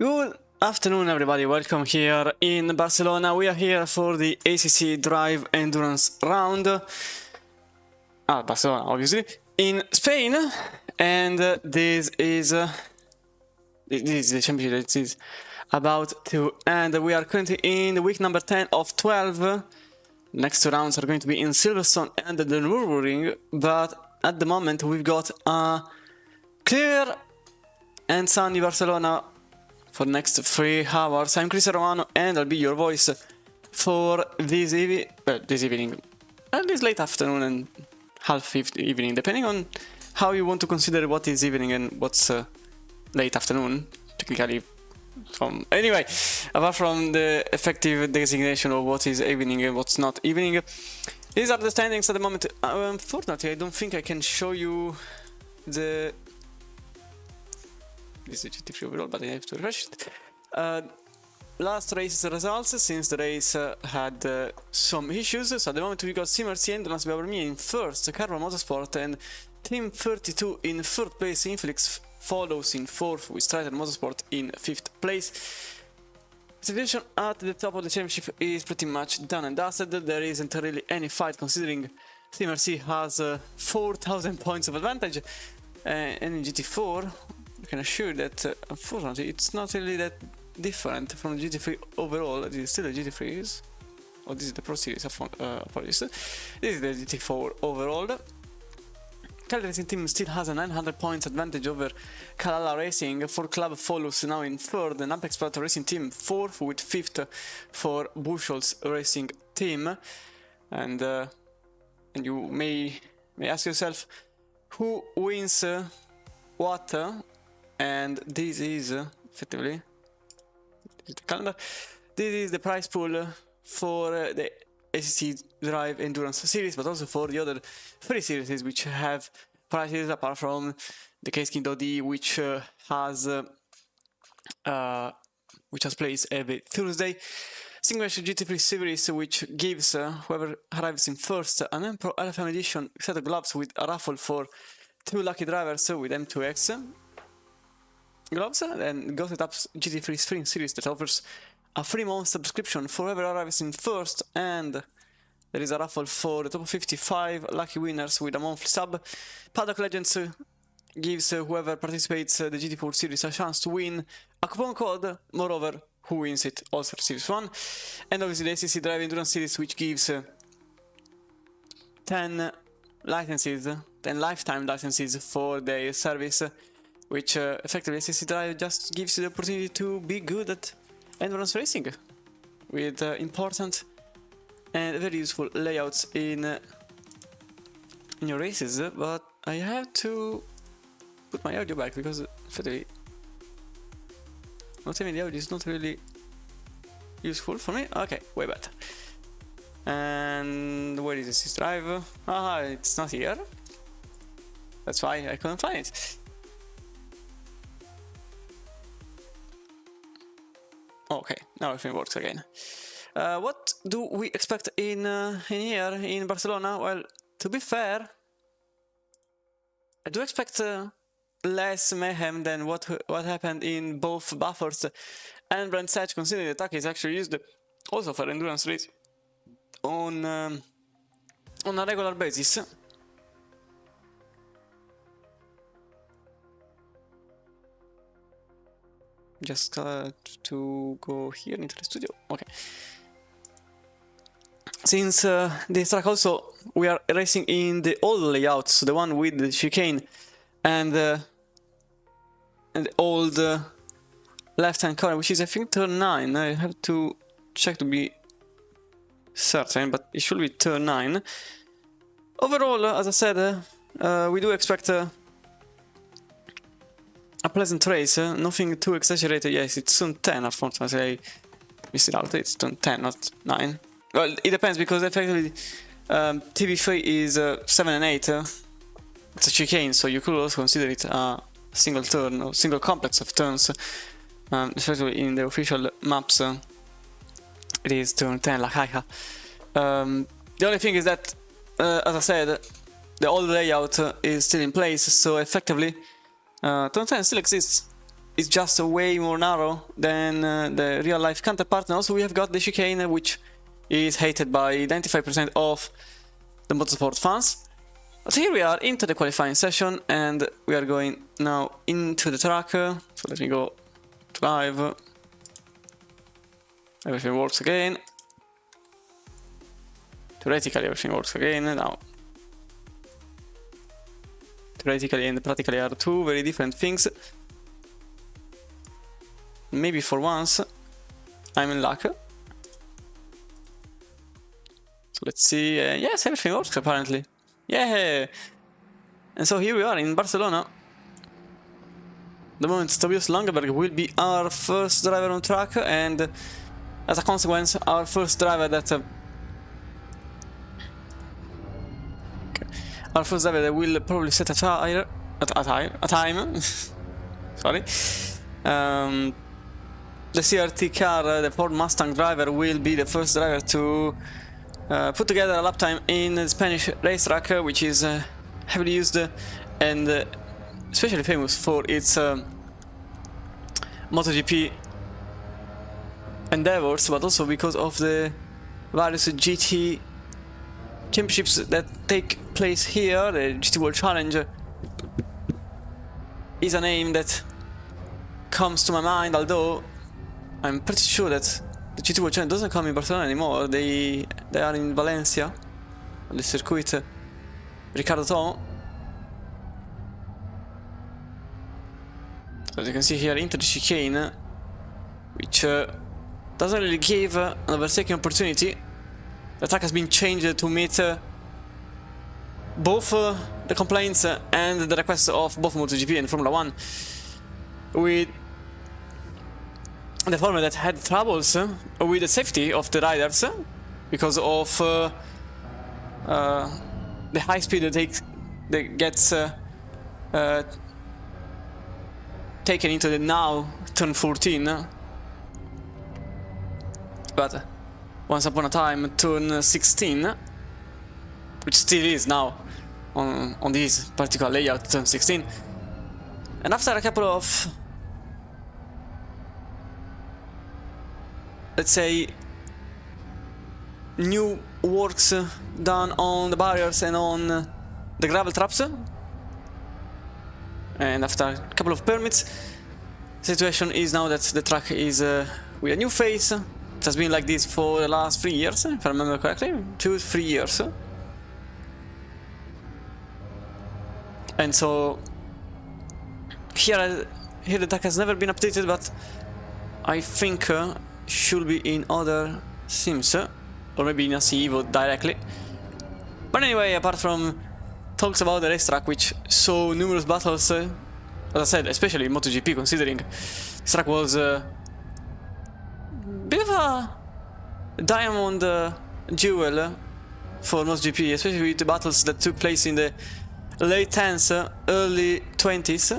Good afternoon, everybody. Welcome here in Barcelona. We are here for the ACC Drive Endurance Round. Barcelona, obviously, in Spain, and this is the championship that is about to end. We are currently in the week number 10 of 12. Next two rounds are going to be in Silverstone and the Nürburgring, but at the moment we've got a clear and sunny Barcelona for the next 3 hours. I'm Chris Romano and I'll be your voice for this evening, this late afternoon and half evening, depending on how you want to consider what is evening and what's late afternoon, technically. Anyway, apart from the effective designation of what is evening and what's not evening, these are the standings at the moment. Unfortunately, I don't think I can show you the... This is GT3 overall, but I have to refresh it. Last race's results, since the race had some issues. So at the moment we got Simmercy and Jonas Bevermy in first, Carver Motorsport and Team 32 in third place. Inflix follows in fourth with Strider Motorsport in fifth place. The situation at the top of the championship is pretty much done and dusted. There isn't really any fight, considering Simmercy has 4,000 points of advantage, and in GT4 I can assure that unfortunately it's not really that different from the GT3 overall. This is still a GT3, or this is the Pro Series, apologies. This is the GT4 overall. Cal Racing Team still has a 900 points advantage over Kalala Racing. 4 Club follows now in third, and Apex Predator Racing Team fourth, with fifth for Buchholz Racing Team. And you may ask yourself who wins what, and this is effectively the calendar. This is the prize pool for the ACC Drive Endurance Series, but also for the other 3 series which have prizes, apart from the K-Skin Dodi, which has place every Thursday. Single GT3 series, which gives whoever arrives in first an Emperor LFM edition set of gloves with a raffle for 2 lucky drivers with M2X gloves, and Goat Ups GT3 Spring Series that offers a 3-month subscription for whoever arrives in first, and there is a raffle for the top 55 lucky winners with a monthly sub. Paddock Legends gives whoever participates the GT4 series a chance to win a coupon code. Moreover, who wins it also receives one. And obviously the ACC Drive Endurance Series, which gives 10 lifetime licenses for their service, which effectively ACC Drive just gives you the opportunity to be good at endurance racing with important and very useful layouts in your races. But I have to put my audio back because effectively not even the audio is not really useful for me. Okay, way better. And where is this drive? It's not here. That's why I couldn't find it. Okay, now everything works again. What do we expect in here in Barcelona? Well, to be fair, I do expect less mayhem than what happened in both Bathurst and Brands Hatch, considering the attack is actually used also for endurance race on a regular basis. Just to go here into the studio. Okay. Since this track also we are racing in the old layout, so the one with the chicane and the old left-hand corner, which is I think turn 9. I have to check to be certain, but it should be turn 9. Overall, as I said, we do expect a pleasant race, nothing too exaggerated. Yes, it's turn 10, unfortunately I missed it out. It's turn 10, not 9. Well, it depends, because effectively TV3 is 7 and 8. It's a chicane, so you could also consider it a single turn or single complex of turns. Especially in the official maps, it is turn 10 like Haika. The only thing is that, as I said, the old layout is still in place, so effectively turn 10 still exists is just way more narrow than the real life counterpart, and also we have got the chicane, which is hated by 95% of the motorsport fans. But here we are into the qualifying session, and we are going now into the track. So let me go to live. Everything works again. Theoretically everything works again now. Theoretically and practically are two very different things. Maybe for once I'm in luck. So let's see. Yes, everything works apparently. Yeah! And so here we are in Barcelona. The moment Tobias Langenberg will be our first driver on track, and as a consequence, our first driver that will probably set a time. Sorry. The CRT car, the Ford Mustang driver, will be the first driver to put together a lap time in the Spanish racetrack, which is heavily used and especially famous for its MotoGP endeavors, but also because of the various GT championships that take place here. The GT World Challenge is a name that comes to my mind, although I'm pretty sure that the GT World Challenge doesn't come in Barcelona anymore. They are in Valencia, on the circuit Ricardo Tom. So as you can see here, into the chicane, which doesn't really give an overtaking opportunity. The track has been changed to meet both the complaints and the requests of both MotoGP and Formula 1, with the former that had troubles with the safety of the riders because of the high speed that gets taken into the now turn 14, but once upon a time turn 16, which still is now on this particular layout, turn 16. And after a couple of, let's say, new works done on the barriers and on the gravel traps, and after a couple of permits, the situation is now that the track is with a new face. It has been like this for the last 3 years, if I remember correctly, 2-3 years. And so here the track has never been updated, but I think should be in other sims, or maybe in a CEVO directly. But anyway, apart from talks about the racetrack, which saw numerous battles, as I said, especially in MotoGP, considering this track was bit of a diamond jewel for MotoGP, especially with the battles that took place in the late 10s, early 20s,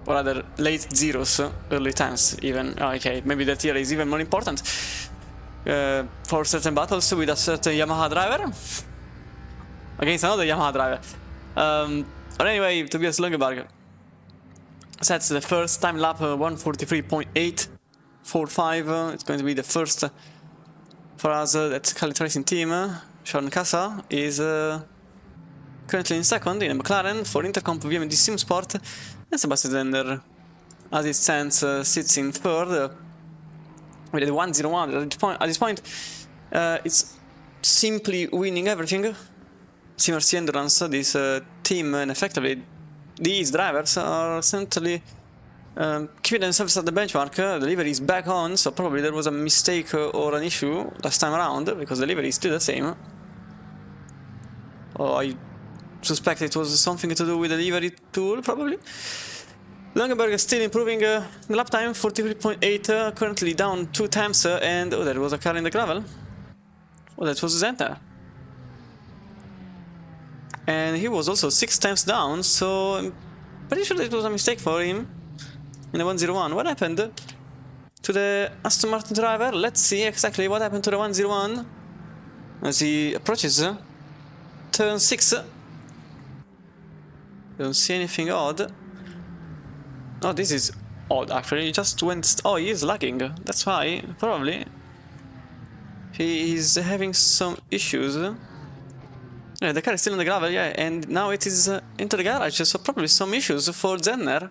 or rather late 0s, early 10s even. Okay, maybe that year is even more important for certain battles with a certain Yamaha driver against another Yamaha driver. But anyway, Tobias Langenberg sets the first time lap 143.845. It's going to be the first for us. That Khaled Racing team. Sean Casa is currently in second in a McLaren for Intercomp VMD Sim Sport, and Sebastian Zender, as it stands, sits in third with the 101. At this point, it's simply winning everything. Simmer's Endurance, this team, and effectively these drivers are essentially keeping themselves at the benchmark. The livery is back on, so probably there was a mistake or an issue last time around, because the livery is still the same. Oh, I suspect it was something to do with the livery tool, probably. Langenberg is still improving the lap time, 43.8, currently down 2 times, and oh, there was a car in the gravel. Oh, that was Zenta. And he was also 6 times down, so I'm pretty sure it was a mistake for him in the 101. What happened to the Aston Martin driver? Let's see exactly what happened to the 101 as he approaches turn 6. Don't see anything odd. Oh, this is odd actually. He just went. Oh, he is lagging. That's why, probably. He is having some issues. Yeah, the car is still in the gravel, yeah, and now it is into the garage, so probably some issues for Zenner.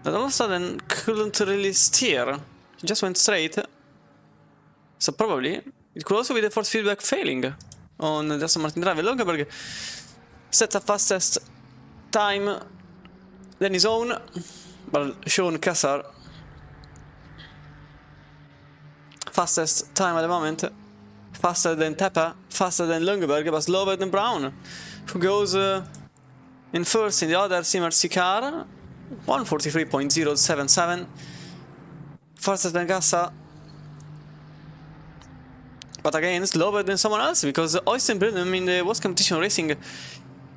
That all of a sudden couldn't really steer. He just went straight. So probably it could also be the force feedback failing on the Aston Martin driver. Longenberg sets a fastest time than his own, but Sean Kassar fastest time at the moment. Faster than Teppa, faster than Longenberg, but slower than Brown, who goes in first in the other CMRC car. 1:43.077. Faster than Gassa, but again slower than someone else, because Oystein Brunum in the World Competition Racing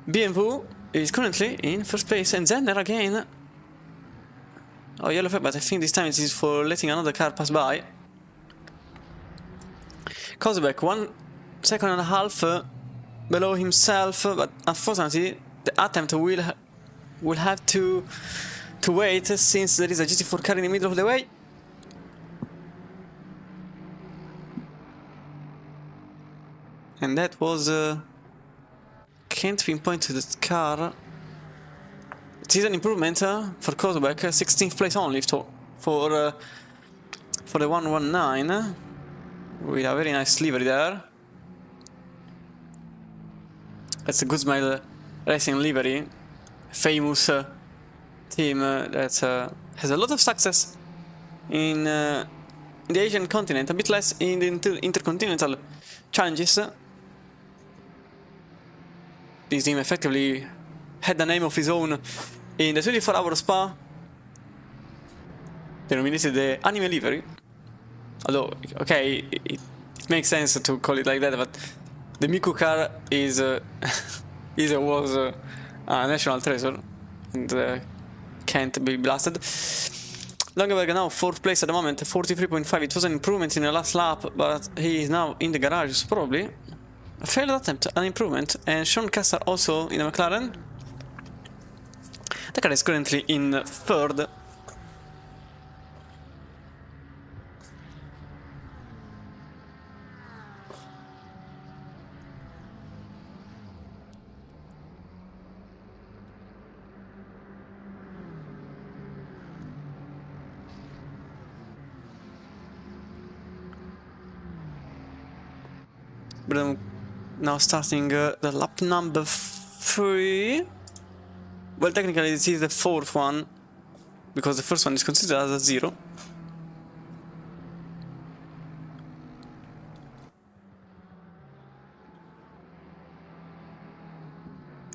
BMW is currently in first place, and Zenner again. Oh, yellow flag, but I think this time it is for letting another car pass by. Kozubek 1.5 seconds below himself, but unfortunately the attempt will have to wait, since there is a GT4 car in the middle of the way. And that was can't pinpoint to the car. It is an improvement for Kozubek, 16th place only for the 119. With a very nice livery there. That's a Good Smile Racing livery. Famous team that has a lot of success in the Asian continent, a bit less in the intercontinental challenges. This team effectively had a name of his own in the 24-hour Spa. They nominated the anime livery. Although, okay, it makes sense to call it like that, but the Miku car was a national treasure and can't be blasted. Longenberg now 4th place at the moment, 43.5. It was an improvement in the last lap, but he is now in the garage, so probably a failed attempt, an improvement. And Sean Kassar also in the McLaren. The car is currently in 3rd. But now starting the lap number 3. Well, technically this is the 4th one, because the first one is considered as a 0.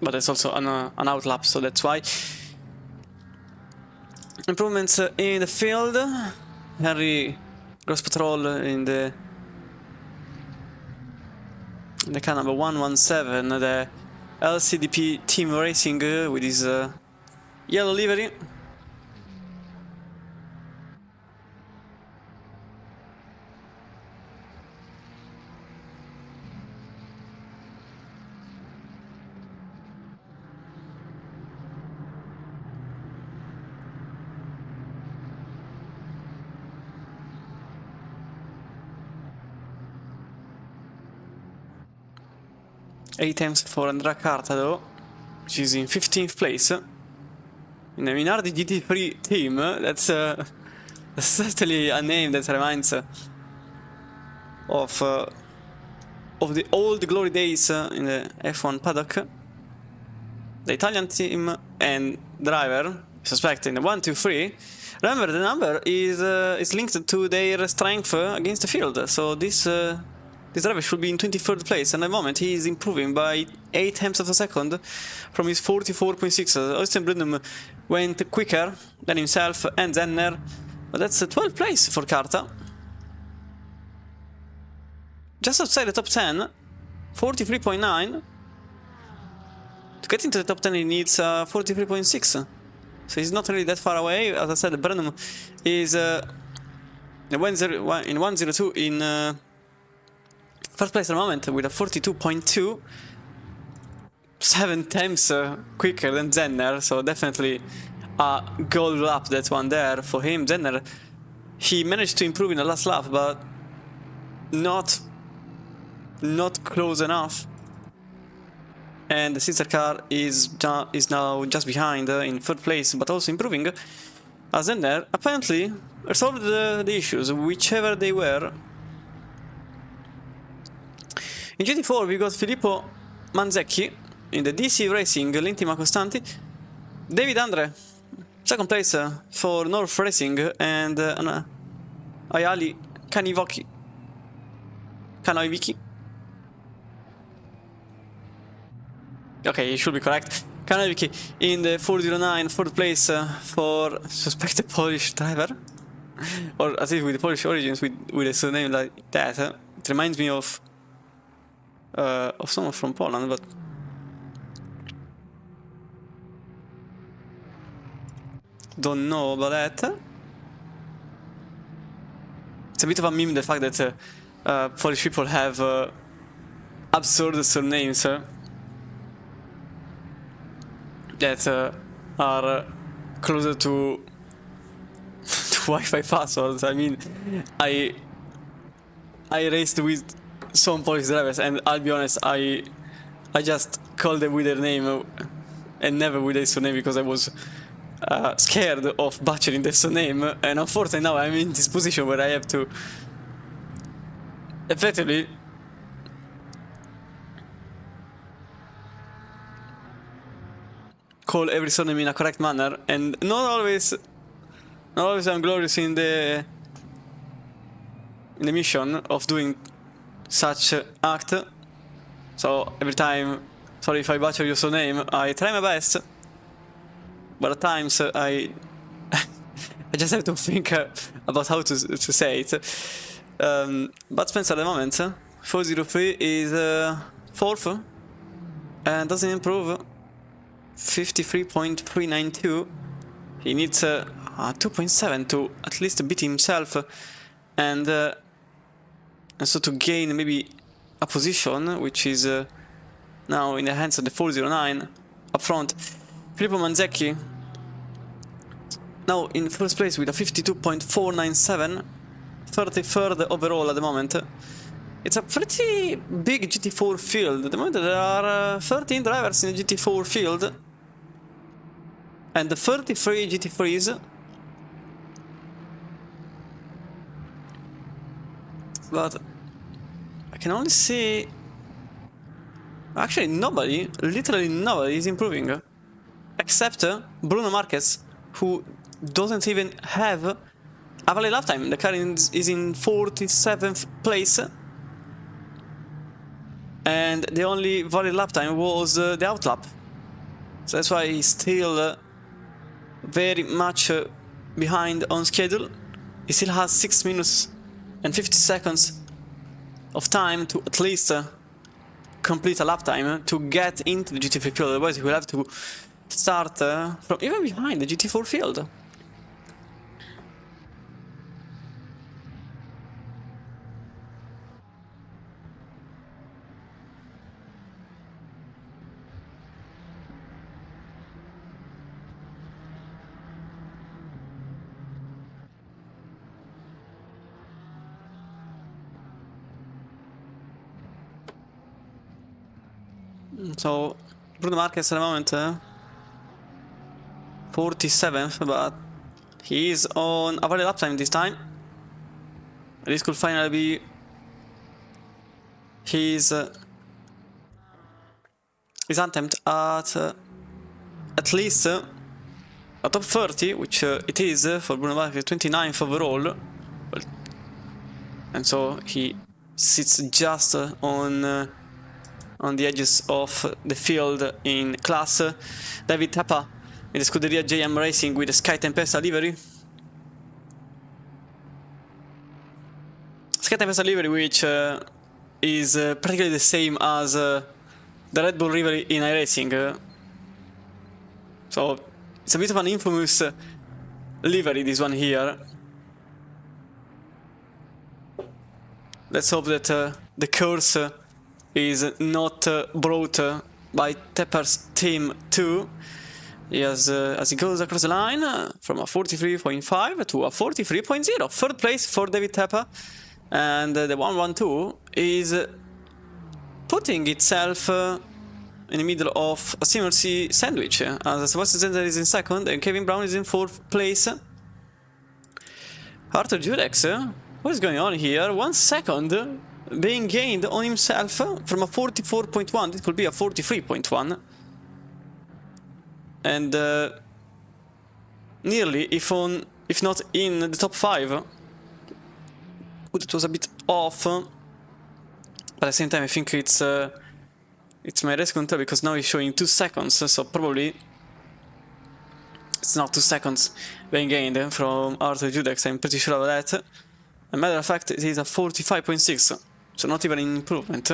But it's also an out lap, so that's why. Improvements in the field. Henry Gross Patrol in the car number 117, the LCDP Team Racing with his yellow livery. Eight times for Andrea Carta though, which is in 15th place. In the Minardi GT3 team, that's certainly a name that reminds of the old glory days in the F1 paddock. The Italian team and driver, suspect in the 1, 2, 3. Remember, the number is linked to their strength against the field, so this driver should be in 23rd place, and at the moment he is improving by 8 tenths of a second from his 44.6. Oystein Brunum went quicker than himself and Zenner, but that's 12th place for Carta. Just outside the top 10, 43.9. To get into the top 10 he needs 43.6. So he's not really that far away. As I said, Brunum is in 102 in first place at the moment with a 42.2. 7 times quicker than Zenner, so definitely a gold lap, that one there for him. Zenner, he managed to improve in the last lap, but not close enough. And the sister car is now just behind in third place, but also improving. As Zenner apparently resolved the issues, whichever they were. In GT4 we got Filippo Manzecchi in the DC Racing, l'Intima Costanti. David Andre, second place for North Racing, and Ayali Kanoiviki. Okay, it should be correct. Kanoiviki in the 409, fourth place for suspected Polish driver. Or at least with the Polish origins, with a surname like that. It reminds me of someone from Poland, but don't know about that. It's a bit of a meme, the fact that Polish people have absurd surnames that are closer to Wi-Fi passwords. I mean, I raced with some Polish drivers, and I'll be honest, I just called them with their name and never with their surname, because I was scared of butchering their surname. And unfortunately now I'm in this position where I have to effectively call every surname in a correct manner, and not always I'm glorious in the mission of doing such act. So every time, sorry if I butcher your surname, I try my best, but at times I just have to think about how to say it. But Spencer at the moment, 403 is fourth and doesn't improve. 53.392. He needs 2.7 to at least beat himself, and so to gain maybe a position, which is now in the hands of the 409 up front. Filippo Manzecchi now in first place with a 52.497, 33rd overall at the moment. It's a pretty big GT4 field. At the moment there are 13 drivers in the GT4 field, and the 33 GT3s. But I can only see, actually nobody, literally nobody is improving, except Bruno Marquez, who doesn't even have a valid lap time. The car is in 47th place, and the only valid lap time was the outlap. So that's why he's still very much behind on schedule. He still has 6 minutes and 50 seconds of time to at least complete a lap time to get into the GT3 field. Otherwise he will have to start from even behind the GT4 field. So Bruno Marquez at the moment 47th, but he is on a valid lap time this time. This could finally be his attempt at least a top 30, which it is for Bruno Marquez, 29th overall, and so he sits just on the edges of the field in class. David Tappa in the Scuderia JM Racing with the Sky Tempesta livery. Sky Tempesta livery, which is practically the same as the Red Bull livery in iRacing. So it's a bit of an infamous livery, this one here. Let's hope that the curse is not brought by Tepper's team 2. As he goes across the line from a 43.5 to a 43.0. Third place for David Tepper. And the 112 is putting itself in the middle of a CMRC sandwich. As Sebastian Zender is in second and Kevin Brown is in fourth place. Arthur Judex, what is going on here? 1 second being gained on himself from a 44.1. It could be a 43.1. And nearly, if not in the top 5. It was a bit off, but at the same time I think it's my race control, because now he's showing 2 seconds, so probably it's not 2 seconds being gained from Arthur Judex, I'm pretty sure of that. As a matter of fact, it is a 45.6, so not even an improvement.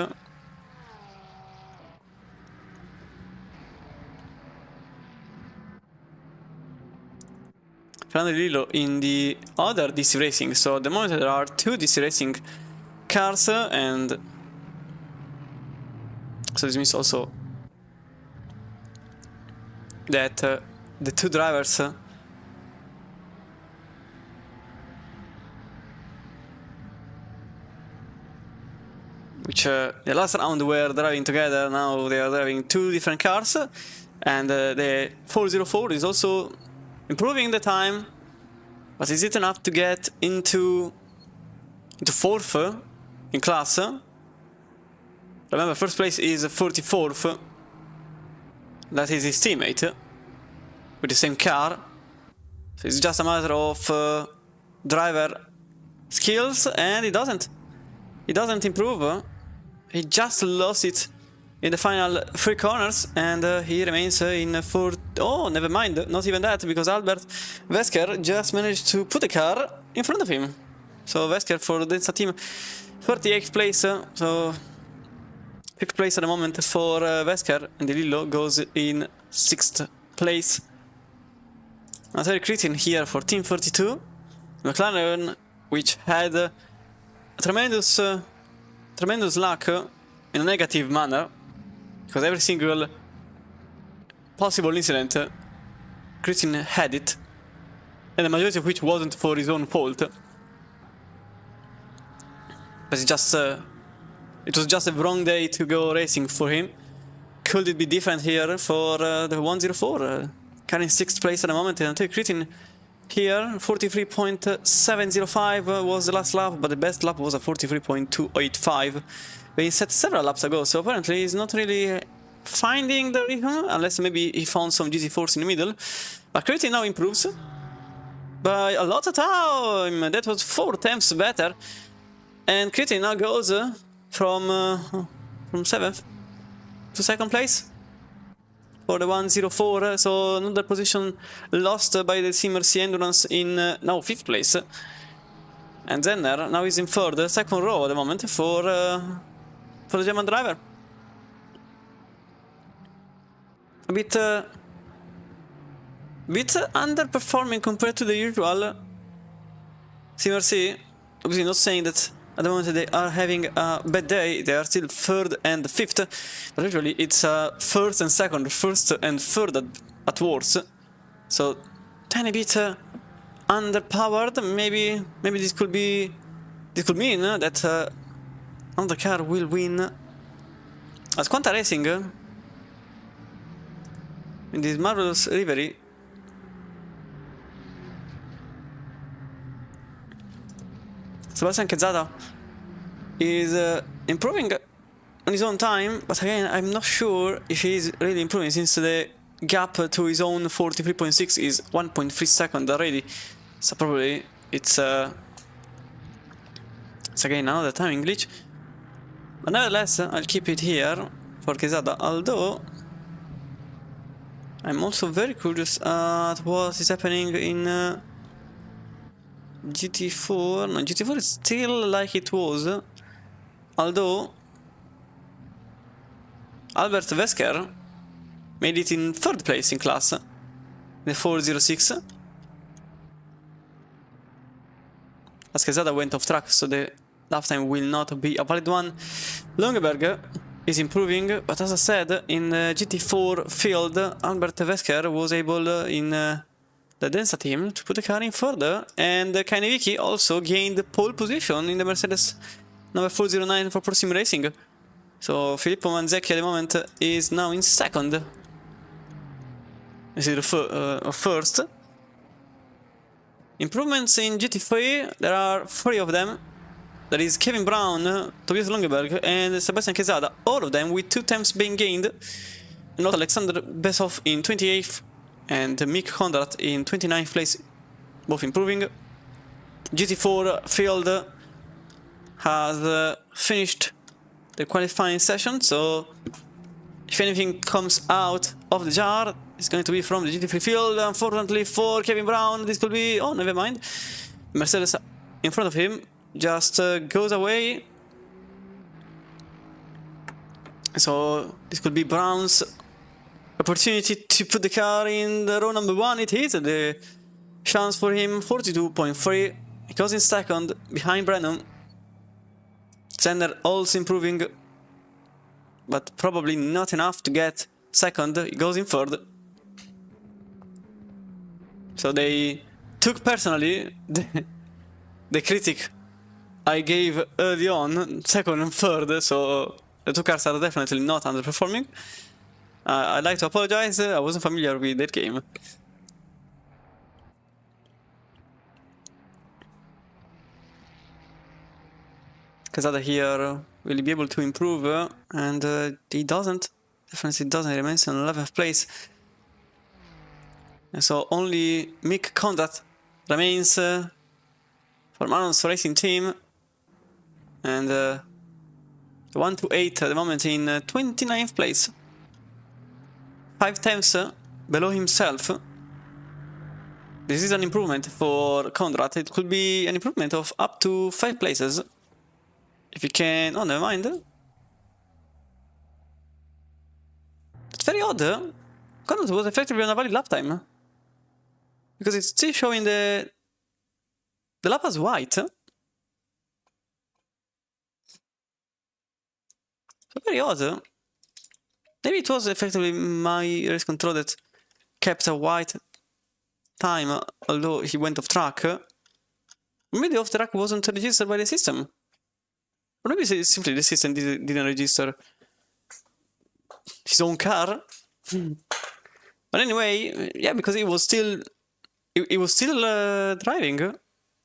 Fernando Lillo in the other DC Racing, so at the moment there are 2 DC Racing cars, and so this means also that the 2 drivers which the last round were driving together, now they are driving 2 different cars, and the 404 is also improving the time, but is it enough to get into 4th in class? Remember, first place is 44th. That is his teammate with the same car. So it's just a matter of driver skills, and he doesn't improve. He just lost it in the final 3 corners, and he remains in 4th. Oh, never mind, not even that, because Albert Wesker just managed to put the car in front of him. So Wesker for the Densa team, 38th place, so 5th place at the moment for Wesker, and De Lillo goes in 6th place. Another Critin here for Team 32. McLaren, which had a tremendous luck in a negative manner, because every single possible incident, Critin had it, and the majority of which wasn't for his own fault. But it was just a wrong day to go racing for him. Could it be different here for the 104? Carrying 6th place at the moment, and Critin here, 43.705 was the last lap, but the best lap was a 43.285. He set several laps ago, so apparently he's not really finding the rhythm, unless maybe he found some GT4s in the middle. But Critin now improves by a lot of time. That was 4 times better, and Critin now goes from 7th to 2nd place for the 104. So another position lost by the CMRC Endurance in now 5th place. And Zenner now is in 3rd, 2nd row at the moment for the German driver. A bit underperforming compared to the usual CMRC. Obviously not saying that at the moment they are having a bad day, they are still 3rd and 5th, but usually it's 1st and 2nd, 1st and 3rd at worst. So tiny bit underpowered. Maybe this could mean that another car will win. As Quanta Racing in this marvelous livery, Sebastian Quezada is improving on his own time, but again, I'm not sure if he's really improving, since the gap to his own 43.6 is 1.3 seconds already. So probably it's again another timing glitch. But nevertheless, I'll keep it here for Quezada, although I'm also very curious at what is happening in GT4. No, GT4 is still like it was, although Albert Wesker made it in 3rd place in class, the 406. As Quezada went off track, so the lap time will not be a valid one. Longeberg is improving, but as I said, in the GT4 field, Albert Wesker was able in the Densa team to put the car in further, and Kaineviki also gained pole position in the Mercedes number 409 for Pro Sim Racing. So Filippo Manzecchi at the moment is now in second. This is the first. Improvements in GT3, there are 3 of them. That is Kevin Brown, Tobias Longeberg, and Sebastian Quesada, all of them with 2 temps being gained. Not Alexander Besov in 28th and Mick Kondrad in 29th place, both improving. GT4 field has finished the qualifying session, so if anything comes out of the jar, it's going to be from the GT3 field. Unfortunately for Kevin Brown, this could be... oh, never mind. Mercedes in front of him just goes away. So this could be Brown's opportunity to put the car in the row number 1. It is the chance for him, 42.3. He goes in second behind Brennan. Zender also improving, but probably not enough to get second. He goes in third. So they took personally the critic I gave early on, second and third, so the 2 cars are definitely not underperforming. I'd like to apologize, I wasn't familiar with that game. Quesada here will be able to improve, and he doesn't. Definitely doesn't. He remains in 11th place. And so only Mick Kondrad remains for Maron's racing team. And 1 to 8 at the moment in 29th place. 5 temps below himself. This is an improvement for Kondrad. It could be an improvement of up to 5 places. If you can... oh, never mind. It's very odd. Kondrad was effectively on a valid lap time. Because it's still showing the lap as white. So very odd. Maybe it was effectively my race control that kept a white time, although he went off track. Maybe the off track wasn't registered by the system. Or maybe simply the system didn't register his own car. But anyway, yeah, because he was still driving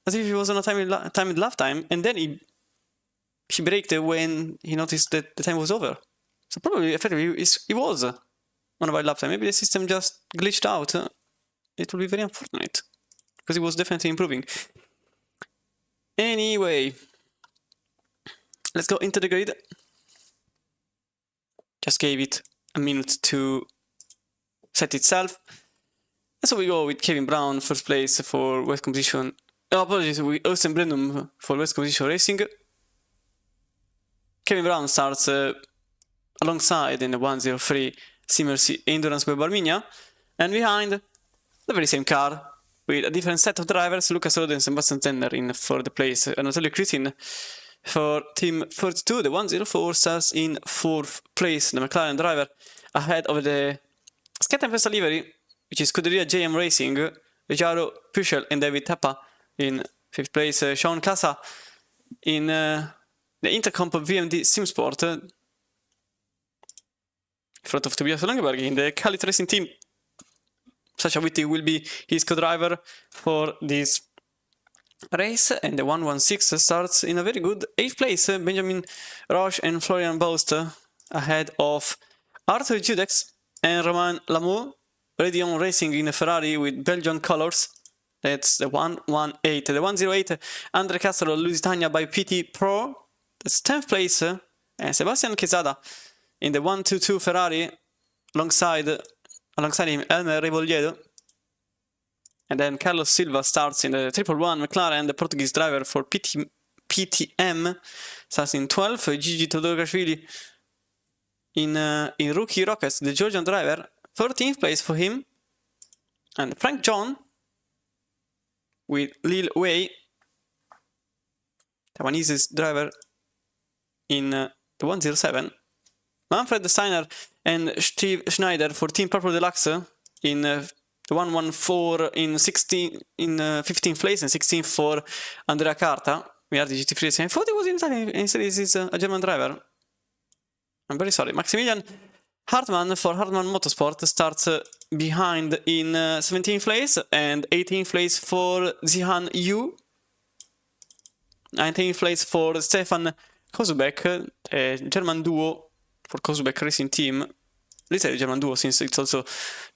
as if he was on a timed lap time, and then he braked when he noticed that the time was over. So probably effectively he was on a valid lap time. Maybe the system just glitched out. It would be very unfortunate because he was definitely improving. Anyway, let's go into the grid. Just gave it a minute to set itself. And so we go with Kevin Brown, first place for West Competition. Oh, apologies, with Austin Brennan for West Competition Racing. Kevin Brown starts alongside in the 103 Simmercy Endurance by Barminia. And behind, the very same car, with a different set of drivers, Lucas Rode and Sebastian Zender in third place. And Anatoly Kritin for Team 32, the 104 starts in 4th place. The McLaren driver ahead of the Sky Tempesta livery, which is Scuderia JM Racing, Ricciardo Puchel and David Teppa in 5th place. Sean Casa in the Intercomp VMD Simsport, in front of Tobias Langeberg in the Khalid Racing team. Sasha Whitty will be his co-driver for this race, and the 116 starts in a very good 8th place. Benjamin Roche and Florian Bost ahead of Arthur Judex and Romain Lamour, already on racing in a Ferrari with Belgian colors. That's the 118. The 108, Andre Castro Lusitania by PT Pro. That's 10th place. And Sebastian Quesada in the 122 Ferrari alongside him Elmer Rebolledo. And then Carlos Silva starts in the 111 McLaren, the Portuguese driver for PTM starts in 12th. Gigi Todorashvili in Rookie Rockets, the Georgian driver, 13th place for him. And Frank John with Lil Wei, Taiwanese driver, in the 107. Manfred Steiner and Steve Schneider for Team Purple Deluxe in 114 in 15th place and 16th for Andrea Carta. We are the GT3. I thought it was in Italian, instead this is a German driver. I'm very sorry. Maximilian Hartmann for Hartmann Motorsport starts behind in 17th place and 18th place for Zihan Yu. 19th place for Stefan Kozubek, a German duo for Kozubek Racing Team. Literally German duo since it's also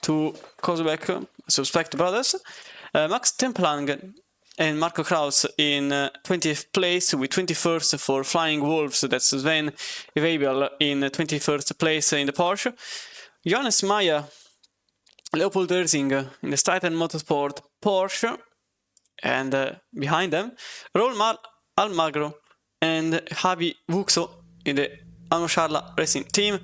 two Kozubek suspect brothers. Max Templang and Marco Kraus in 20th place with 21st for Flying Wolves. That's Sven Weibel in 21st place in the Porsche. Johannes Meyer, Leopold Erzing in the Stryten Motorsport Porsche. And behind them, Raul Almagro and Javi Vuxo in the Almosharla Racing Team.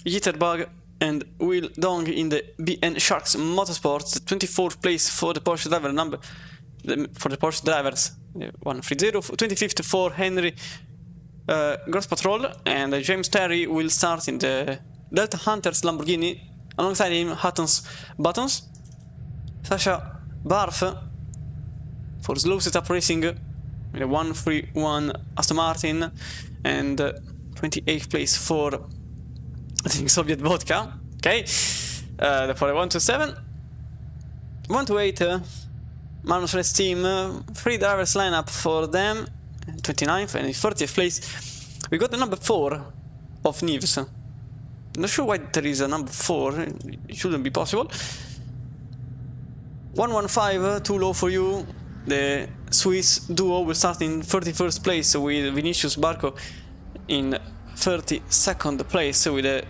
Jitterbug and Will Dong in the BN Sharks Motorsports, 24th place for the Porsche driver for the Porsche drivers, 130. 25th for Henry Grosspatrol, and James Terry will start in the Delta Hunters Lamborghini alongside him Hutton's Buttons. Sasha Barf for Slow Setup Racing, the 131 Aston Martin, and 28th place for I think Soviet Vodka. Okay, for the 127, 128 Magnus Race Team, 3 drivers lineup for them, 29th and 30th place. We got the number 4 of Nives. Not sure why there is a number 4, it shouldn't be possible. 115, too low for you. The Swiss duo will start in 31st place with Vinicius Barco in 32nd place with a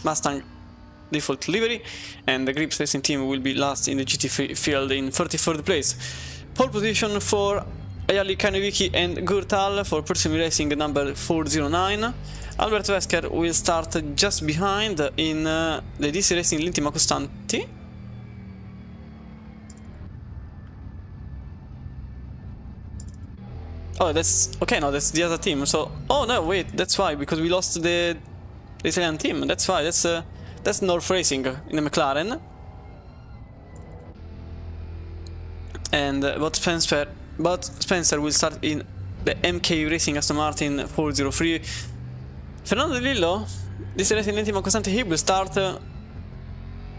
Mustang default livery, and the Grips Racing Team will be last in the GT3 field in 33rd place. Pole position for Ayali Kaneviki and Gurtal for Persimi Racing number 409. Albert Wesker will start just behind in the DC Racing L'Intima Costanti. Oh, that's okay. No, that's the other team. So, oh no, wait, that's why, because we lost the Italian team. That's why. That's North Racing in the McLaren. And but Spencer will start in the MK Racing Aston Martin 403. Fernando De Lillo, this Racing L'Intima Costante, he will start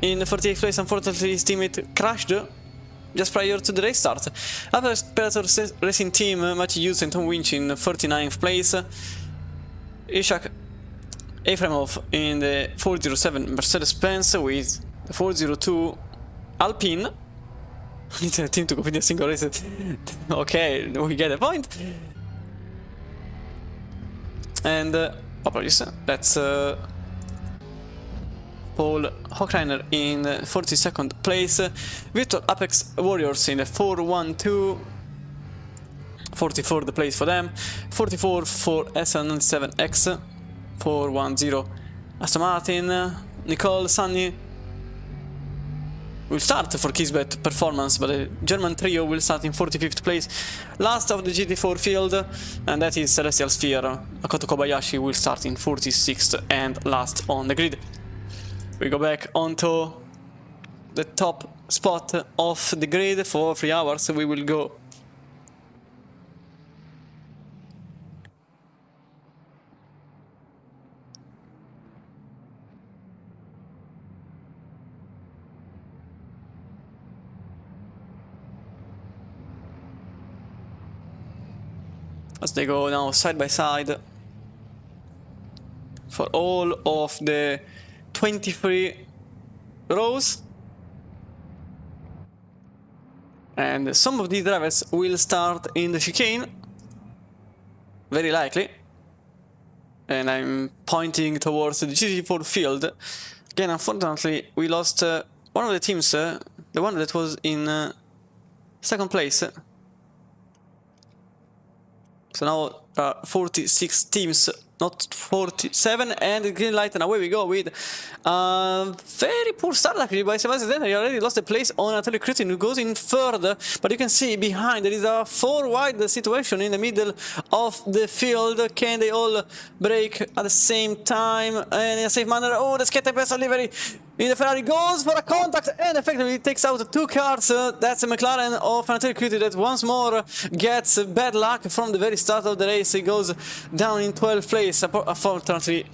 in the 48th place. Unfortunately, his teammate crashed just prior to the race start. Other Predator Racing Team, Maciej Hughes and Tom Winch in 39th place. Ishak Efremov in the 407 Mercedes-Benz with the 402 Alpine. It's a team to compete in a single race. Okay, we get a point. And apologies, that's Paul Hochreiner in 42nd place. Virtual Apex Warriors in the 412. 44th place for them. 44 for S19X. 410 Aston Martin. Nicole Sunny will start for Kisbet Performance, but the German trio will start in 45th place. Last of the GT4 field, and that is Celestial Sphere. Makoto Kobayashi will start in 46th and last on the grid. We go back onto the top spot of the grid for 3 hours. We will go as they go now side by side for all of the 23 rows, and some of these drivers will start in the chicane, very likely, and I'm pointing towards the GT4 field. Again, unfortunately, we lost one of the teams, the one that was in second place. So now there are 46 teams not 47, and the green light, and away we go with very poor start actually by Sebastian. He already lost the place on Natalie Kritin, who goes in third, but you can see behind there is a 4 wide situation in the middle of the field. Can they all break at the same time and in a safe manner? Oh, the skate best delivery in the Ferrari goes for a contact and effectively takes out 2 cars. That's a McLaren of Natalie Kritin that once more gets bad luck from the very start of the race. He goes down in 12th place. Unfortunately,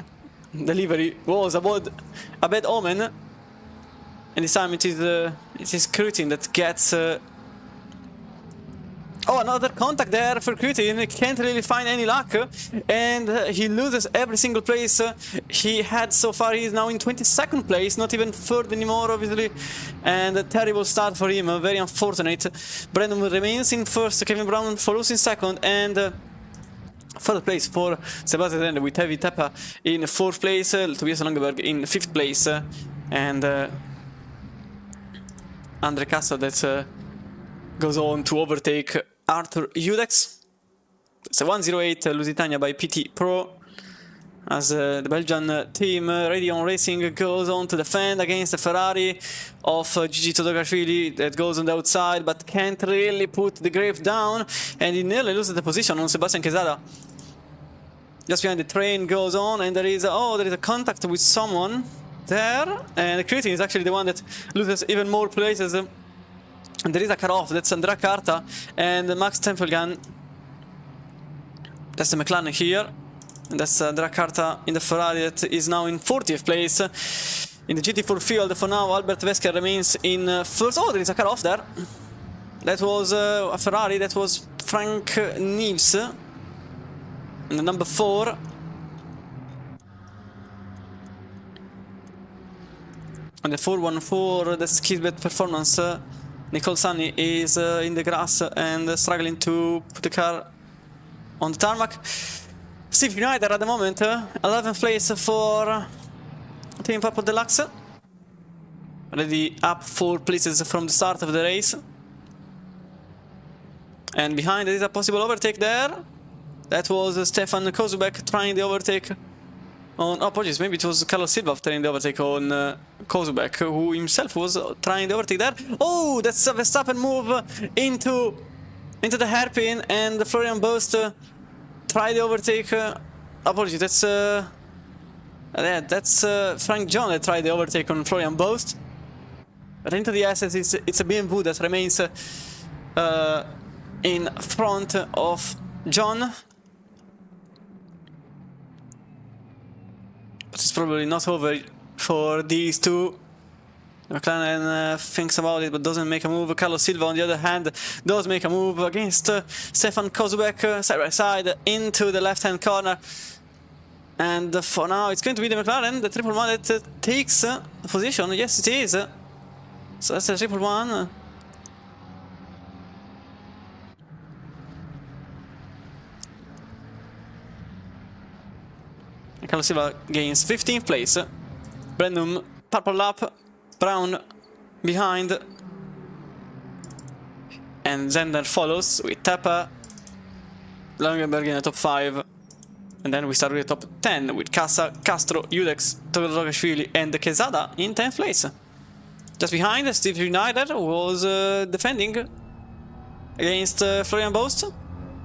delivery was a bad omen, and this time it is Kritin that gets oh, another contact there for Kritin. He can't really find any luck, and he loses every single place he had so far. He is now in 22nd place, not even third anymore, obviously, and a terrible start for him, very unfortunate. Brandon remains in first, Kevin Brown follows in second, and third place for Sebastian with Heavy Teppa in 4th place, Tobias Langeberg in 5th place, and Andre Castro that goes on to overtake Arthur Judex. It's a 108 Lusitania by PT Pro, as the Belgian team Radion Racing goes on to defend against the Ferrari of Gigi Todogashvili that goes on the outside but can't really put the grip down, and he nearly loses the position on Sebastian Quesada. Just behind the train goes on, and there is a contact with someone there, and Kritin is actually the one that loses even more places. And there is a cut-off, that's Andrea Carta and Max Tempelgan. That's the McLaren here, and that's Andrea Carta in the Ferrari that is now in 40th place. In the GT4 field for now, Albert Wesker remains in first. Oh, there is a cut-off there. That was a Ferrari, that was Frank Neves. And the number 4. And the 414, that's Kisbet Performance. Nicole Sunny is in the grass and struggling to put the car on the tarmac. Steve Schneider at the moment, 11th place for Team Purple Deluxe. Already up 4 places from the start of the race. And behind there is a possible overtake there. That was Stefan Kozubek trying the overtake on... Oh, apologies, maybe it was Carlos Silva trying the overtake on Kozubek, who himself was trying the overtake there. Oh, that's a Verstappen move into the hairpin, and Florian Bost tried the overtake. Apologies, that's Frank John that tried the overtake on Florian Bost. But into the SS, it's a BMW that remains in front of John. But it's probably not over for these two. McLaren thinks about it but doesn't make a move. Carlos Silva, on the other hand, does make a move against Stefan Kozubek, side by side into the left-hand corner. And for now, it's going to be the McLaren, the triple one that takes position. Yes, it is. So that's the triple one. Carlos Silva gains 15th place. Brandon, purple lap. Brown behind. And Zender follows with Teppa, Langenberg in the top 5. And then we start with the top 10 with Casa, Castro, Judex, Todogashvili and Quesada in 10th place. Just behind, Steve Schneider was defending against Florian Bost,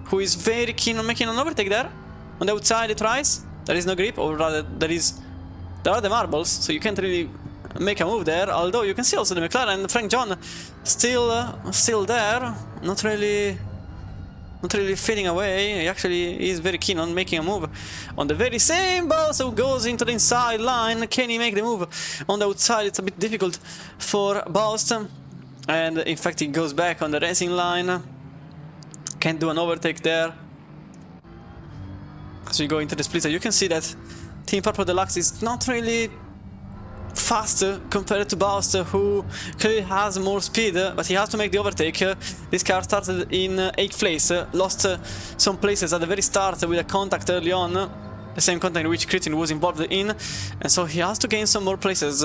who is very keen on making an overtake there. On the outside he tries. There is no grip, or rather there are the marbles, so you can't really make a move there. Although you can see also the McLaren, Frank John still there, not really fading away. He actually is very keen on making a move on the very same ball, so goes into the inside line. Can he make the move on the outside? It's a bit difficult for Boston, and in fact he goes back on the racing line. Can't do an overtake there. As we go into the splitter, you can see that Team Purple Deluxe is not really fast compared to Baust, who clearly has more speed, but he has to make the overtake. This car started in 8th place, lost some places at the very start with a contact early on, the same contact in which Kritin was involved in, and so he has to gain some more places.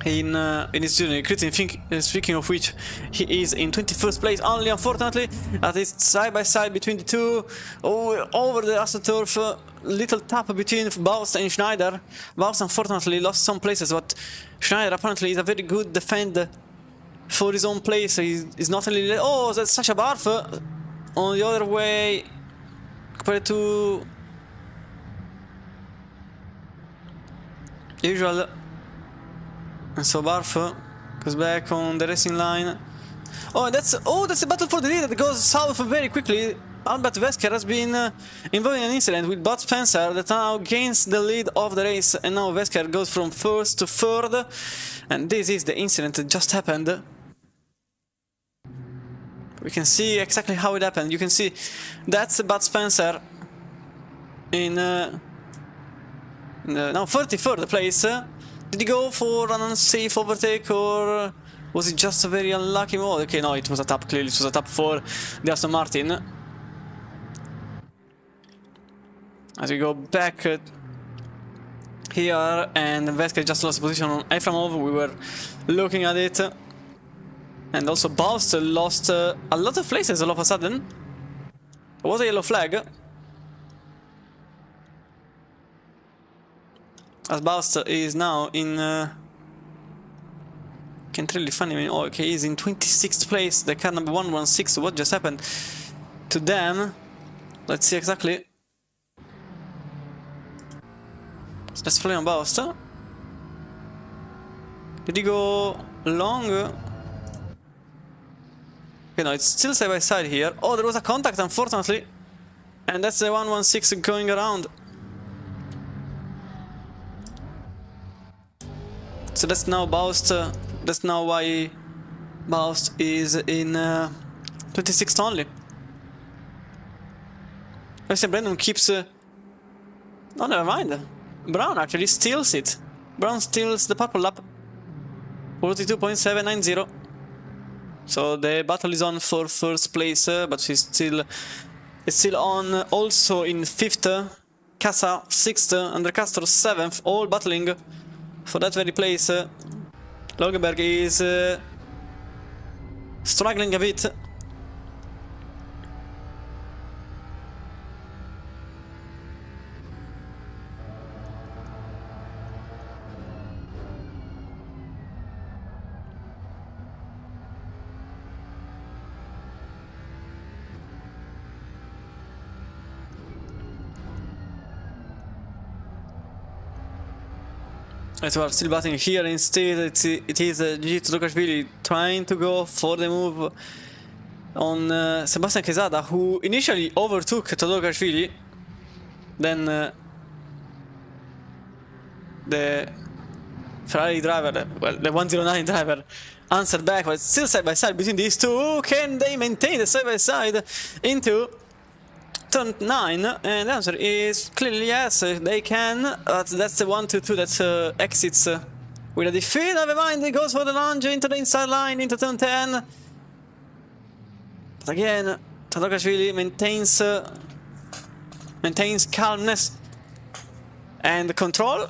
in his journey. Speaking of which, he is in 21st place only, unfortunately, at it's side by side between the two. Over the AstroTurf, little tap between Baust and Schneider. Baust unfortunately lost some places, but Schneider apparently is a very good defender for his own place. He's not only... Oh, that's such a barf on the other way compared to usual. And so Barf goes back on the racing line. Oh, that's a battle for the lead that goes south very quickly. Albert Wesker has been involved in an incident with Bud Spencer that now gains the lead of the race, and now Wesker goes from first to third. And this is the incident that just happened. We can see exactly how it happened. You can see that's Bud Spencer in now 33rd place. Did he go for an unsafe overtake, or was it just a very unlucky mode? Okay, no, it was a tap, clearly it was a tap for the Aston Martin. As we go back here, and Vesker just lost position on Efremov, we were looking at it. And also Baust lost a lot of places all of a sudden. There was a yellow flag. As Baust is now in... can't really find him. Oh, okay, he's in 26th place. The car number 116. What just happened to them? Let's see exactly. Let's play on Baust. Did he go long? Okay, no, it's still side by side here. Oh, there was a contact, unfortunately. And that's the 116 going around. So that's now Baust. That's now why Baust is in 26th only. I see Brandon keeps... oh, never mind. Brown actually steals it. Brown steals the purple lap. 42.790. So the battle is on for first place, but it's still on. Also in 5th, Casa 6th, Undercaster 7th, all battling for that very place. Logenberg is struggling a bit. As we are still battling here, instead it is GT3 trying to go for the move on Sebastian Quesada, who initially overtook Todorashvili. Then the Ferrari driver, well, the 109 driver, answered back, but still side by side between these two. Can they maintain the side by side into turn 9? And the answer is clearly yes, they can. But that's the 1-2-2 that exits with a defeat. Never mind, he goes for the lunge into the inside line into turn 10. But again, Todorashvili maintains calmness and control,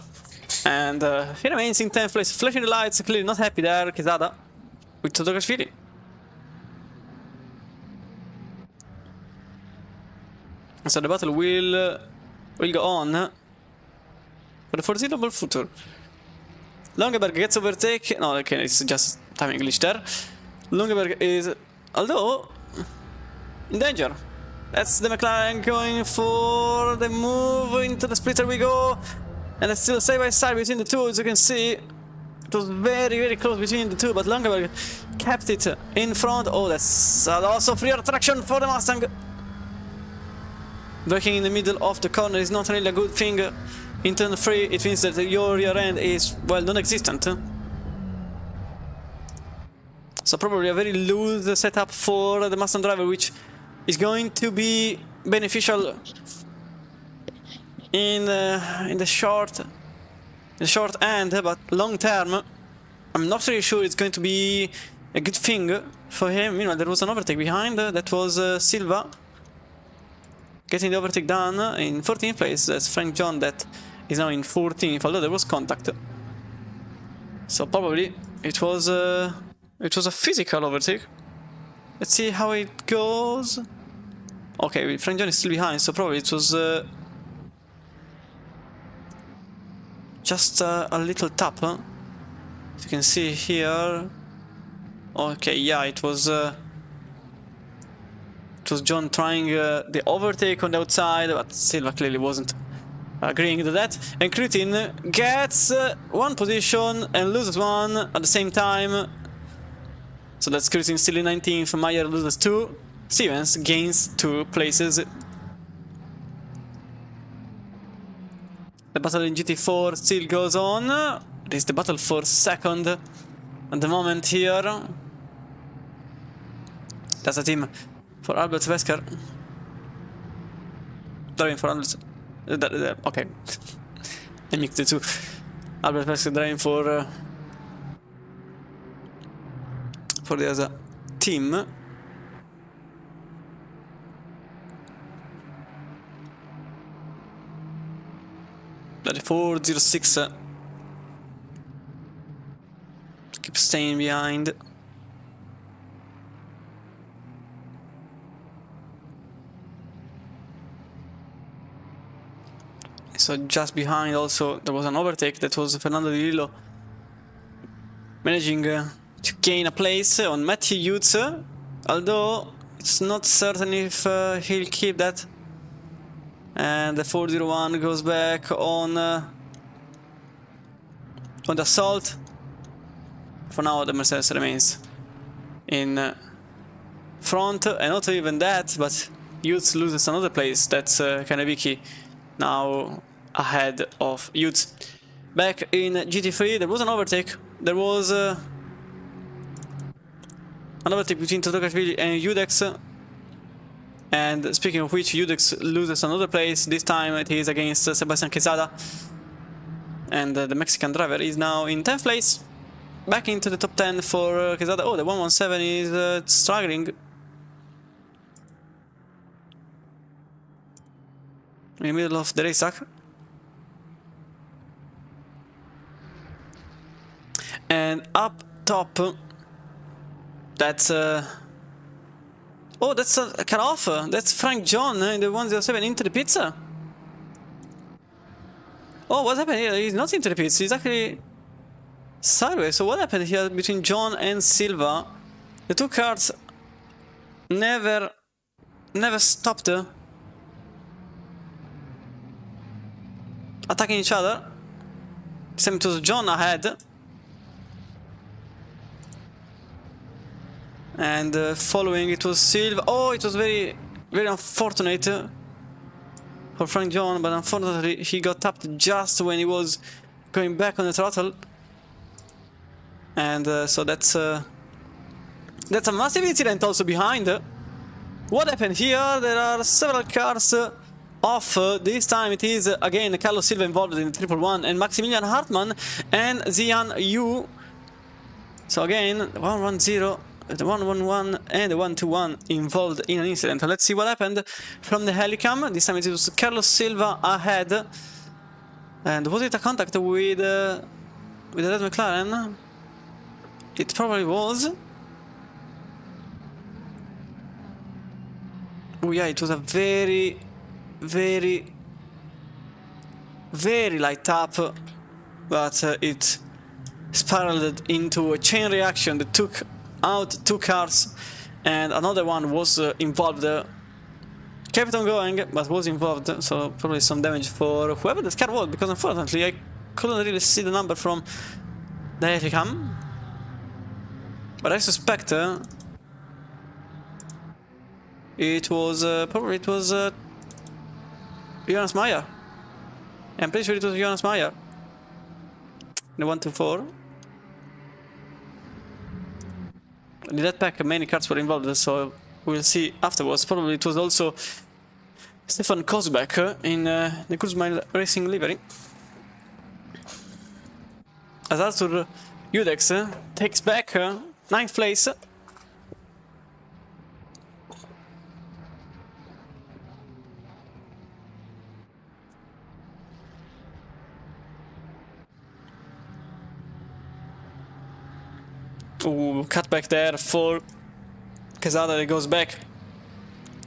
and he remains in 10th place, flashing the lights. Clearly not happy there, Quesada, with Todorashvili. So the battle will go on for the foreseeable future. Longeberg gets overtaken. No, okay, it's just timing glitch there. Longeberg is, although, in danger. That's the McLaren going for the move into the splitter. We go, and it's still side by side between the two. As you can see, it was very, very close between the two, but Longeberg kept it in front. Oh, that's also freer traction for the Mustang. Braking in the middle of the corner is not really a good thing. In turn 3, it means that your rear end is, well, non-existent. So probably a very loose setup for the Mustang driver, which is going to be beneficial in the short end, but long term, I'm not really sure it's going to be a good thing for him. Meanwhile, there was an overtake behind. That was Silva getting the overtake done in 14th place. That's Frank John that is now in 14th, although there was contact. So probably it was a physical overtake. Let's see how it goes. Okay, Frank John is still behind, so probably it was just a little tap, huh? As you can see here. Okay, yeah, it was John trying the overtake on the outside, but Silva clearly wasn't agreeing to that. And Kritin gets one position and loses one at the same time. So that's Kritin still in 19th, Meyer loses 2, Stevens gains 2 places. The battle in GT4 still goes on. It is the battle for second at the moment here. That's a team for Albert Wesker. Driving for Albert. Okay. I mixed the two. Albert Wesker driving for the other team. That 406 keep staying behind. So just behind also there was an overtake that was Fernando Di Lillo managing to gain a place on Matthew Hughes, although it's not certain if he'll keep that. And the 401 goes back on the assault. For now the Mercedes remains in front, and not even that, but Hughes loses another place. That's Kanebiki now ahead of Hughes. Back in GT3 there was an overtake. There was an overtake between Totokashvili and Judex. And speaking of which, Judex loses another place. This time it is against Sebastian Quezada. And the Mexican driver is now in 10th place. Back into the top 10 for Quezada. Oh, the 117 is struggling. In the middle of the racetrack. And up top, that's oh, that's a cut off. That's Frank John in the 107 into the pizza. Oh, what happened here? He's not into the pits. He's actually sideways. So what happened here between John and Silva? The two cars never stopped attacking each other. Same to John ahead. And following it was Silva. Oh, it was very unfortunate for Frank John, but unfortunately he got tapped just when he was going back on the throttle. And so that's a massive incident also behind. What happened here? There are several cars off. This time it is again Carlos Silva involved in the 111 and Maximilian Hartmann and Zian Yu. So again 110. The 111 and the 121 involved in an incident. Let's see what happened from the helicam. This time it was Carlos Silva ahead. And was it a contact with the Red McLaren? It probably was. Oh yeah, it was a very light tap, but it spiraled into a chain reaction that took out two cars, and another one was involved. Kept on going, but was involved, so probably some damage for whoever that car was, because unfortunately I couldn't really see the number from the helicam. But I suspect it was probably Jonas Meyer. I'm pretty sure it was Jonas Meyer. The 124. In that pack, many cars were involved, so we'll see afterwards. Probably it was also Stefan Kozbek in the Kurzmile Racing livery. As Arthur Judex takes back 9th place. Ooh, cut back there for Quesada that goes back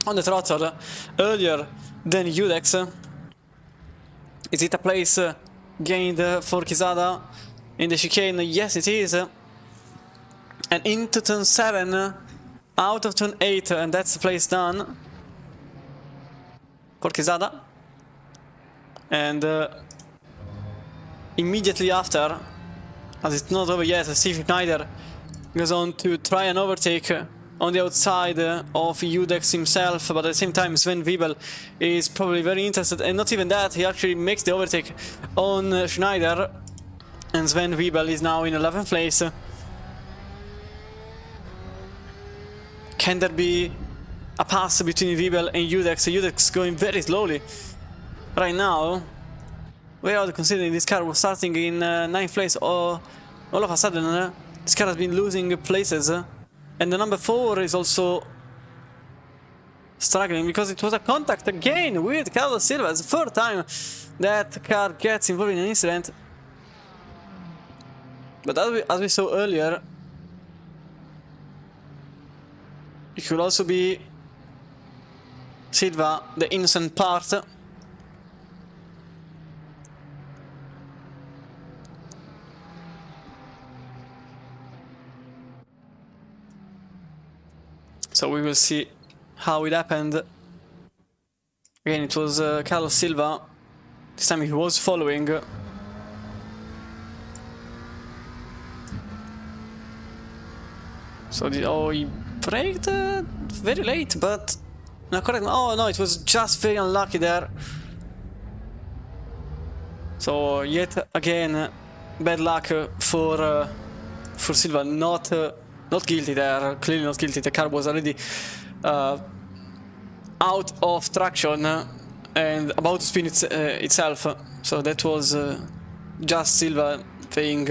on the throttle earlier than Udex. Is it a place gained for Quesada in the chicane? Yes, it is. And into turn 7, out of turn 8, and that's the place done for Quesada. And immediately after, as it's not over yet, Steve Schneider goes on to try an overtake on the outside of Udex himself, but at the same time Sven Wiebel is probably very interested, and not even that, he actually makes the overtake on Schneider, and Sven Wiebel is now in 11th place. Can there be a pass between Wiebel and Udex? Udex going very slowly right now. Without considering this car was starting in 9th place, all of a sudden this car has been losing places. And the number 4 is also struggling because it was a contact again with Carlos Silva. It's the 3rd time that car gets involved in an incident. But as we saw earlier, it could also be Silva, the innocent part. So we will see how it happened. Again, it was Carlos Silva. This time he was following. So he braked very late, but no, correct. Oh no, it was just very unlucky there. So yet again, bad luck for Silva. Not guilty there, clearly not guilty. The car was already out of traction and about to spin itself. So that was just Silva playing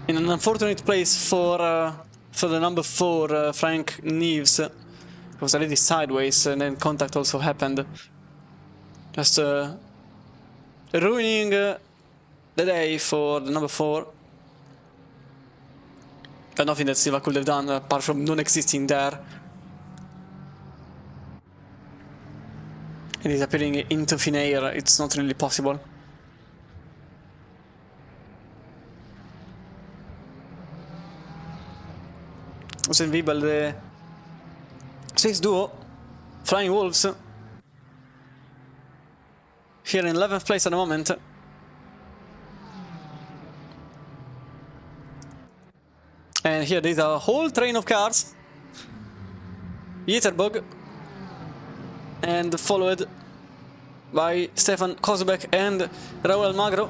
in an unfortunate place for the number 4, Frank Neves. It was already sideways, and then contact also happened. Just ruining the day for the number 4. But nothing that Silva could have done apart from non-existing there. And disappearing into thin air, it's not really possible. Sven Wiebel, the Swiss duo, Flying Wolves, here in 11th place at the moment. And here there's a whole train of cars. Jitterbug, and followed by Stefan Kozubek and Raul Almagro.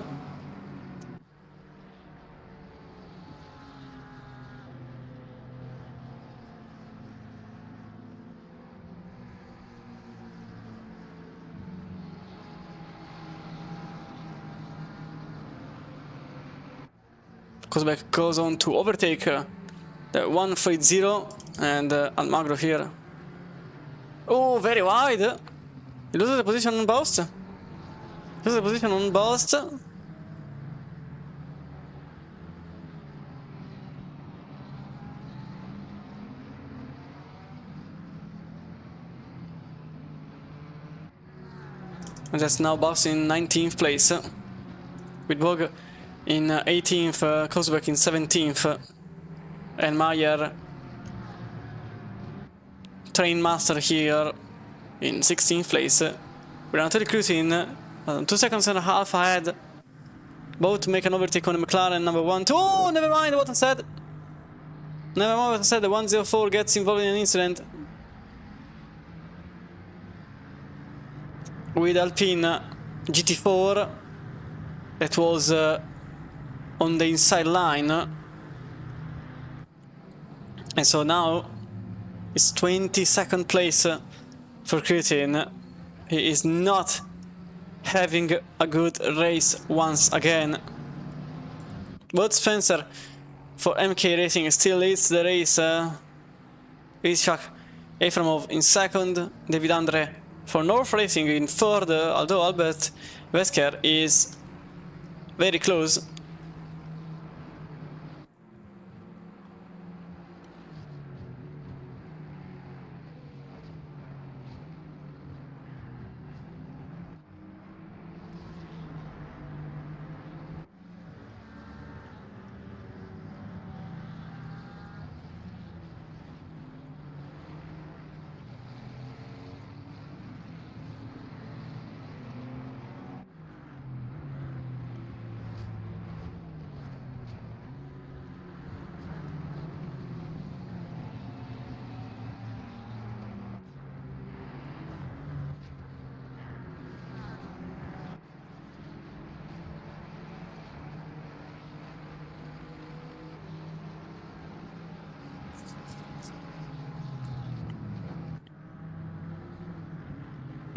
Kozubek goes on to overtake the 130 and Almagro here. Oh, very wide. He loses the position on Bost. Loses the position on Bost. And that's now Bost in 19th place. With Bog in 18th, Kozubek in 17th, and Mayer, Train Master here in 16th place. We're now cruising 2 seconds and a half ahead. Both to make an overtake on the McLaren number 1. Oh, never mind what I said. Never mind what I said. The 104 gets involved in an incident with Alpine GT4 that was on the inside line, and so now it's 22nd place for Kritin. He is not having a good race once again. But Spencer for MK Racing still leads the race. Ishak Efremov in 2nd, David Andre for North Racing in 3rd, although Albert Wesker is very close.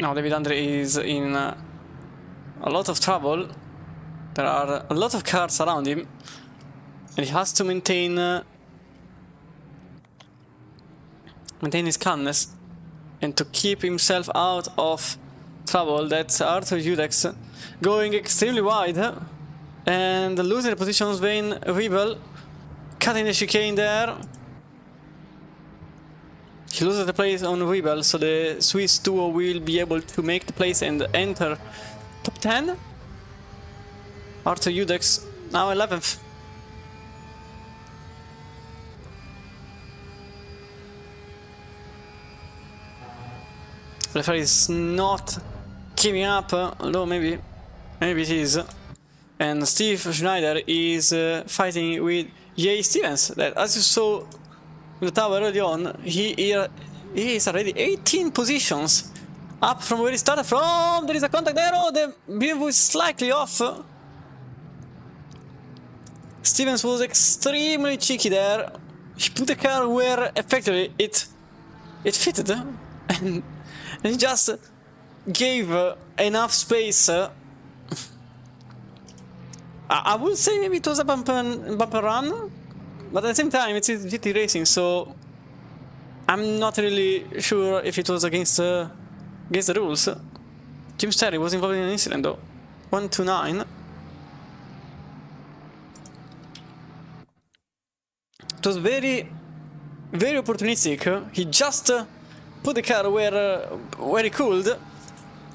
Now David Andre is in a lot of trouble. There are a lot of cars around him, and he has to maintain his calmness and to keep himself out of trouble. That's R10 Udex going extremely wide and losing the position. Svein Rebel cutting the chicane there. He loses the place on Rebel, so the Swiss duo will be able to make the place and enter top 10. R10 Udex now 11th. Referee is not giving up, although maybe it is. And Steve Schneider is fighting with Jay Stevens. That, as you saw in the tower early on, he is already 18 positions up from where he started from. There is a contact there. Oh, the BMW is slightly off. Stevens was extremely cheeky there. He put the car where effectively it fitted, and he just gave enough space. I would say maybe it was a bumper run, but at the same time it's GT racing, so I'm not really sure if it was against the rules. Jim Sterry was involved in an incident though. 129. It was very, very opportunistic. He just put the car where he could,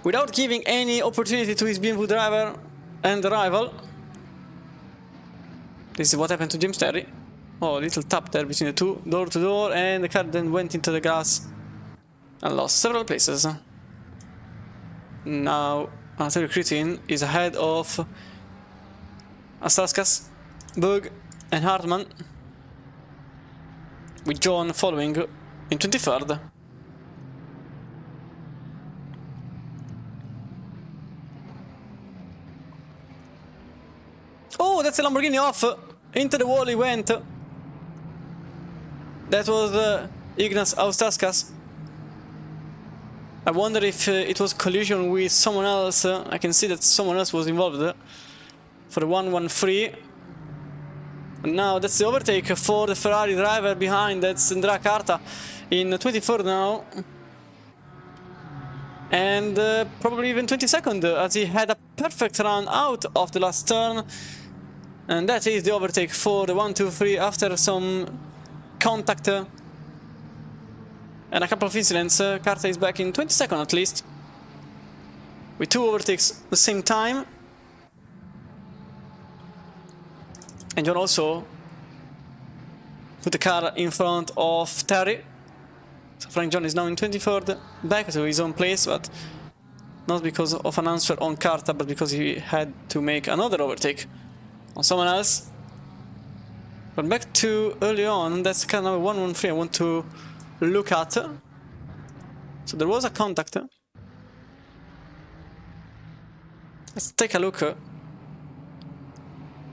without giving any opportunity to his BMW driver and the rival. This is what happened to James Terry. Oh, a little tap there between the two, door to door, and the car then went into the grass and lost several places. Now, Antonio Critin is ahead of Astauskas, Bug, and Hartmann, with John following in 23rd. Oh, that's a Lamborghini off! Into the wall he went. That was Ignas Astauskas. I wonder if it was collision with someone else. I can see that someone else was involved for the 113. And now that's the overtake for the Ferrari driver behind. That's Andrea Carta in 24th now. And probably even 22nd, as he had a perfect run out of the last turn. And that is the overtake for the 123 after some contact and a couple of incidents. Carta is back in 22nd at least, with two overtakes at the same time. And John also put the car in front of Terry. So Frank John is now in 23rd, back to his own place, but not because of an answer on Carta, but because he had to make another overtake on someone else. But back to early on, that's car number 113 I want to look at. So there was a contact. Let's take a look.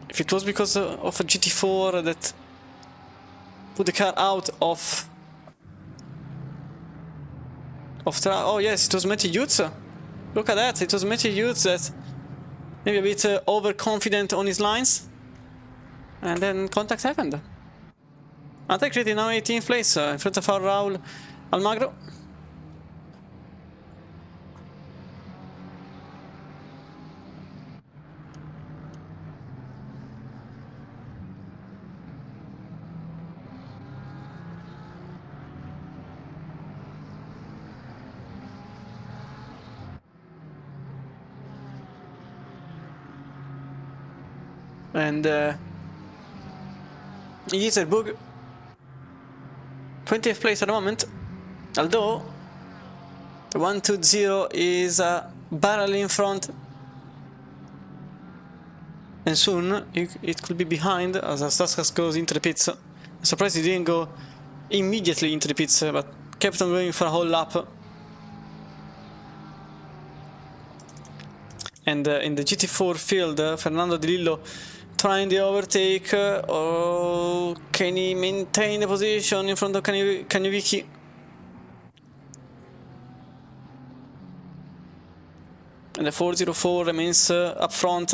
If it was because of a GT4 that put the car out of oh yes, it was Matty Yutz. Look at that, it was Matty Yutz that maybe a bit overconfident on his lines, and then contact happened. Attack Critin now 18th place in front of our Raul Almagro. And it is a bug. 20th place at the moment, although the 120 is barely in front, and soon it could be behind as Astauskas goes into the pits. I'm surprised he didn't go immediately into the pits, but kept on going for a whole lap. And in the GT4 field, Fernando Di Lillo trying the overtake. Oh, can he maintain the position in front of Kanyevicki? And the 404 remains up front.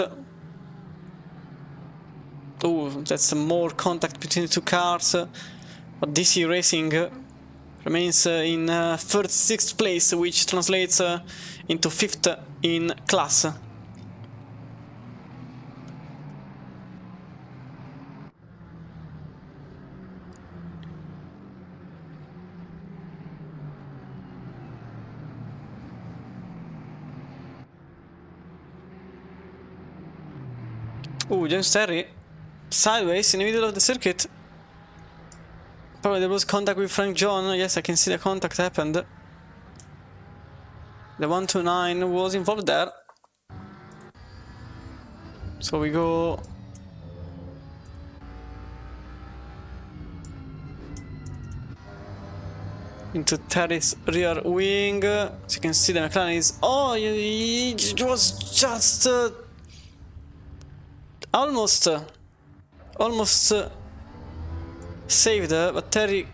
Oh, that's more contact between the two cars. But DC Racing remains in 36th place, which translates into 5th in class. Oh, James Terry sideways in the middle of the circuit. Probably there was contact with Frank John. Yes, I can see the contact happened. The 129 was involved there. So we go into Terry's rear wing. As you can see, the McLaren is... Oh, it was just... almost saved, but Terry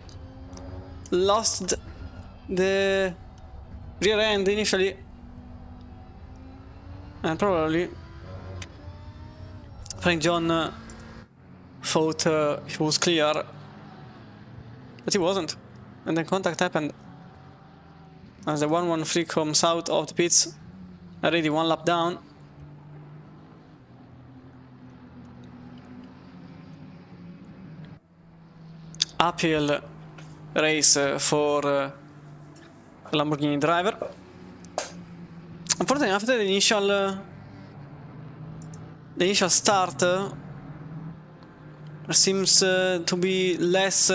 lost the rear end initially, and probably Frank John thought he was clear, but he wasn't, and then contact happened as the 113 comes out of the pits, already one lap down. Uphill race for the Lamborghini driver. Unfortunately, after the initial start, there seems to be less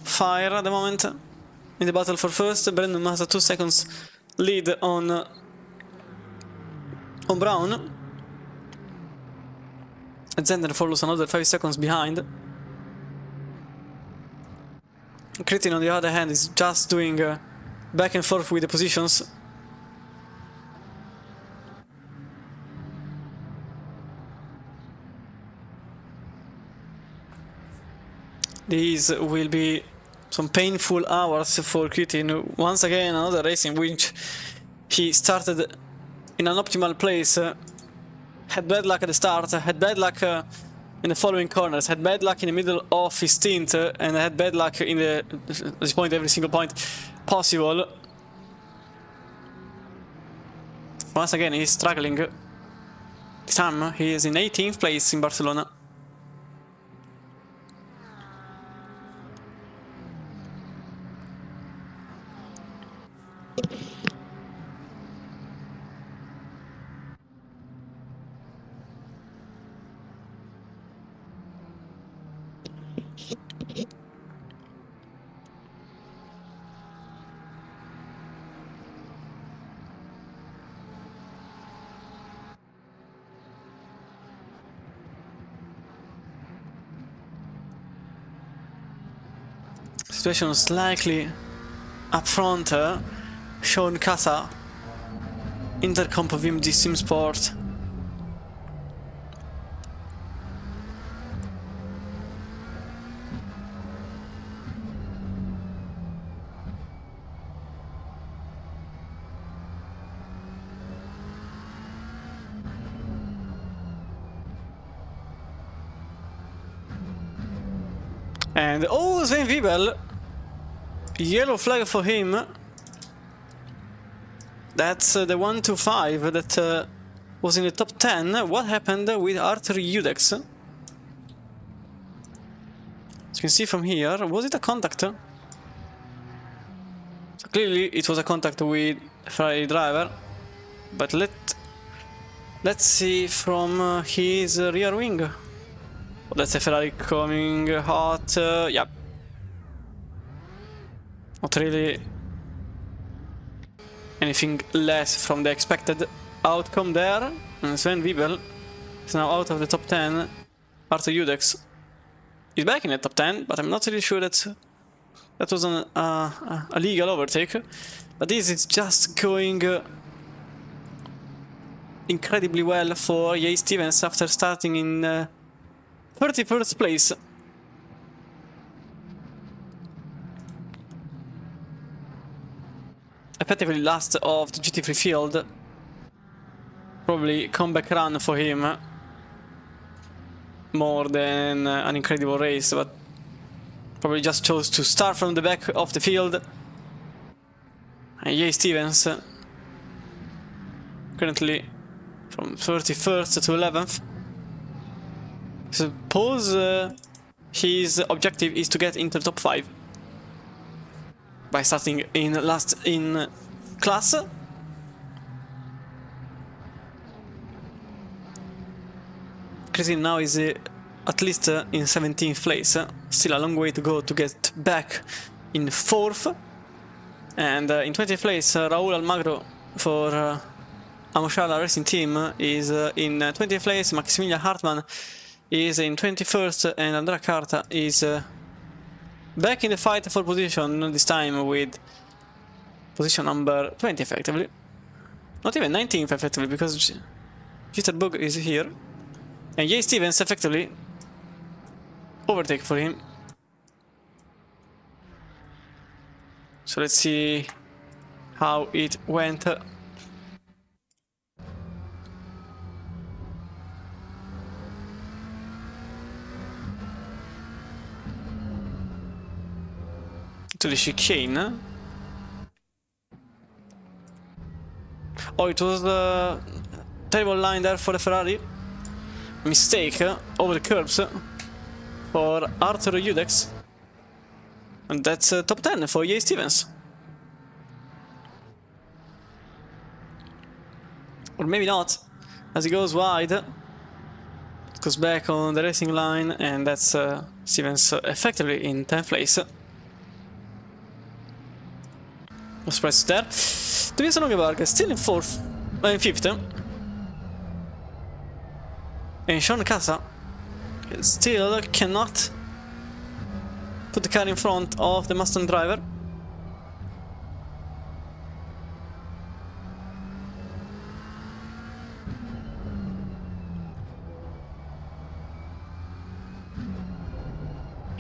fire at the moment in the battle for first. Brandon has a 2 seconds lead on Brown. And Zender follows another 5 seconds behind. Critin, on the other hand, is just doing back and forth with the positions. These will be some painful hours for Critin. Once again, another race in which he started in an optimal place, had bad luck at the start, had bad luck in the following corners, had bad luck in the middle of his stint, and had bad luck in this point, every single point possible. Once again, he's struggling. This time, he is in 18th place in Barcelona. Situation slightly up front. Sean Casa, Intercomp of VMG Sim Sport. And oh, Sven Wiebel, yellow flag for him. That's the 125 that was in the top 10. What happened with Arthur Udex? As you can see from here, was it a contact? So clearly it was a contact with Ferrari driver, but let's see from his rear wing. Oh, that's a Ferrari coming hot. Yeah. Not really anything less from the expected outcome there. And Sven Wiebel is now out of the top 10. Arthur Udex is back in the top 10, but I'm not really sure that that was a legal overtake. But this is just going incredibly well for Jay Stevens after starting in 31st place. Effectively last of the GT3 field. probably comeback run for him more than an incredible race, but probably just chose to start from the back of the field. And Jay Stevens currently from 31st to 11th. Suppose his objective is to get into the top 5 by starting in last in class. Christine now is at least in 17th place. Still a long way to go to get back in 4th. And in 20th place, Raul Almagro for Amushala Racing Team is in 20th place. Maximilian Hartmann is in 21st, and Andrea Carta is back in the fight for position, this time with position number 20 effectively. Not even 19th effectively, because Jitterbug is here. And Jay Stevens effectively overtake for him. So let's see how it went. To the chicane. Oh, it was a terrible line there for the Ferrari. Mistake over the curbs for Arthur Udex. And that's top 10 for Jay Stevens. Or maybe not, as he goes wide. It goes back on the racing line, and that's Stevens effectively in 10th place. No surprise there. Tobias Longeberg still in 4th, in 5th. And Sean Casa still cannot put the car in front of the Mustang driver.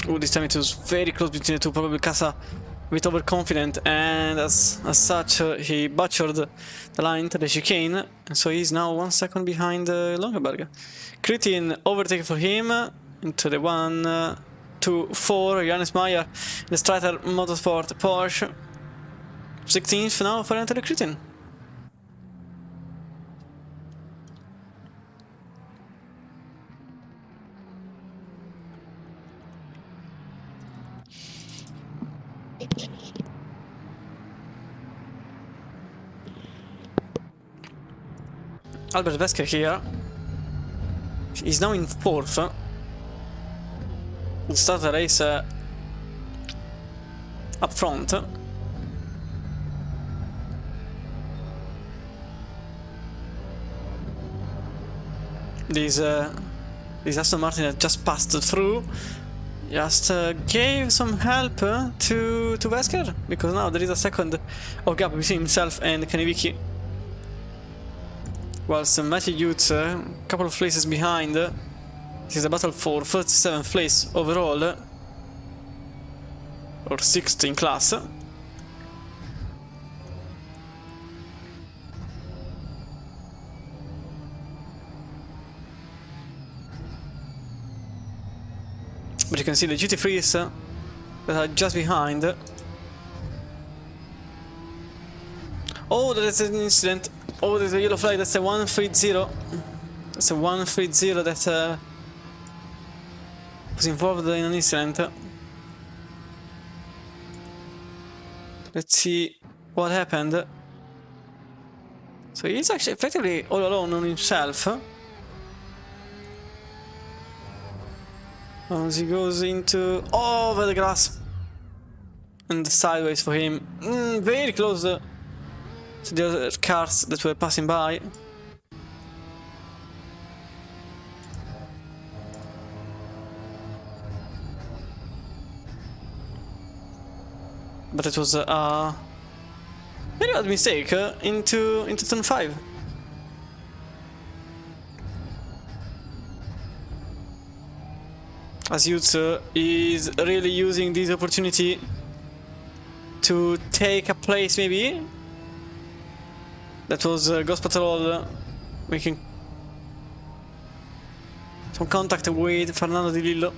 Oh, this time it was very close between the two, probably Casa a bit overconfident, and as such he butchered the line to the chicane, and so he's now 1 second behind Longeberg. Kritin overtaken for him into the 1, 2, 4. Johannes Meyer, the Strider Motorsport Porsche. 16th now for Anthony Kritin. Albert Wesker here. He's now in 4th. We'll start the race up front. This Aston Martin that just passed through just gave some help to Wesker, because now there is a second of gap between himself and Kanevicki. Whilst Matthew Hughes a couple of places behind. This is a battle for 37th place overall, or 6th in class. But you can see the GT3s that are just behind. Oh, there's an incident. Oh, there's a yellow flag. That's a 130. That's a 130 that was involved in an incident. Let's see what happened. So he's actually effectively all alone on himself. As he goes into over the grass and sideways for him, very close to the other cars that were passing by. But it was a very bad mistake into turn 5. As Hughes is really using this opportunity to take a place, maybe. That was Ghost Patrol making some contact with Fernando Di Lillo.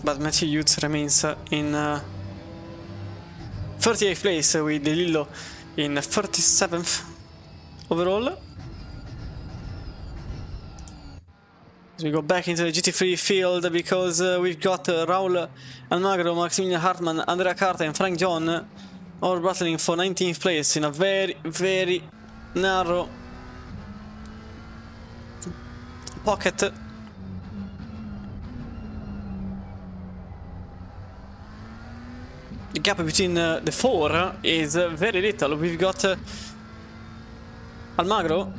But Matthew Yates remains in 38th place with Di Lillo in 37th overall. As we go back into the GT3 field because we've got Raul Almagro, Maximilian Hartmann, Andrea Carta and Frank John all battling for 19th place in a very, very narrow pocket. The gap between the four is very little. We've got Almagro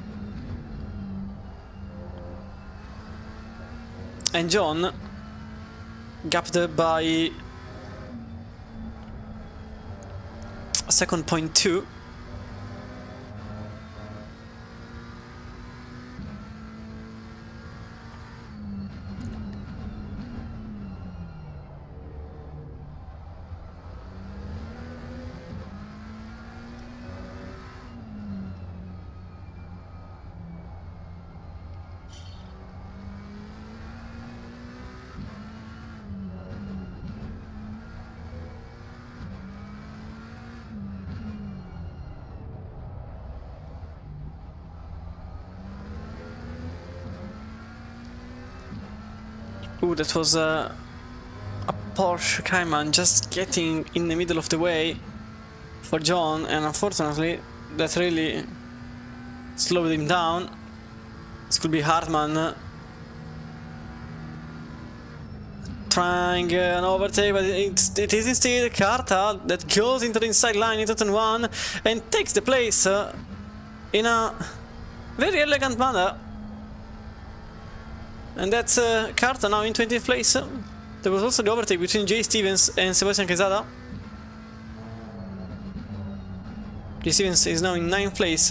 and John gapped by 2.2. Ooh, that was a Porsche Cayman just getting in the middle of the way for John, and unfortunately that really slowed him down. This could be Hartmann trying an overtake, but it is instead Carta that goes into the inside line into turn 1 and takes the place in a very elegant manner. And that's Carta now in 20th place. There was also the overtake between Jay Stevens and Sebastian Quezada. Jay Stevens is now in 9th place.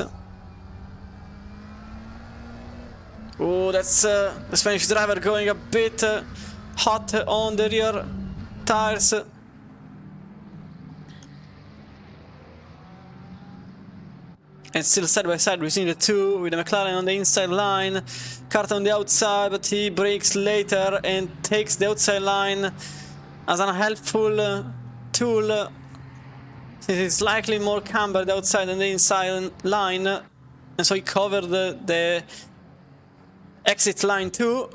Oh, that's the Spanish driver going a bit hot on the rear tires. And still side by side between the two, with the McLaren on the inside line, Carta on the outside, but he brakes later and takes the outside line as an helpful tool, since it's slightly more cambered outside than the inside line, and so he covered the exit line too,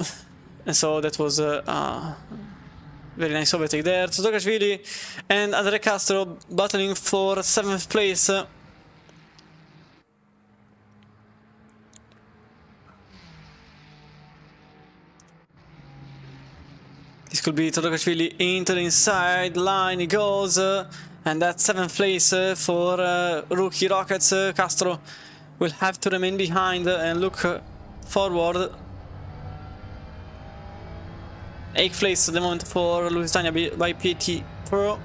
and so that was a very nice overtake there. Todokashvili and Andre Castro battling for 7th place. This could be Todokashvili into the inside line, he goes, and that's 7th place for rookie Rockets. Castro will have to remain behind and look forward. 8th place at the moment for Lusitania by PT Pro.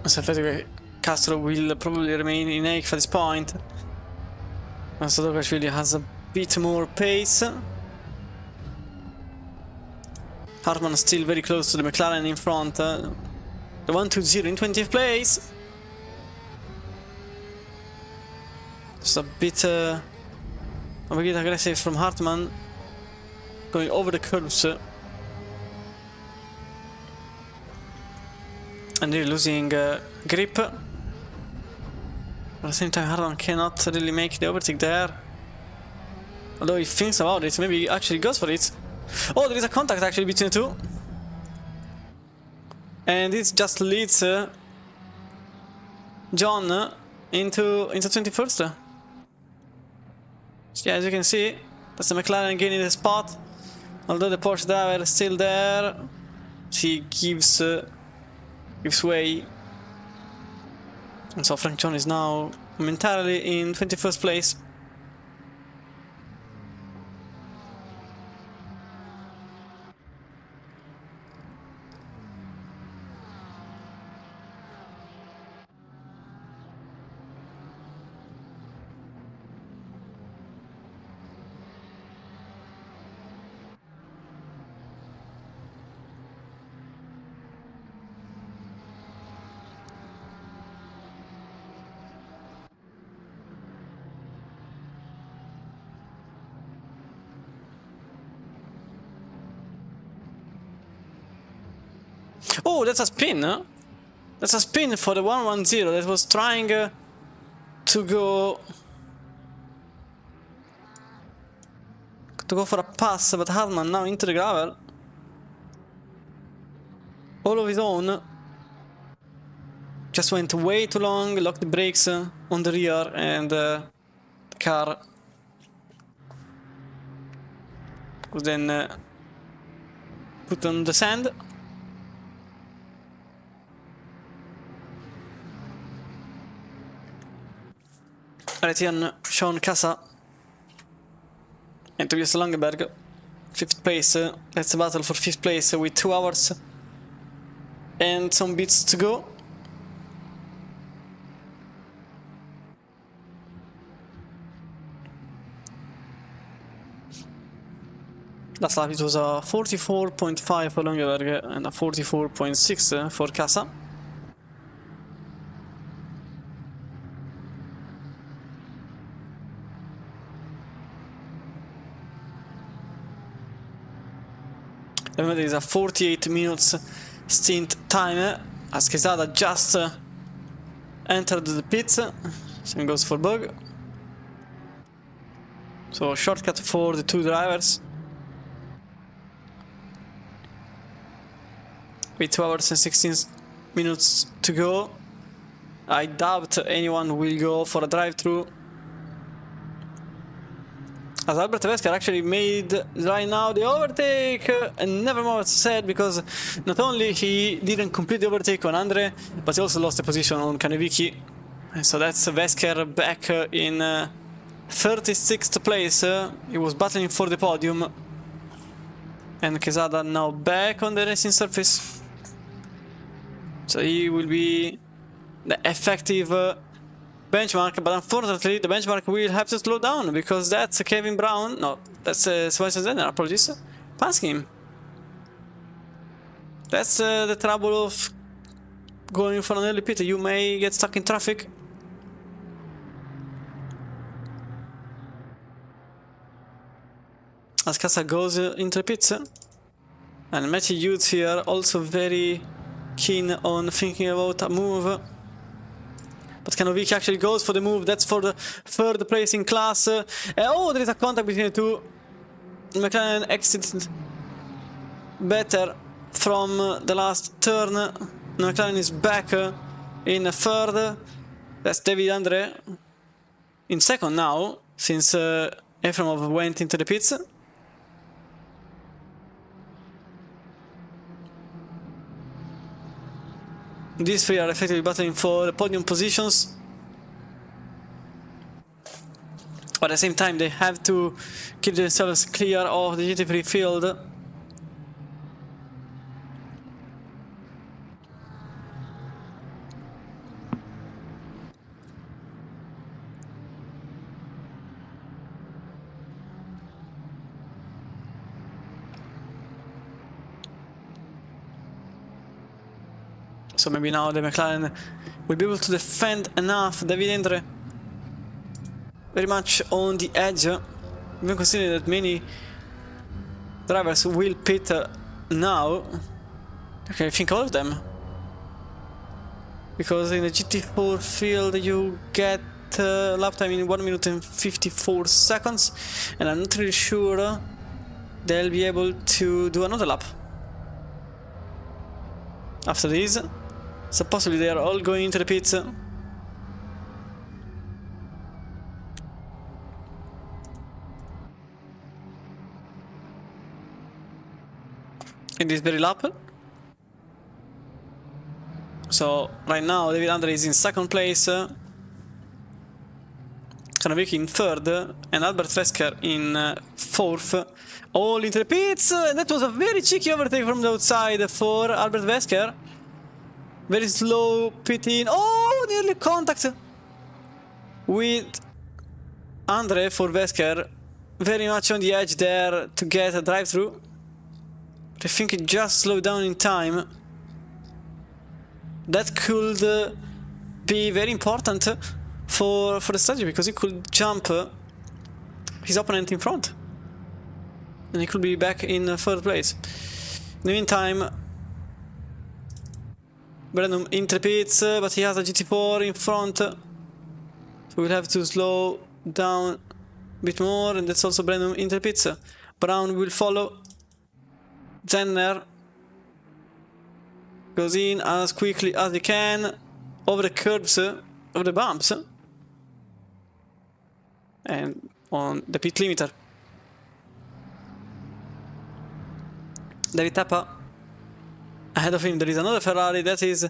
So effectively Castro will probably remain in 8th at this point. And Todokashvili has a bit more pace. Hartmann still very close to the McLaren in front. The 1-2-0 in 20th place. Just a bit aggressive from Hartmann, going over the curves. And really losing grip. At the same time, Hartmann cannot really make the overtake there. Although he thinks about it, maybe he actually goes for it. Oh, there is a contact actually between the two. And this just leads John into 21st. So yeah, as you can see, that's the McLaren gaining the spot. Although the Porsche driver is still there, she gives way. And so Frank John is now momentarily in 21st place. Oh, that's a spin, huh? That's a spin for the 110 that was trying to go for a pass, but Hartmann now into the gravel. All of his own. Just went way too long, locked the brakes on the rear, and the car was then put on the sand. R10 Sean Casa and Tobias Langenberg, 5th place. That's a battle for 5th place with 2 hours and some bits to go. Last lap it was a 44.5 for Langenberg and a 44.6 for Casa. Remember, there is a 48 minutes stint time as Quesada just entered the pits. Same goes for Bug. So shortcut for the 2 drivers. With 2 hours and 16 minutes to go. I doubt anyone will go for a drive-through, as Albert Wesker actually made right now the overtake, and never more said, because not only he didn't complete the overtake on Andre, but he also lost the position on Kanevicki. And so that's Wesker back in 36th place. He was battling for the podium. And Quesada now back on the racing surface. So he will be the effective benchmark, but unfortunately the benchmark will have to slow down, because that's Kevin Brown, no, that's Sebastian Zenner, apologies, passing him. That's the trouble of going for an early pit. You may get stuck in traffic. As Casa goes into the pits. And Matthew Hughes here also very keen on thinking about a move. But Kanevicki actually goes for the move. That's for the 3rd place in class. Oh, there is a contact between the two. McLaren exited better from the last turn. McLaren is back in 3rd. That's David Andre in 2nd now, since Efremov went into the pits. These 3 are effectively battling for the podium positions. But at the same time, they have to keep themselves clear of the GT3 field. So maybe now the McLaren will be able to defend enough. David Endre very much on the edge, even considering that many drivers will pit now. Okay, think all of them, because in the GT4 field you get lap time in 1 minute and 54 seconds, and I'm not really sure they'll be able to do another lap after this. So possibly they are all going into the pits. in this very lap. So right now David Andre is in second place, Kanavik in third, and Albert Wesker in fourth. All into the pits, and that was a very cheeky overtake from the outside for Albert Wesker. Very slow pit in. Oh, nearly contact with Andre for Wesker. Very much on the edge there to get a drive-through. But I think it just slowed down in time. That could be very important for the strategy, because he could jump his opponent in front. And he could be back in third place. In the meantime, Brandon into the pits, but he has a GT4 in front. So we'll have to slow down a bit more, and that's also Brandon into the pits. Brown will follow. Zenner goes in as quickly as he can, over the curbs, over the bumps, and on the pit limiter. David Tappa ahead of him. There is another Ferrari, that is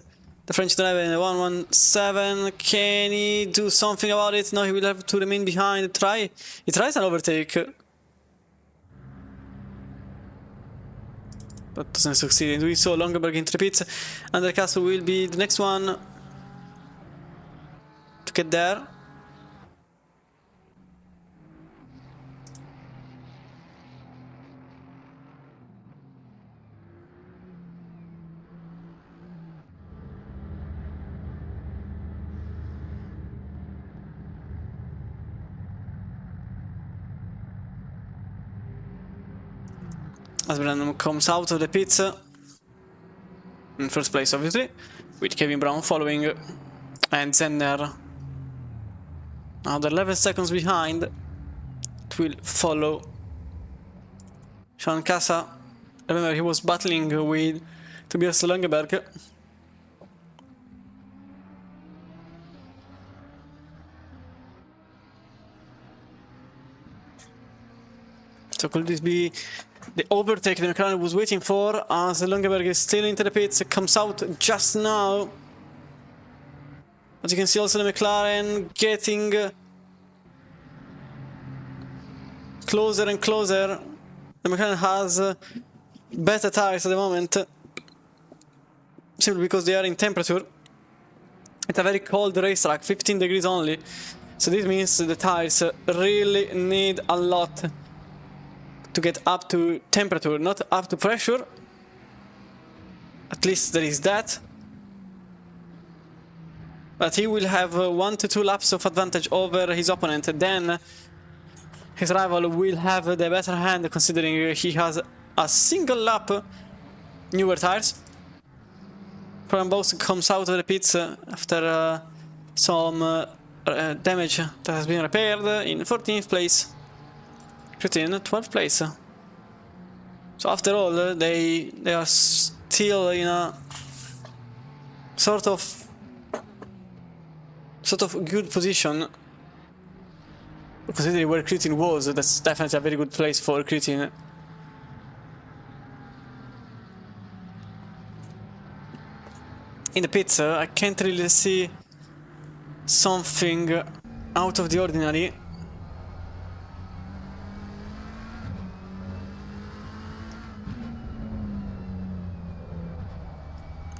the French driver in the 117. Can he do something about it? No, he will have to remain behind. He tries an overtake, but doesn't succeed in doing so. Longenberg into the pits. Undercastle will be the next one to get there. As Brandon comes out of the pits, in first place obviously, with Kevin Brown following, and Zenner now they're 11 seconds behind. It will follow Sean Casa. Remember, he was battling with Tobias Langeberg. So could this be the overtake the McLaren was waiting for, as Langeberg is still into the pits, comes out just now. As you can see, also the McLaren getting closer and closer. The McLaren has better tires at the moment, simply because they are in temperature. It's a very cold racetrack, 15 degrees only. So this means the tires really need a lot to get up to temperature, not up to pressure. At least there is that. But he will have 1 to 2 laps of advantage over his opponent. Then his rival will have the better hand, considering he has a single lap newer tires. Boss comes out of the pits after some damage that has been repaired in 14th place. In 12th place. So after all, they are still in a sort of good position, considering where Kritin was. That's definitely a very good place for Kritin. In the pits, I can't really see something out of the ordinary.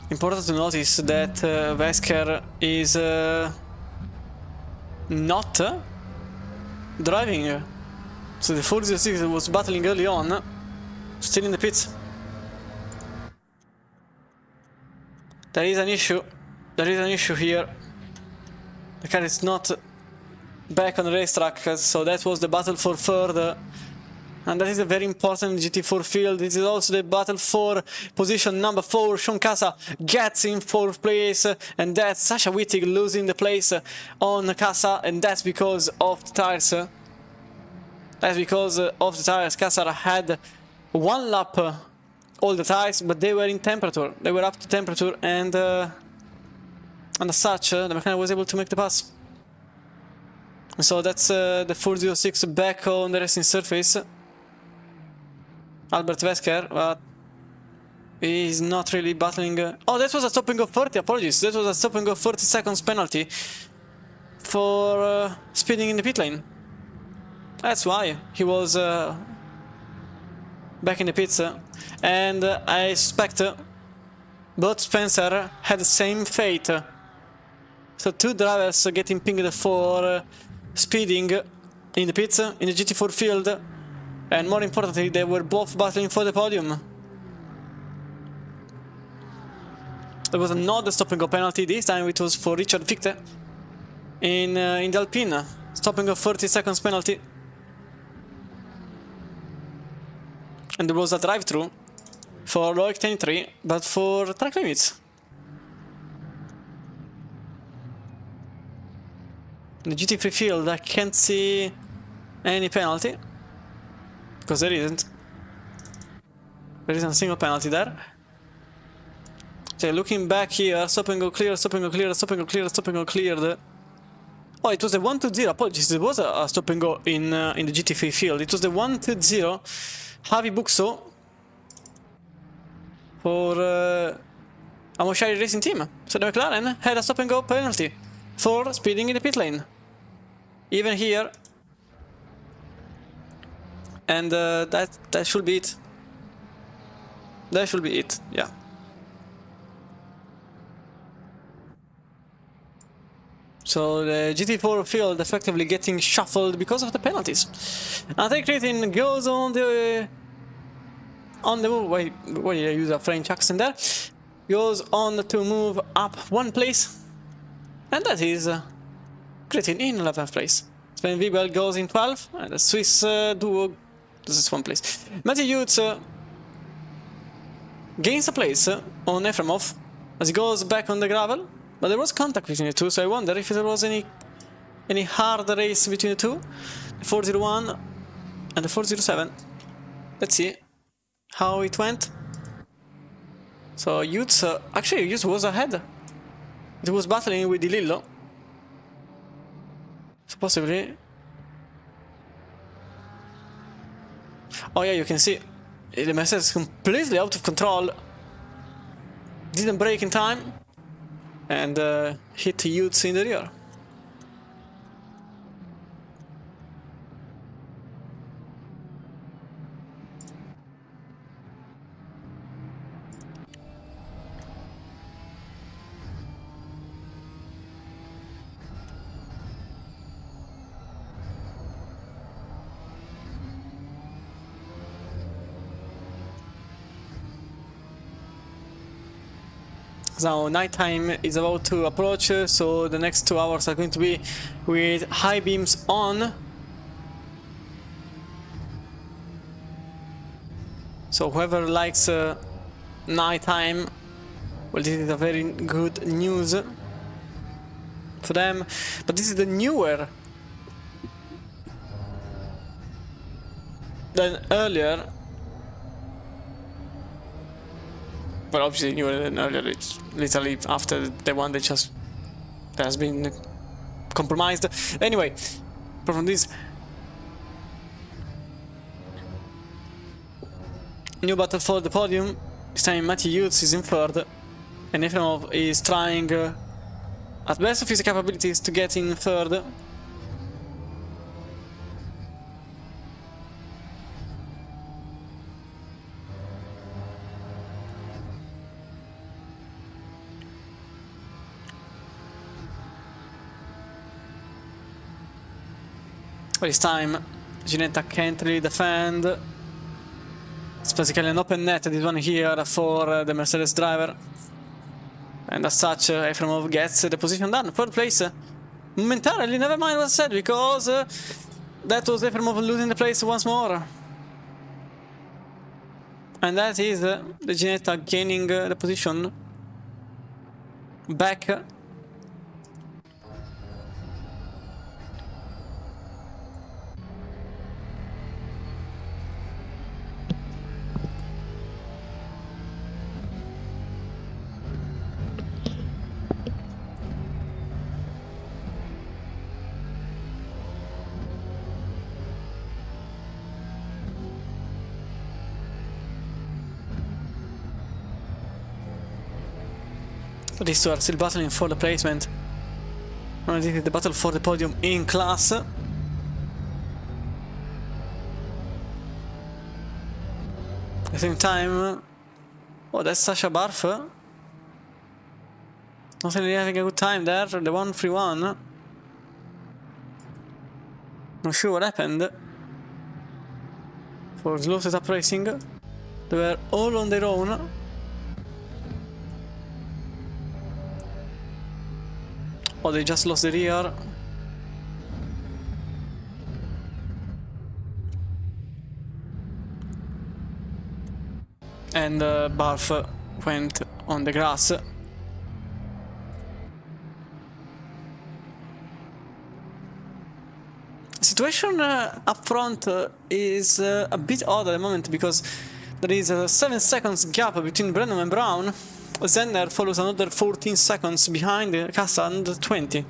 Important to notice that Wesker is not driving. So the 406 was battling early on, still in the pits. There is an issue. There is an issue here. The car is not back on the racetrack, so that was the battle for third. And that is a very important GT4 field. This is also the battle for position number 4. Sean Casa gets in 4th place, and that's Sasha Wittig losing the place on Casa, and that's because of the tires. That's because of the tires. Casa had 1 lap all the tires, but they were in temperature. They were up to temperature, and as such, the mechanic was able to make the pass. And so that's the 406 back on the racing surface. Albert Wesker, but He's not really battling... Oh, that was a stopping of 30, apologies. That was a stopping of 30 seconds penalty for speeding in the pit lane. That's why he was back in the pits. And I suspect both Spencer had the same fate. So two drivers getting pinged for speeding in the pits, in the GT4 field. And more importantly, they were both battling for the podium. There was another stopping go penalty, this time it was for Richard Victor in the Alpine. Stopping of 30 seconds penalty. And there was a drive-through for Loic 10-3, but for track limits. In the GT3 field, I can't see any penalty, because there isn't. There isn't a single penalty there. Okay, looking back here, stop and go clear, stop and go clear, stop and go clear, stop and go cleared. Oh, it was the 1-2-0, apologies, there was a stop and go in the GT3 field. It was the 1-2-0, Javi Buxo for Amoshari Racing Team. So the McLaren had a stop and go penalty for speeding in the pit lane. Even here. And that should be it. That should be it, yeah. So the GT4 field effectively getting shuffled because of the penalties. Attack rating goes on the move. Wait, I use a French accent there. Goes on to move up one place, and that is Cretin in 11th place. Sven Wiebel goes in 12th, and the Swiss duo. This is one place. Matthew Yates gains a place on Efremov as he goes back on the gravel. But there was contact between the two, so I wonder if there was any hard race between the two. The 401 and the 407. Let's see how it went. So Yates, actually Yates was ahead. It was battling with Di Lillo. So possibly... Oh yeah, you can see the Mercedes is completely out of control. Didn't brake in time. And hit Yates in the rear. Now nighttime is about to approach, so the next 2 hours are going to be with high beams on. So whoever likes nighttime, well, this is a very good news for them. But this is the newer than earlier. Well, obviously newer than earlier, it's literally after the one that has been compromised. Anyway, apart from this, new battle for the podium. This time Matthew Yates is in third, and Efremov is trying at best of his capabilities to get in third. But this time, Ginetta can't really defend. It's basically an open net, this one here for the Mercedes driver. And as such, Efremov gets the position done. Third place, momentarily, never mind what I said, because that was Efremov losing the place once more. And that is the Ginetta gaining the position back. These two are still battling for the placement. And this is the battle for the podium in class. At the same time, oh, that's Sasha Barf. Not really having a good time there, the 1-3-1. Not sure what happened. For slow setup racing, they were all on their own. Oh, they just lost the rear. And Barf went on the grass. Situation up front is a bit odd at the moment because there is a 7 seconds gap between Brennan and Brown. Zenner follows another 14 seconds behind Kassan 20.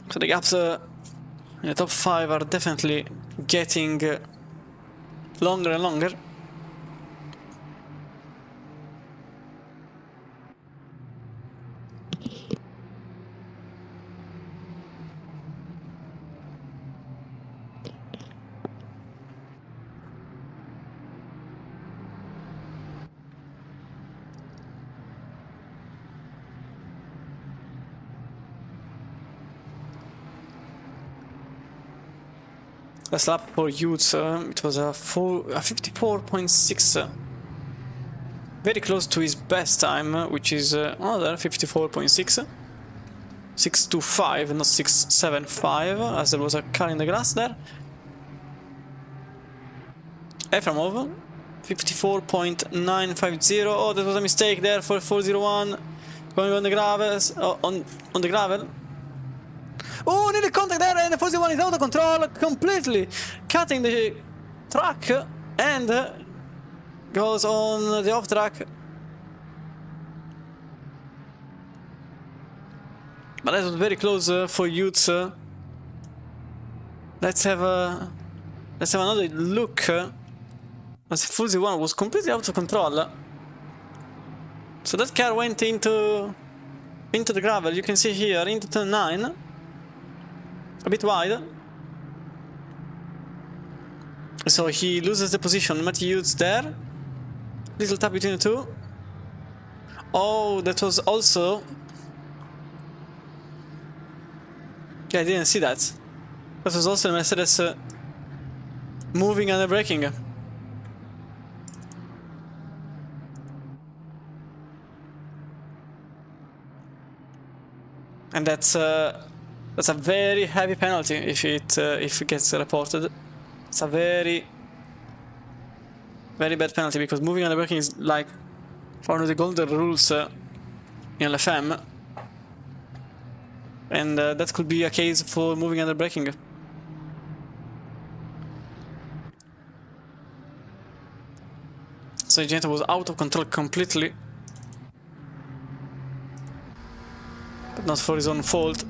So the gaps in the top 5 are definitely getting longer and longer. Last lap for youths, it was a 54.6. Very close to his best time, which is another 54.6. 625, not 675, as there was a car in the grass there. Efremov, 54.950. Oh, that was a mistake there for 401. Going on the gravel. On the gravel. Oh, nearly contact there, and the 401 is out of control completely, cutting the track and goes on the off track. But that was very close for youths. Let's have another look. As the 401 was completely out of control. So that car went into the gravel. You can see here into turn 9. A bit wide. So he loses the position. Matthews there. Little tap between the two. Oh, that was also... Yeah, I didn't see that. That was also a Mercedes moving and braking. And that's a very heavy penalty if it gets reported. It's a very bad penalty because moving and braking is like one of the golden rules in LFM. And that could be a case for moving under braking. So Gento was out of control completely. But not for his own fault.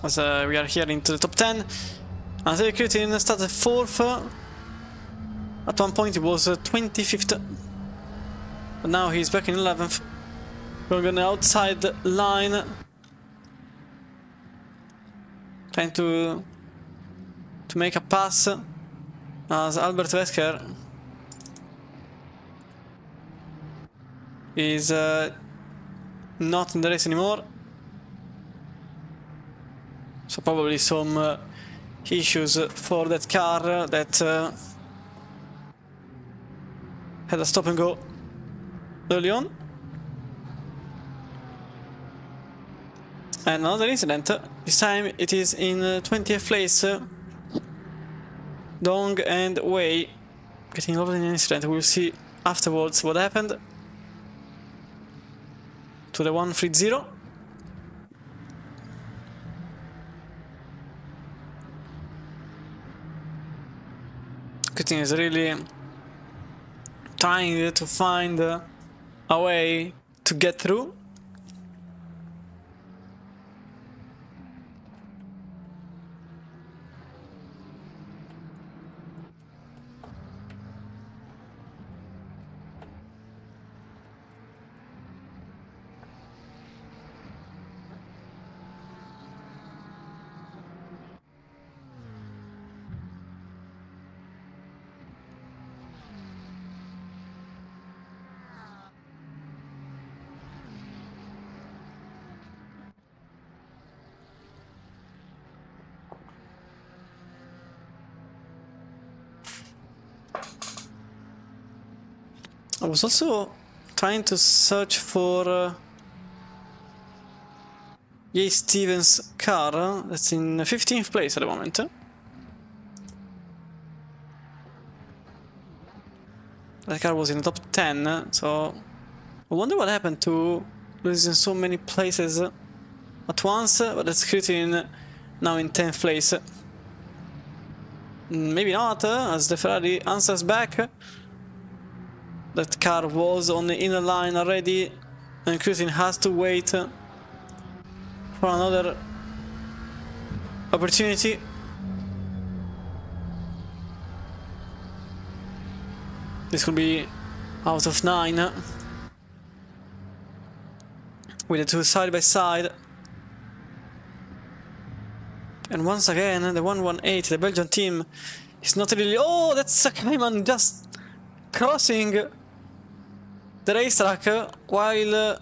As we are here into the top 10. Anthony Critin started 4th. At one point he was 25th. But now he's back in 11th. Going on the outside line. Trying to make a pass. As Albert Wesker is not in the race anymore. So probably some issues for that car that had a stop and go early on. And another incident, this time it is in 20th place. Dong and Wei getting involved in an incident. We'll see afterwards what happened to the 130. Critin is really trying to find a way to get through. I was also trying to search for Jay Stevens' car. That's in 15th place at the moment. That car was in the top 10, so I wonder what happened to losing so many places at once, but that's creating now in 10th place. Maybe not, as the Ferrari answers back. That car was on the inner line already, and Cruising has to wait for another opportunity. This will be out of 9. With the two side by side. And once again, the 118, the Belgian team, is not really... Oh, that's a Cayman just crossing the racetrack while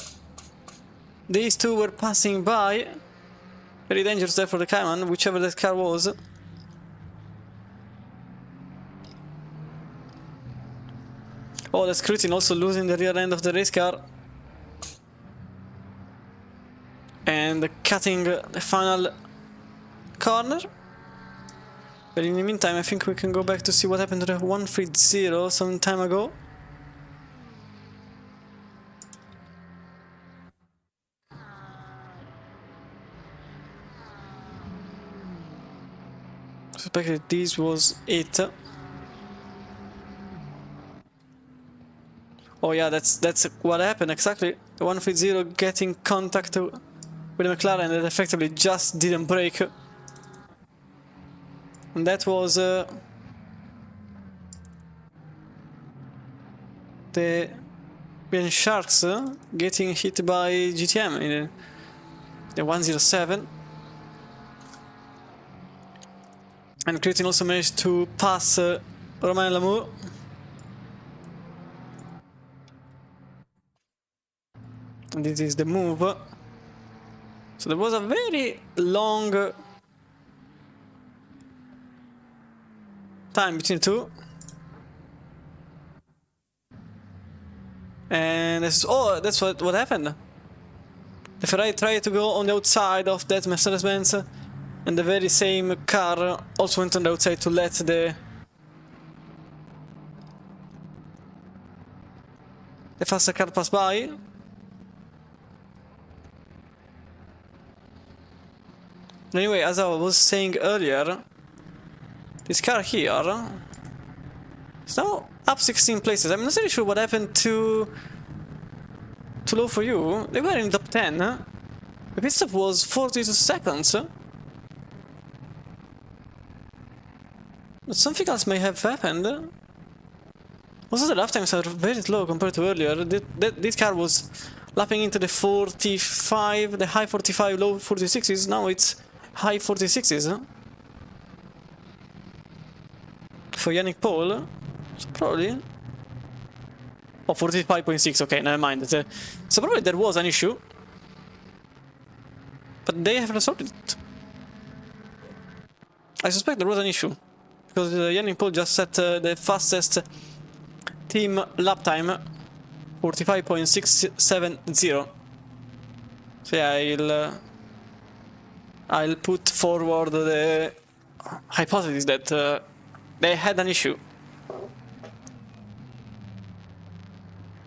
these two were passing by. Very dangerous there for the Cayman, whichever that car was. Oh, that's Crutin also losing the rear end of the race car. And cutting the final corner. But in the meantime, I think we can go back to see what happened to the 130 some time ago. I suspect that this was it. Oh yeah, that's what happened exactly. The 130 getting contact with the McLaren that effectively just didn't brake. And that was the Ben Sharks getting hit by GTM in the 107. And Creighton also managed to pass Romain Lamour. And this is the move. So there was a very long time between the two. And this is, oh, that's what happened. The Ferrari tried to go on the outside of that Mercedes-Benz, and the very same car also went on the outside to let the faster car pass by. Anyway, as I was saying earlier, this car here is now up 16 places. I'm not really sure what happened to low for you. They were in the top 10. The pit stop was 42 seconds. But something else may have happened. Also, the lap times are very low compared to earlier. This car was lapping into the 45, the high 45, low 46s. Now it's high 46s. For Yannick Paul. So probably. Oh, 45.6, okay, never mind. So probably there was an issue. But they have resolved it. I suspect there was an issue. Because Yannick Paul just set the fastest team lap time, 45.670. So yeah, I'll put forward the hypothesis that they had an issue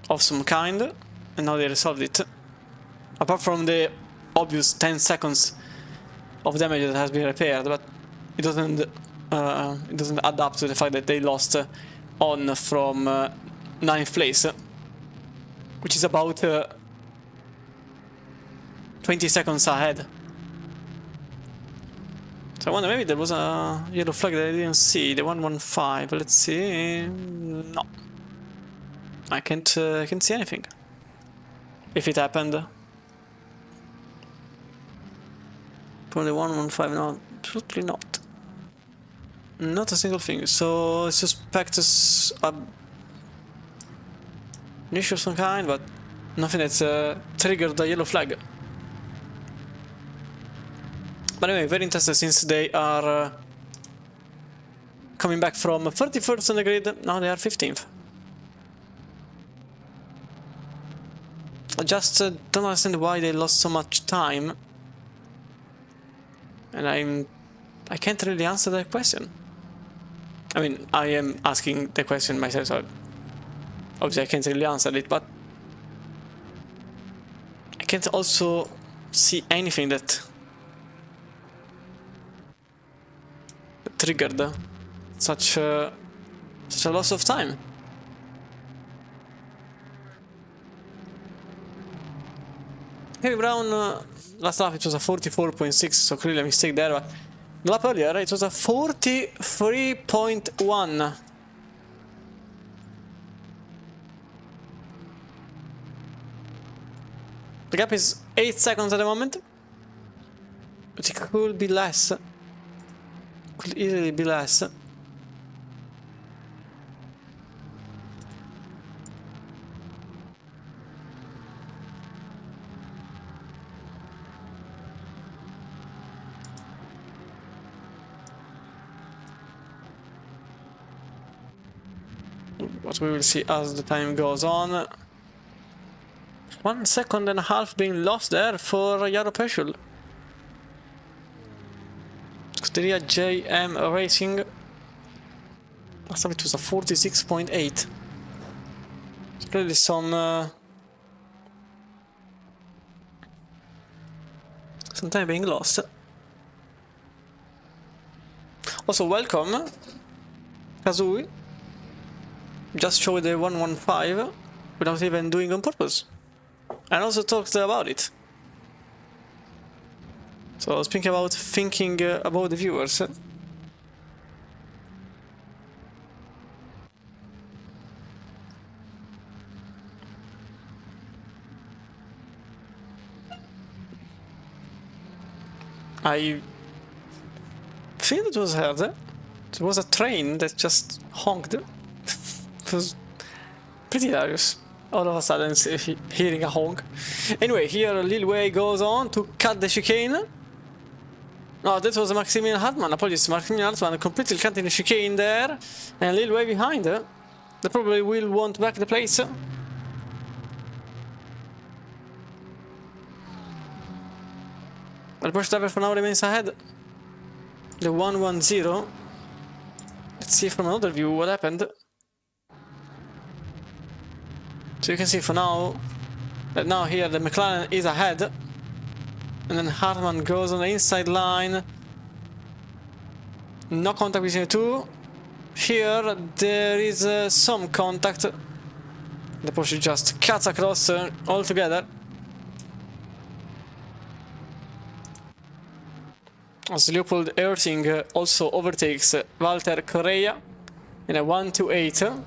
of some kind, and now they resolved it. Apart from the obvious 10 seconds of damage that has been repaired, but it doesn't add up to the fact that they lost on from 9th place, which is about 20 seconds ahead. So I wonder, maybe there was a yellow flag that I didn't see, the 115. Let's see. No, I can't see anything. If it happened. From the 115, no, absolutely not. Not a single thing. So I suspect it's an issue of some kind, but nothing that's triggered the yellow flag. But anyway, very interesting since they are coming back from 31st on the grid. Now they are 15th. I just don't understand why they lost so much time. And I can't really answer that question. I mean, I am asking the question myself, so obviously I can't really answer it, but I can't also see anything that triggered such a loss of time. Heavy Brown, last lap it was a 44.6, so clearly a mistake there, but the lap earlier it was a 43.1. The gap is 8 seconds at the moment, but it could be less. Could easily be less. What we will see as the time goes on. 1.5 seconds being lost there for Jaro Peugeot. Scuderia JM Racing. Last time it was a 46.8. Clearly some time being lost. Also welcome Kazui. Just showed the 115 without even doing on purpose. And also talked about it. So I was thinking about the viewers. I feel it was heard. It was a train that just honked. It was pretty hilarious. All of a sudden hearing a honk. Anyway, here Lil Wei goes on to cut the chicane. No, that was Maximilian Hartmann. Apologies, Maximilian Hartmann completely cutting the chicane there. And Lil Wei behind. They probably will want back the place. The Porsche driver for now remains ahead. The 110. Let's see from another view what happened. So you can see for now that now here the McLaren is ahead, and then Hartmann goes on the inside line. No contact between the two. Here there is some contact. The Porsche just cuts across altogether. As Leopold Erting also overtakes Walter Correa in a 1-2-8.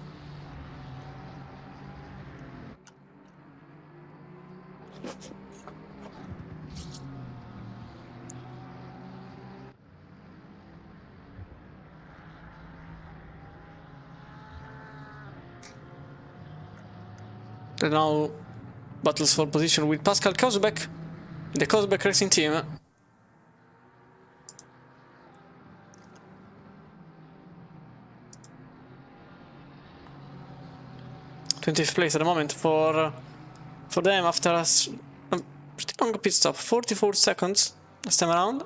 They now battles for position with Pascal Kozubek, the Kozubek Racing Team. 20th place at the moment for them after a pretty long pit stop, 44 seconds this time around.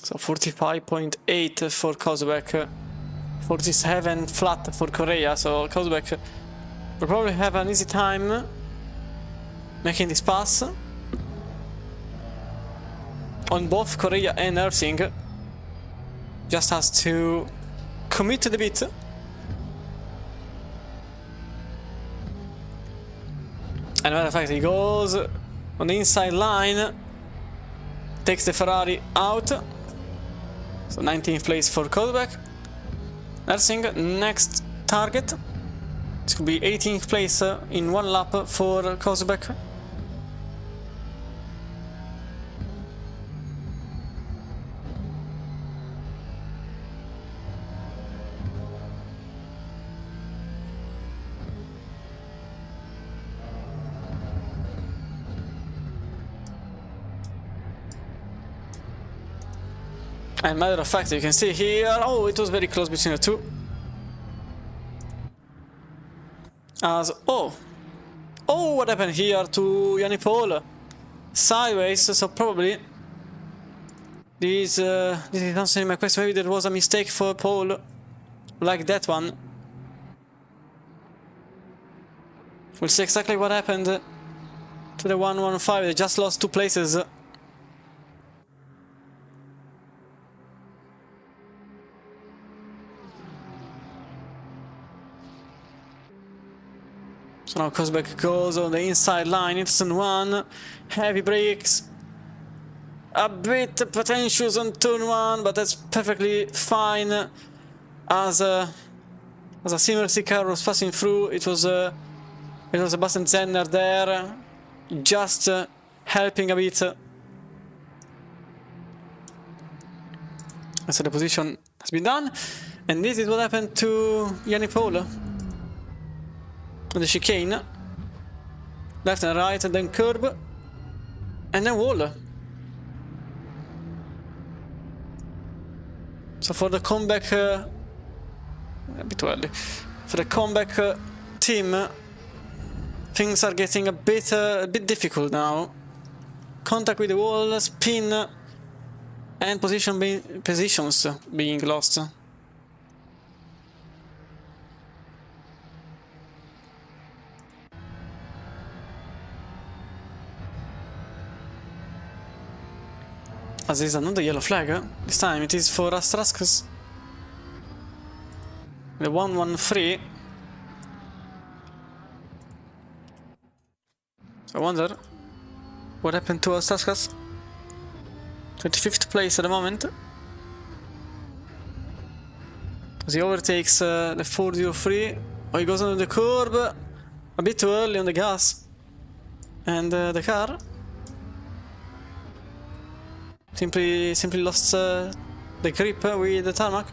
So 45.8 for Kozubek, 47 flat for Correa, so Kozubek will probably have an easy time making this pass on both Correa and Erting. Just has to commit to the bit. And matter of fact, he goes on the inside line, takes the Ferrari out. So 19th place for Kozubek. Erting, next target. This could be 18th place in one lap for Kozubek. And matter of fact, you can see here, oh, it was very close between the two. As, oh, what happened here to Yanni Paul? Sideways, so probably this is answering my question. Maybe there was a mistake for Paul, like that one. We'll see exactly what happened to the 115. They just lost 2 places. So now Kozubek goes on the inside line into turn 1, heavy brakes, a bit pretentious on turn 1, but that's perfectly fine. As a Mercy car was passing through, it was Sebastian Zenner there, just helping a bit. So the position has been done, and this is what happened to Yanni Paul. The chicane, left and right, and then curb, and then wall. So for the comeback, a bit early. For the comeback team, things are getting a bit difficult now. Contact with the wall, spin, and positions being lost. As is another yellow flag, this time it is for Astraskas. The 113. I wonder what happened to Astraskas. 25th place at the moment. As he overtakes the 403. Oh, he goes under the curb a bit too early on the gas. And the car simply lost the grip with the tarmac.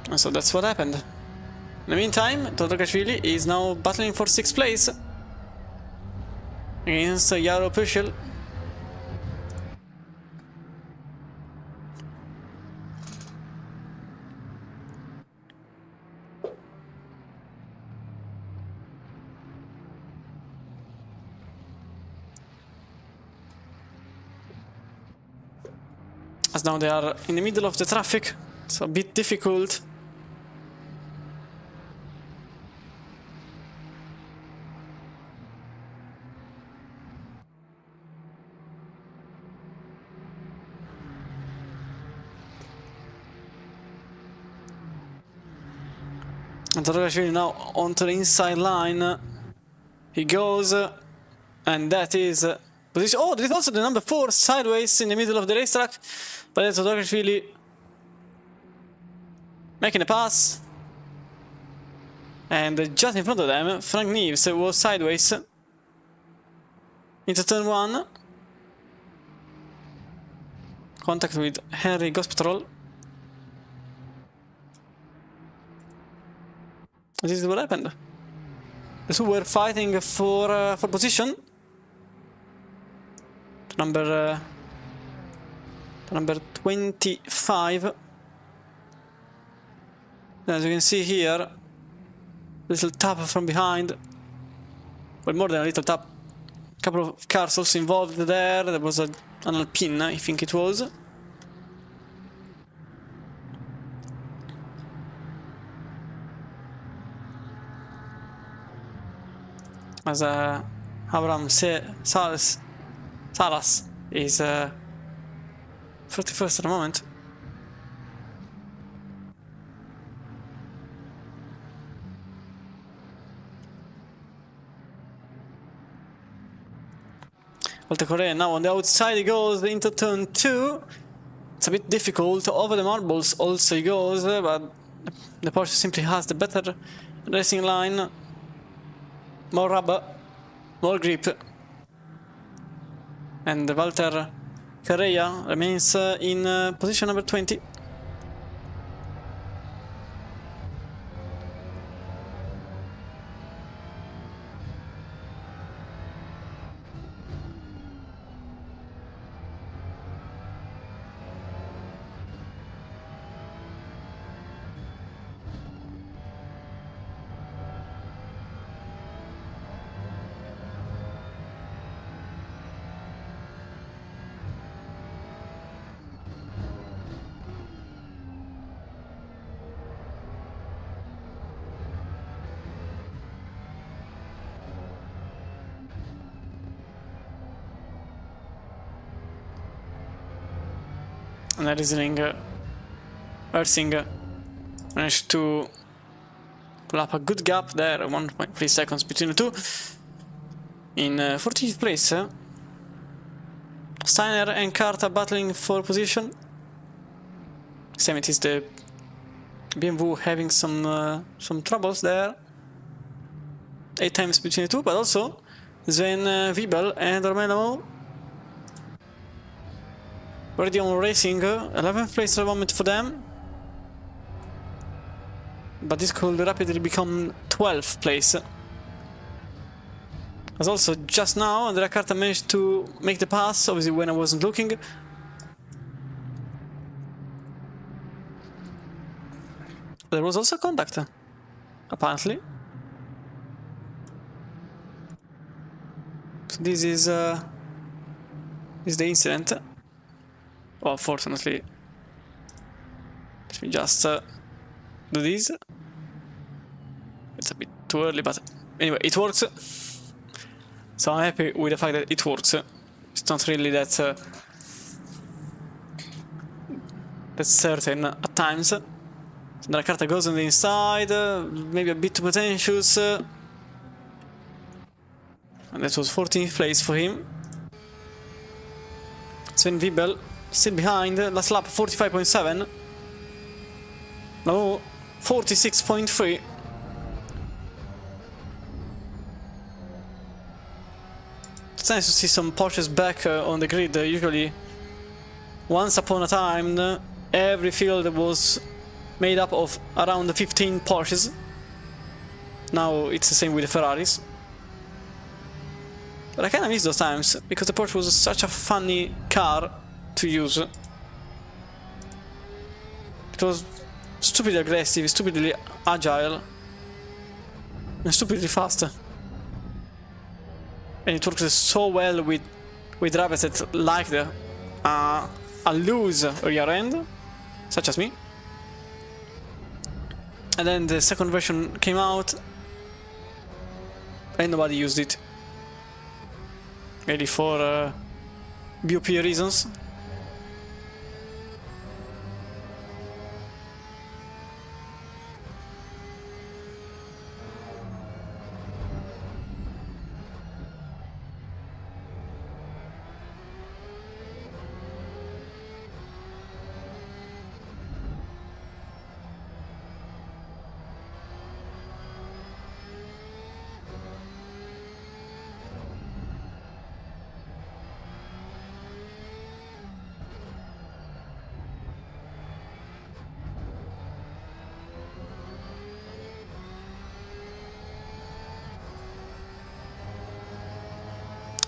And so that's what happened. In the meantime, Todorashvili is now battling for 6th place against Jaro Puschel. As now they are in the middle of the traffic, so a bit difficult. And Todorashvili now onto the inside line. He goes, and that is position. Oh, there is also the number 4 sideways in the middle of the racetrack. But that's Todorashvili making a pass. And just in front of them, Frank Neves was sideways into turn 1. Contact with Henry Gospitrol. This is what happened. The two were fighting for position. Number 25. As you can see here, little tap from behind. Well, more than a little tap. A couple of cars also involved there. There was an Alpine, I think it was. As Abraham Salas is 31st at the moment. Walter Correa now on the outside, he goes into turn 2. It's a bit difficult. Over the marbles also he goes, but the Porsche simply has the better racing line. More rubber, more grip. And Walter Carreira remains in position number 20. And Ersing managed to pull up a good gap there, 1.3 seconds between the two. In 14th place, Steiner and Carta battling for position. Same, it is the BMW having some troubles there. 8 times between the two, but also Sven Wiebel and Romano already on racing. 11th place at the moment for them, but this could rapidly become 12th place, as also just now Andrea Carta managed to make the pass, obviously when I wasn't looking. There was also contact, apparently. So this is the incident. Well, fortunately, let me just do this. It's a bit too early, but anyway, it works. So I'm happy with the fact that it works. It's not really that that's certain at times. So the Carta goes on the inside, maybe a bit too pretentious, and that was 14th place for him. Sven Wiebel still behind, last lap 45.7. No, 46.3. It's nice to see some Porsches back on the grid. Usually, once upon a time, every field was made up of around 15 Porsches. Now it's the same with the Ferraris. But I kinda miss those times, because the Porsche was such a funny car to use. It was stupidly aggressive, stupidly agile, and stupidly fast. And it works so well with drivers that like a loose rear end, such as me. And then the second version came out, and nobody used it. Maybe for BOP reasons.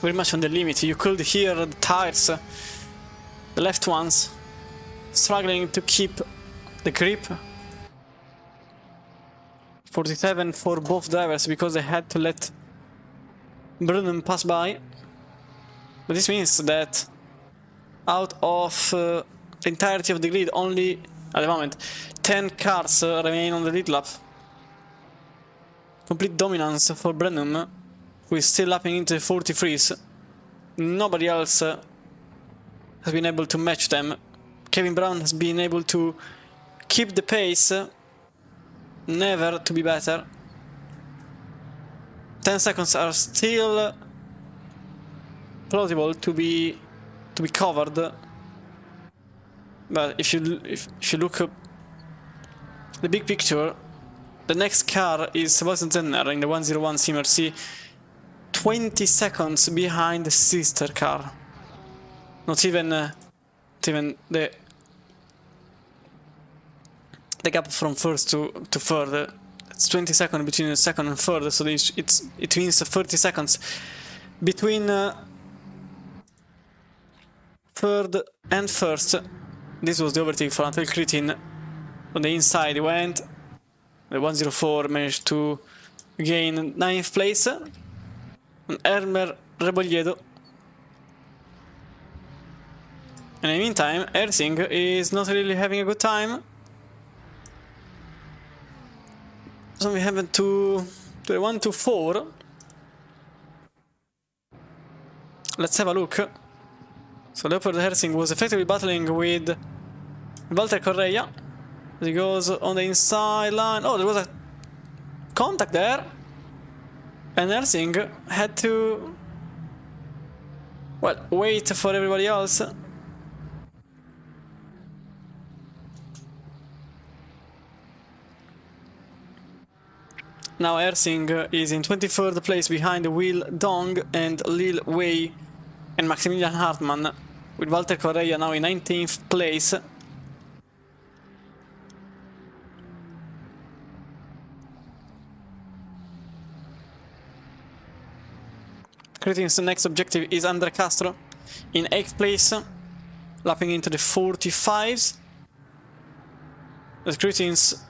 Very much on the limit. You could hear the tires, the left ones, struggling to keep the grip. 47 for both drivers because they had to let Brunnen pass by. But this means that out of the entirety of the grid, only at the moment 10 cars remain on the lead lap. Complete dominance for Brennan, who is still lapping into the 43s. Nobody else has been able to match them. Kevin Brown has been able to keep the pace, never to be better. 10 seconds are still plausible to be covered. But if you look up the big picture, the next car is Sebastian Zenner in the 101 CMRC, 20 seconds behind the sister car. Not even the gap from first to third. It's 20 seconds between the second and third, so it means 30 seconds between third and first. This was the overtake for Antel Kritin. On the inside he went. The 104 managed to gain 9th place. And Elmer Rebolledo. And in the meantime, Ersing is not really having a good time. So we have to the 1 to 4. Let's have a look. So Leopard Ersing was effectively battling with Walter Correa. He goes on the inside line. Oh, there was a contact there. And Ersing had to, well, wait for everybody else. Now Ersing is in 23rd place behind Will Dong and Lil Wei and Maximilian Hartmann, with Walter Correa now in 19th place. Kritin's next objective is Andre Castro in 8th place, lapping into the 45s. As Kritin's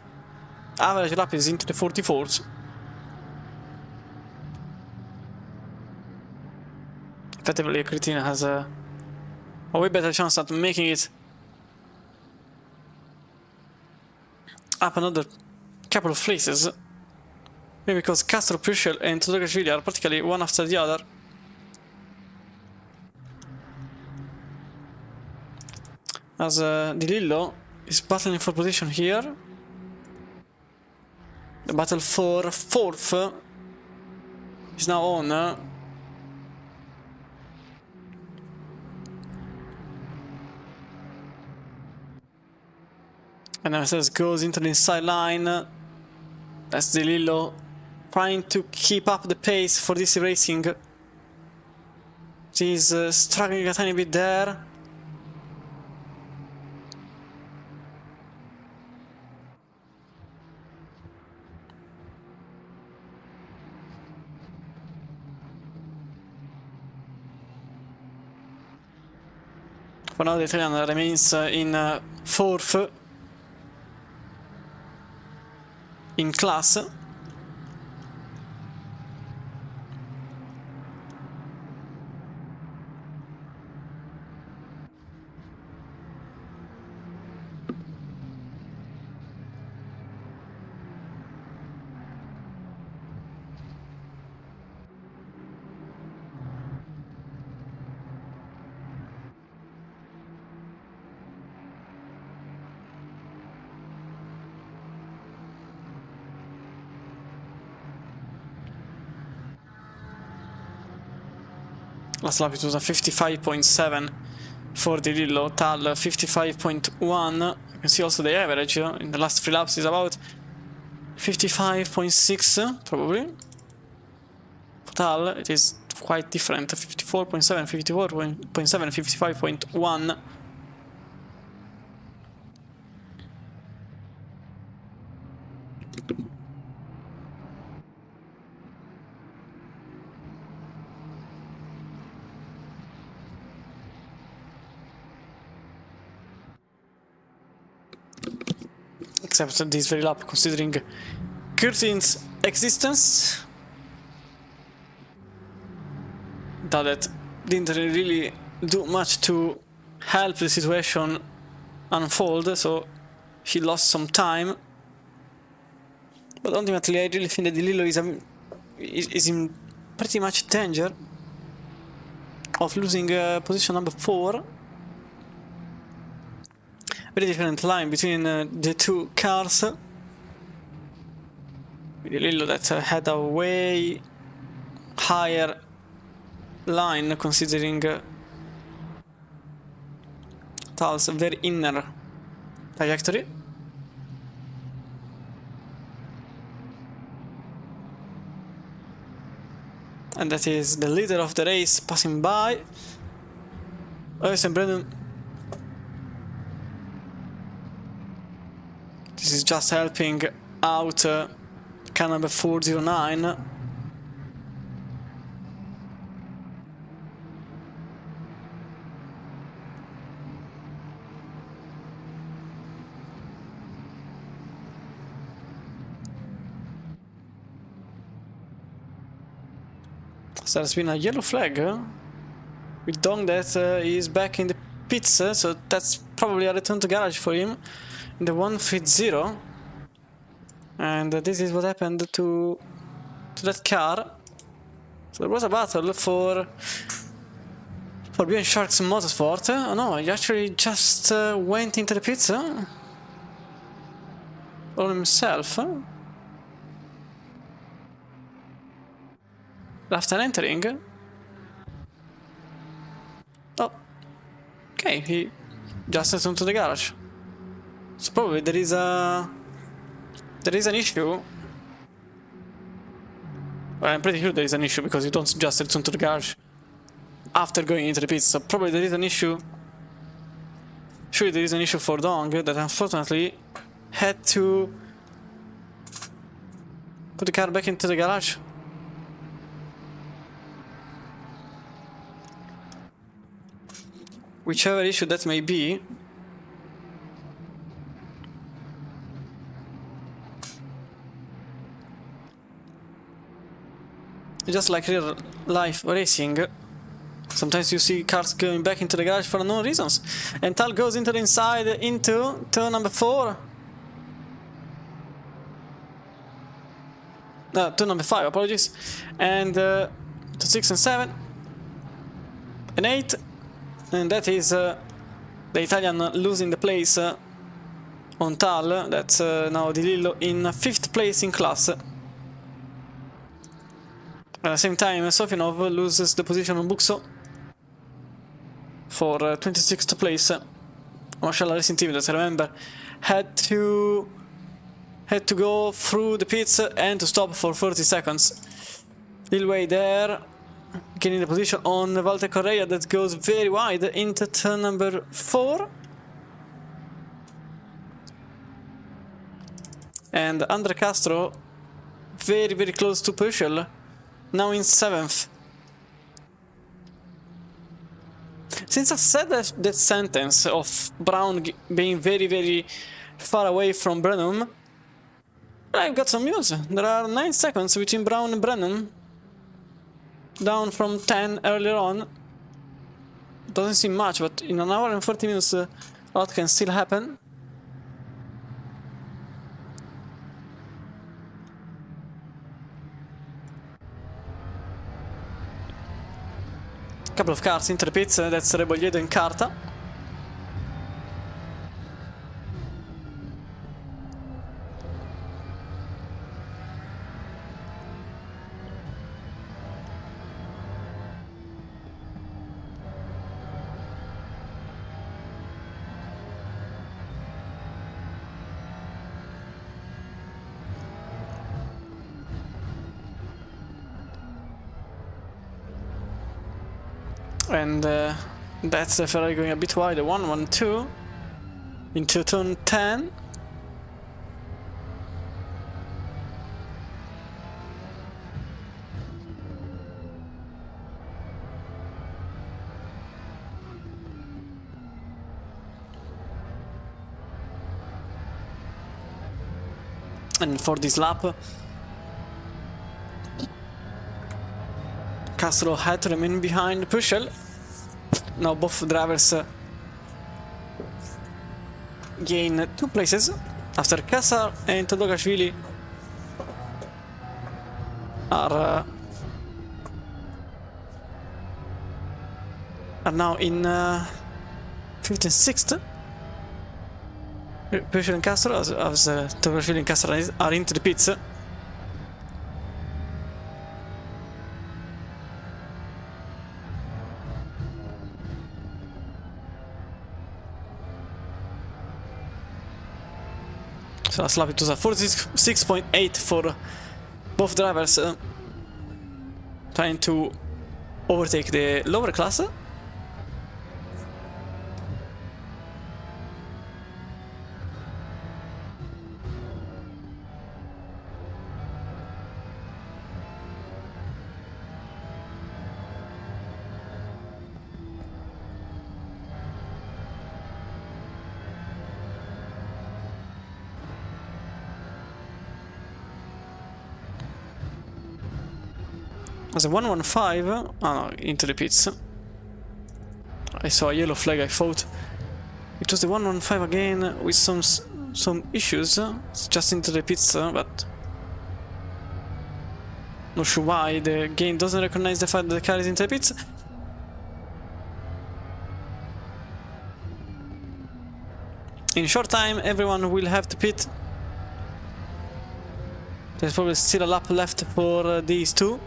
average lap is into the 44s. Effectively, Kritin has a way better chance at making it up another couple of places. Maybe because Castro, Purcell and Todogashvili are practically one after the other. As Di Lillo is battling for position here. The battle for 4th is now on. And Mercedes goes into the inside line. That's Di Lillo trying to keep up the pace for DC Racing. She's struggling a tiny bit there. For now, the Italian remains in 4th in class. Last lap it was a 55.7 for Di Lillo, Tal 55.1. You can see also the average in the last 3 laps is about 55.6 probably. For Tal it is quite different, 54.7, 54.7, 55.1. Except this very lap, considering Kritin's existence, that didn't really do much to help the situation unfold, so he lost some time. But ultimately, I really think that Di Lillo is in pretty much danger of losing position number 4. Very different line between the two cars. Di Lillo that had a way higher line considering Tal's very inner trajectory. And that is the leader of the race passing by. Lewis and Brennan. This is just helping out car number 409. So there's been a yellow flag with Dong that is back in the pits, so that's probably a return to garage for him in the 150. And this is what happened to that car. So there was a battle for Bjorn Shark's Motorsport. Oh no, he actually just went into the pits all himself. After entering. Oh, okay, he just returned to the garage. So probably there is an issue. Well, I'm pretty sure there is an issue because you don't just return to the garage after going into the pits. So probably there is an issue. Surely there is an issue for Dong that unfortunately had to put the car back into the garage. Whichever issue that may be. Just like real life racing, sometimes you see cars going back into the garage for unknown reasons. And Tal goes into the inside into turn number 4. No, turn number 5, apologies. And to 6 and 7 and 8. And that is the Italian losing the place on Tal. That's now Di Lillo in 5th place in class. At the same time, Sofinov loses the position on Buxo for 26th place. Marshall Racing Team, that I remember, had to go through the pits and to stop for 30 seconds. Lilway there. Getting the position on Walter Correa that goes very wide into turn number 4. And Andre Castro very, very close to Puschel, now in 7th. Since I said that sentence of Brown being very, very far away from Brennan, I've got some news. There are 9 seconds between Brown and Brennan. Down from 10 earlier on. Doesn't seem much, but in an hour and 40 minutes a lot can still happen. Couple of cars into the pits, that's Rebolledo and Carta. And that's the Ferrari going a bit wide, 1-1-2 into turn 10. And for this lap, Castro had to remain behind Puschel. Now both drivers gain 2 places after Kassar and Todogashvili are now in 5th and 6th. Puschel and Castro, as Todogashvili and Kassar are into the pits. So last lap it was a 46.8 for both drivers, trying to overtake the lower class. As a 115, oh no, into the pits. I saw a yellow flag, I thought. It was the 115 again with some issues. It's just into the pits, but not sure why the game doesn't recognize the fact that the car is into the pits. In a short time, everyone will have to pit. There's probably still a lap left for these two.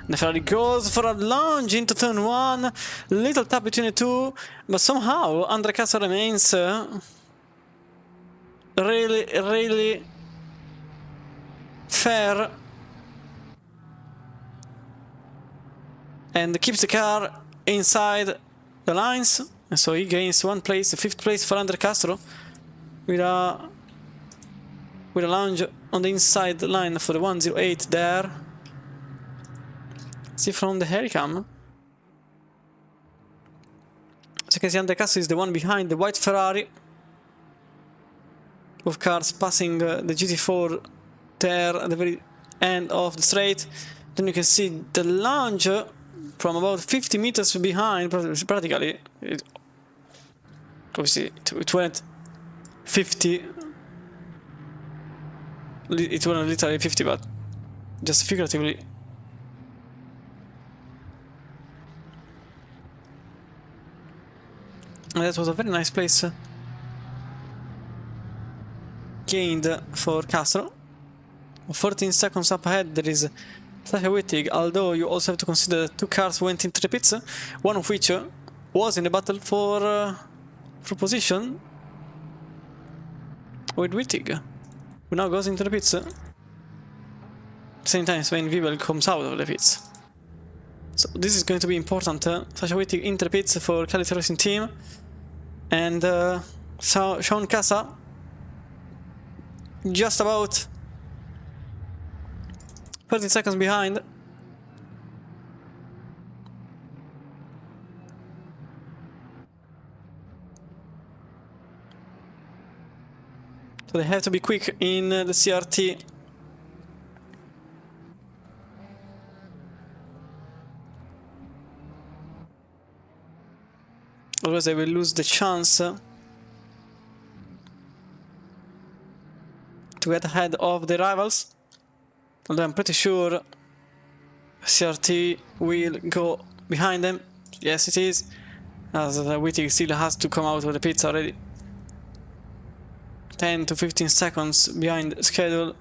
The Ferrari goes for a lunge into turn 1, little tap between the two, but somehow Undercastle remains really fair and keeps the car inside the lines, and so he gains 1 place, 5th place for Undercastle with a lunge on the inside line for the 108 there. See from the Hurricane. As you can see, Undercastle is the one behind the white Ferrari. Both cars passing the GT4 there at the very end of the straight. Then you can see the lunge from about 50 meters behind, practically. Obviously, it went 50. It went literally 50, but just figuratively. And that was a very nice place gained for Castro. 14 seconds up ahead there is Sasha Wittig, although you also have to consider that 2 cars went into the pits, one of which was in the battle for position with Wittig, who now goes into the pits. Same time Sven Wiebel comes out of the pits. So this is going to be important. Sasha Wittig into the pits for Quality Racing Team. And Sean Casa just about 30 seconds behind. So they have to be quick in the CRT. Otherwise they will lose the chance to get ahead of the rivals. Although I'm pretty sure CRT will go behind them. Yes, it is, as Wittig still has to come out of the pits already. 10 to 15 seconds behind schedule.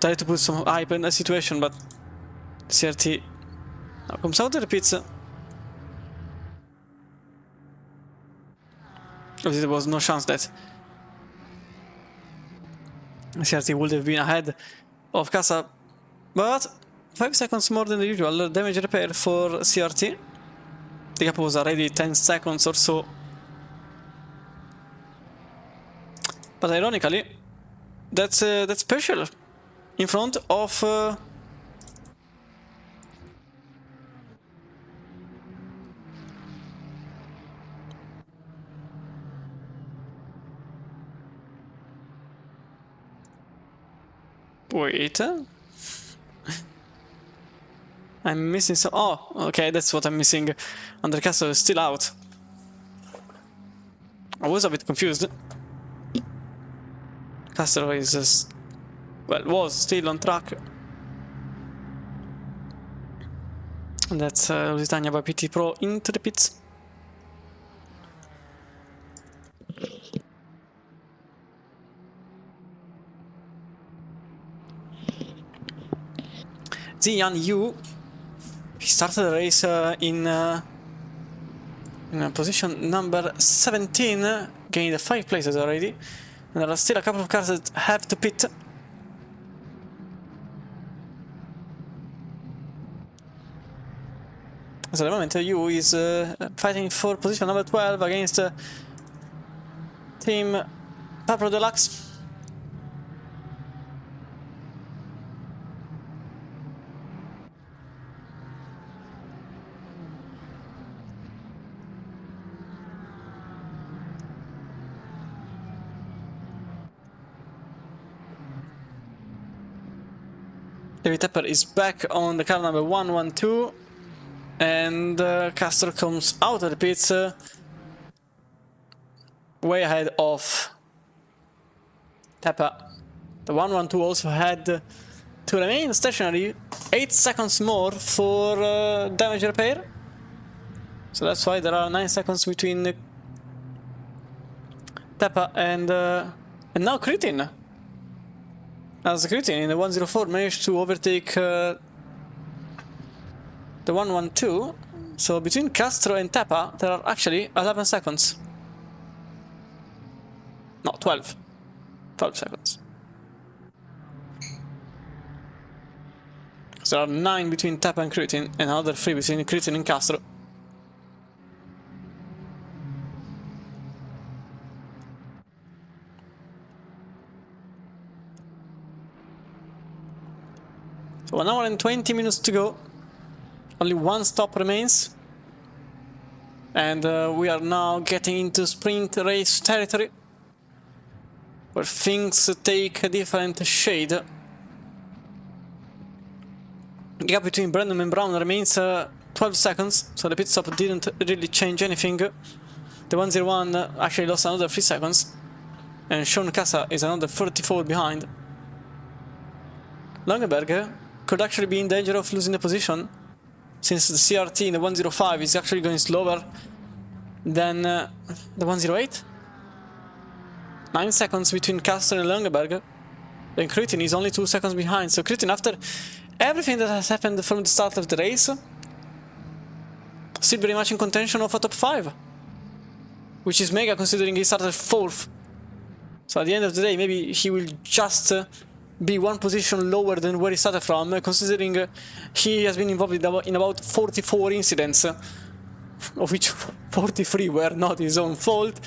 Try to put some hype in the situation, but CRT now comes out of the pits. Obviously there was no chance that CRT would have been ahead of Casa, but 5 seconds more than the usual damage repair for CRT. The gap was already 10 seconds or so. But ironically, that's special in front of wait, I'm missing some. Oh, okay, that's what I'm missing. Undercastle is still out. I was a bit confused. Castro is, well, was still on track. And that's Lusitania by PT Pro into the pits. Ziyan Yu. He started the race in position number 17, gained 5 places already. And there are still a couple of cars that have to pit. So at the moment, Yu is fighting for position number 12 against Team Pablo Deluxe. David Tepper is back on the car number 112, and Castro comes out of the pits way ahead of Tepper. The 112 also had to remain stationary 8 seconds more for damage repair, so that's why there are 9 seconds between Tepper and now Kritin. As Kritin in the 104 managed to overtake the 112, so between Castro and Tepper there are actually 11 seconds. No, 12. 12 seconds. So there are 9 between Tepper and Kritin, and another 3 between Kritin and Castro. So 1 hour and 20 minutes to go. Only one stop remains. And we are now getting into sprint race territory, where things take a different shade. The gap between Brandon and Brown remains 12 seconds, so the pit stop didn't really change anything. The 101 actually lost another 3 seconds, and Sean Casa is another 34 behind. Langenberg could actually be in danger of losing the position, since the CRT in the 105 is actually going slower than the 108. 9 seconds between Castro and Langenberg. Then Kritin is only 2 seconds behind. So Kritin, after everything that has happened from the start of the race, still very much in contention of a top 5. Which is mega considering he started 4th. So at the end of the day, maybe he will just be 1 position lower than where he started from, considering he has been involved in about 44 incidents, of which 43 were not his own fault.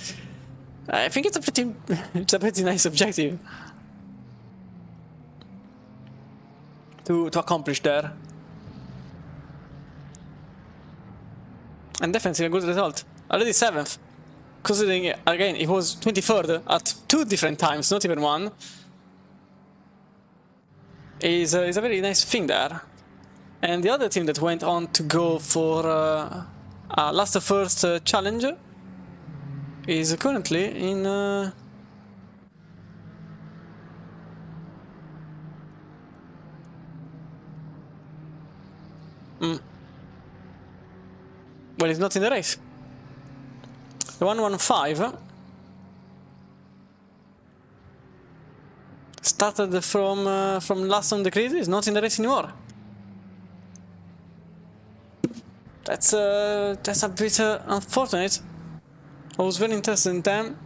I think it's a pretty nice objective to accomplish there. And definitely a good result. Already 7th. Considering, again, it was 23rd at 2 different times, not even 1. Is a very nice thing there. And the other team that went on to go for a last first challenge is currently in well, it's not in the race. The 115 started from last on the grid, is not in the race anymore. That's a bit unfortunate. I was very interested in them,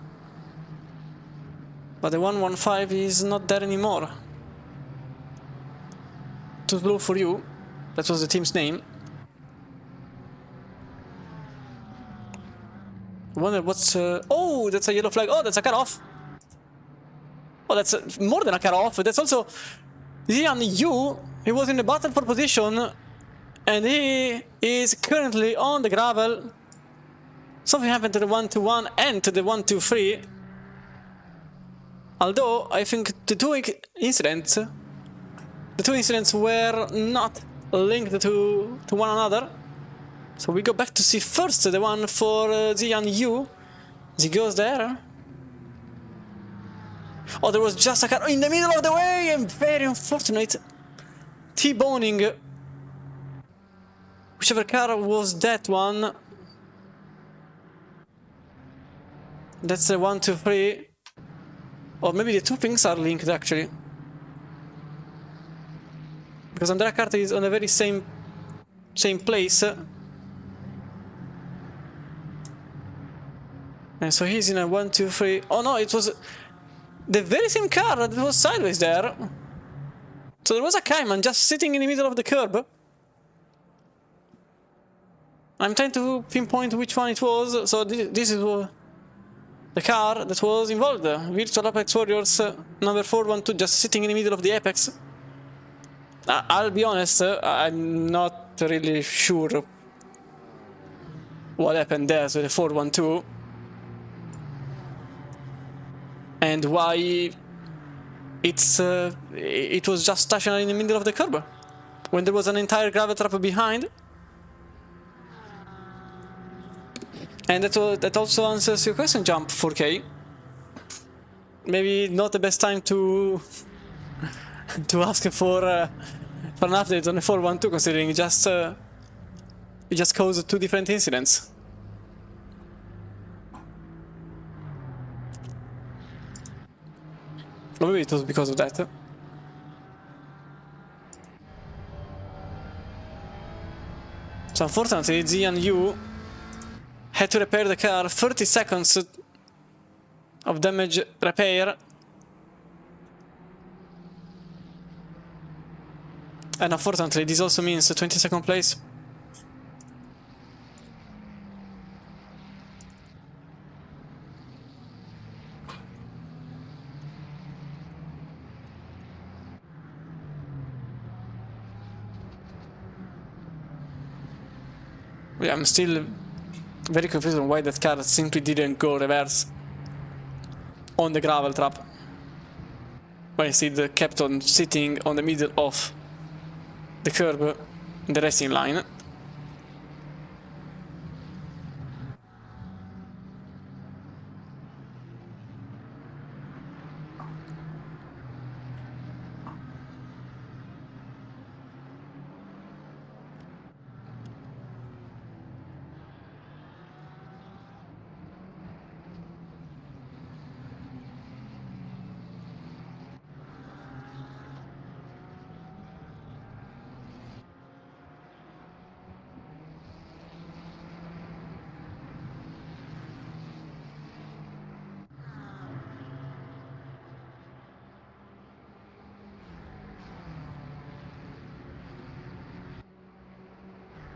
but the 115 is not there anymore. Too blue for you. That was the team's name. I wonder what's... oh, that's a yellow flag. Oh, that's a cut-off. Oh, that's more than a cut-off. That's also... Ziyan Yu, he was in the bottom 4 position, and he is currently on the gravel. Something happened to the 121 and to the 123. Although, I think the two incidents were not linked to one another. So we go back to see first the one for Ziyan Yu. As he goes there. Oh, there was just a car in the middle of the way, and very unfortunate T-boning. Whichever car was that one. That's the 123. Or maybe the two things are linked actually. because Andrea Carter is on the very same place. And so he's in a 1, 2, 3. Oh no, it was the very same car that was sideways there. So there was a Cayman just sitting in the middle of the curb. I'm trying to pinpoint which one it was. So this is the car that was involved. Virtual Apex Warriors number 412 just sitting in the middle of the Apex. I'll be honest, I'm not really sure what happened there to the 412. And why it was just stationary in the middle of the curb when there was an entire gravel trap behind. And that also answers your question, Jump 4K. Maybe not the best time to ask for an update on the 412, considering it just caused 2 different incidents. Or maybe it was because of that. So unfortunately, Z and U had to repair the car. 30 seconds of damage repair. And unfortunately, this also means a 22nd place. Yeah, I'm still very confused on why that car simply didn't go reverse on the gravel trap. But instead kept on sitting on the middle of the curb in the racing line.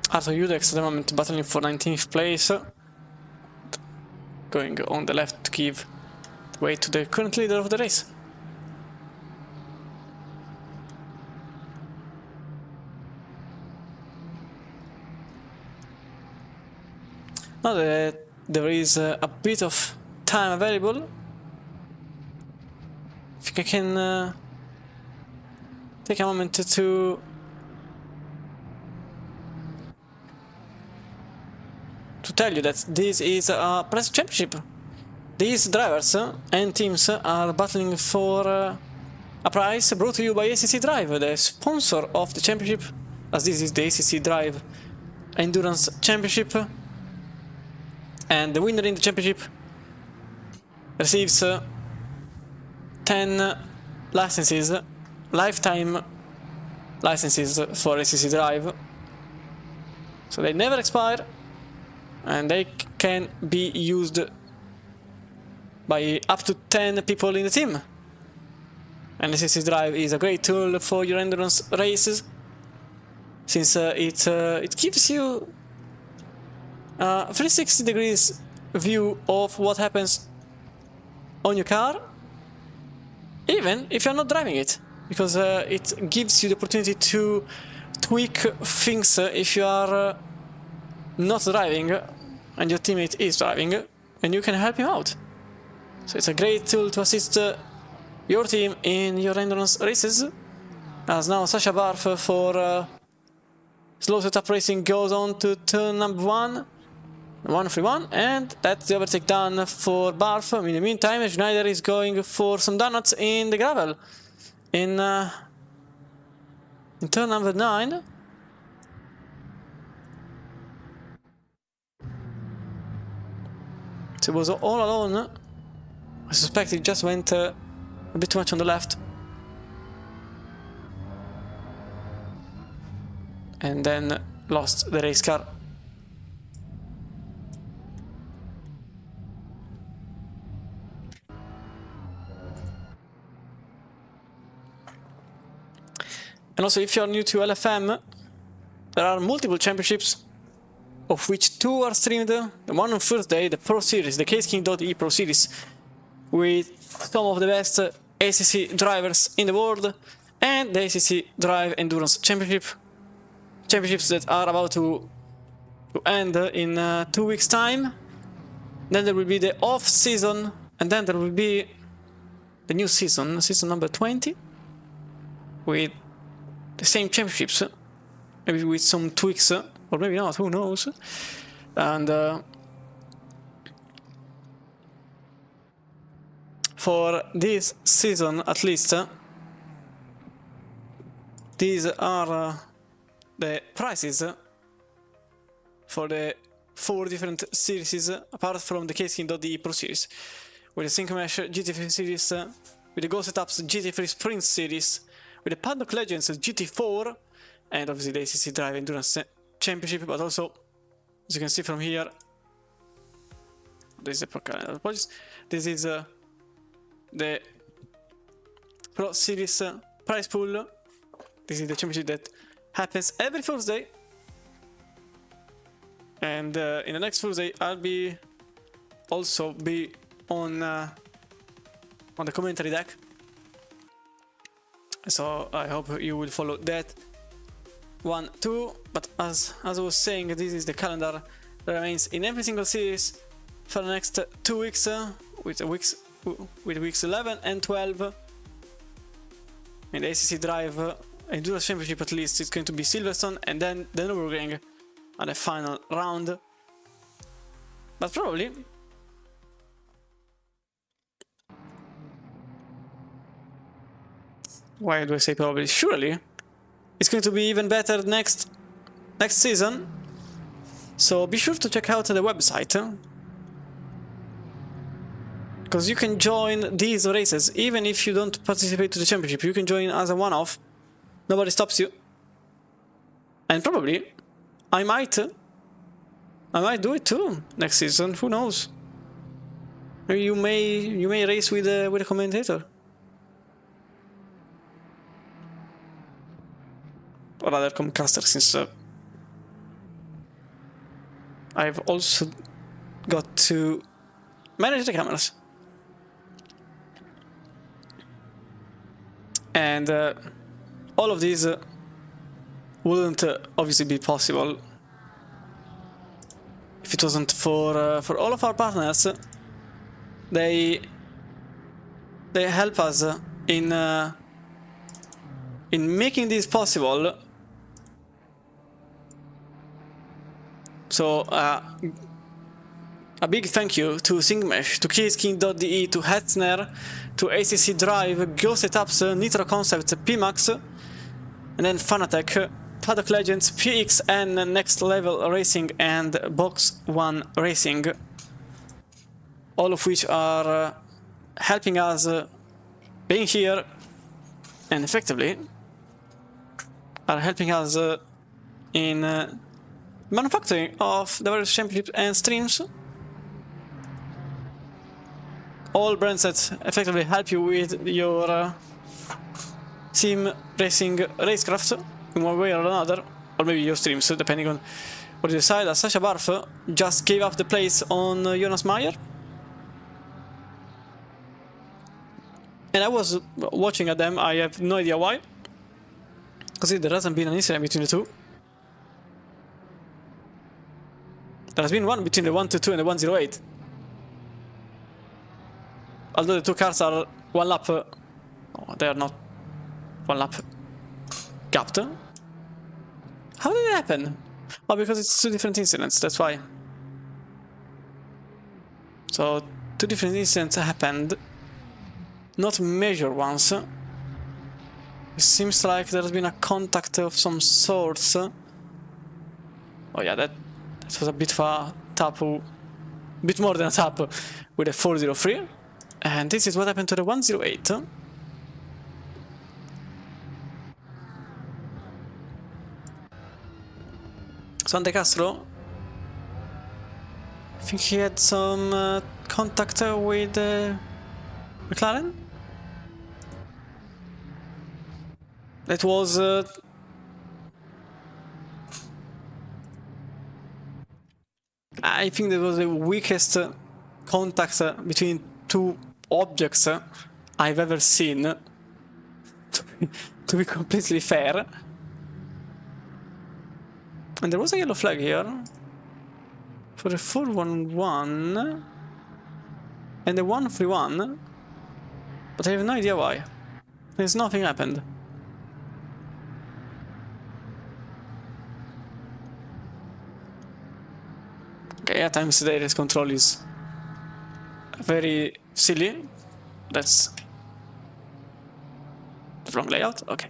Arthur Udex at the moment battling for 19th place. Going on the left to give way to the current leader of the race. Now that there is a bit of time available, I think I can take a moment to tell you that this is a press championship. These drivers and teams are battling for a prize brought to you by ACC Drive, the sponsor of the championship, as this is the ACC Drive Endurance Championship. And the winner in the championship receives 10 licenses, lifetime licenses for ACC Drive. So they never expire. And they can be used by up to 10 people in the team. And ACC Drive is a great tool for your endurance races, since it gives you a 360 degrees view of what happens on your car, even if you're not driving it, because it gives you the opportunity to tweak things if you are not driving and your teammate is driving, and you can help him out. So it's a great tool to assist your team in your endurance races. As now Sasha Barf for slow setup racing goes on to turn number 131, and that's the overtake done for Barf. In the meantime, Schneider is going for some donuts in the gravel in turn number 9. So it was all alone. I suspect it just went a bit too much on the left. and then lost the race car. And also, if you're new to LFM, there are multiple championships, of which 2 are streamed. The one on Thursday, the Pro Series, the CaseKing.e Pro Series, with some of the best ACC drivers in the world, and the ACC Drive Endurance championships that are about to end in 2 weeks' time. Then there will be the off-season, and then there will be the new season number 20, with the same championships, maybe with some tweaks, or maybe not, who knows. And for this season, at least, these are the prices for the 4 different series, apart from the CaseKing.de Pro Series, with the Synchromesh GT3 series, with the Go Setups GT3 Sprint series, with the Paddock Legends GT4, and obviously the ACC Drive Endurance Championship, but also, as you can see from here, this is the calendar, apologies. This is the Pro Series prize pool. This is the championship that happens every Thursday. And in the next Thursday, I'll also be on the commentary deck. So I hope you will follow that one too. But as I was saying, this is the calendar that remains in every single series for the next 2 weeks, with weeks 11 and 12. In the ACC Drive Endurance Championship, at least, it's going to be Silverstone and then the Nürburgring at the final round. But probably why do I say probably? Surely it's going to be even better next season. So be sure to check out the website, because you can join these races even if you don't participate to the championship. You can join as a one-off. Nobody stops you. And probably I might do it too next season. Who knows? Maybe you may race with a commentator, or other comcaster, since I've also got to manage the cameras. And all of these wouldn't obviously be possible if it wasn't for all of our partners. They help us in making this possible. So a big thank you to Synchromesh, to CaseKing.de, to Hetzner, to ACC Drive, Go Setups, Nitro Concepts, PMAX, and then Fanatec, Paddock Legends, PXN, Next Level Racing, and Box 1 Racing. All of which are helping us being here, and effectively are helping us in manufacturing of the various championships and streams. All brands that effectively help you with your sim racing racecraft in one way or another, or maybe your streams, depending on what you decide. As Sasha Barf just gave up the place on Jonas Meyer. And I was watching at them, I have no idea why, because there hasn't been an incident between the two. There has been one between the 122 and the 108. Although the two cars are one lap, they are not one lap gapped. How did it happen? Oh, because it's 2 different incidents, that's why. So 2 different incidents happened, not major ones. It seems like there has been a contact of some sorts. Oh yeah, that was a bit of a tap, bit more than a tap, with a 403. And this is what happened to the 108. So De Castro, I think he had some contact with McLaren. That was I think that was the weakest contact between two objects I've ever seen, to be completely fair. And there was a yellow flag here for the 411 and the 131, but I have no idea why. There's nothing happened. Okay, at times the race control is very silly. That's the wrong layout. Okay.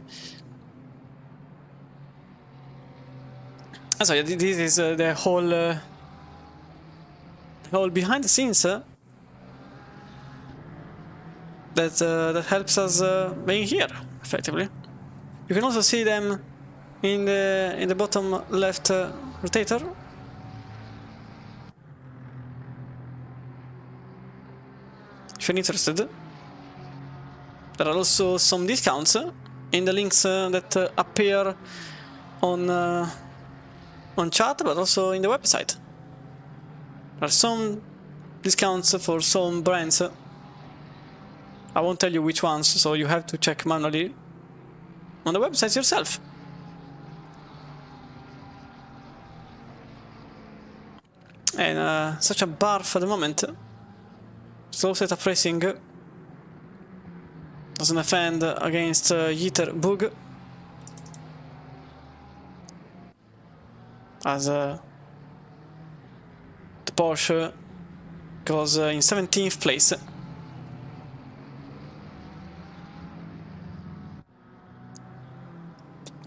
So yeah, this is the whole behind the scenes that helps us being here effectively. You can also see them in the bottom left rotator. If you're interested, there are also some discounts in the links that appear on chat, but also in the website. There are some discounts for some brands. I won't tell you which ones, so you have to check manually on the website yourself. And such a barf at the moment. Slow setup racing doesn't defend against Jitter Bug, as the Porsche goes in 17th place. A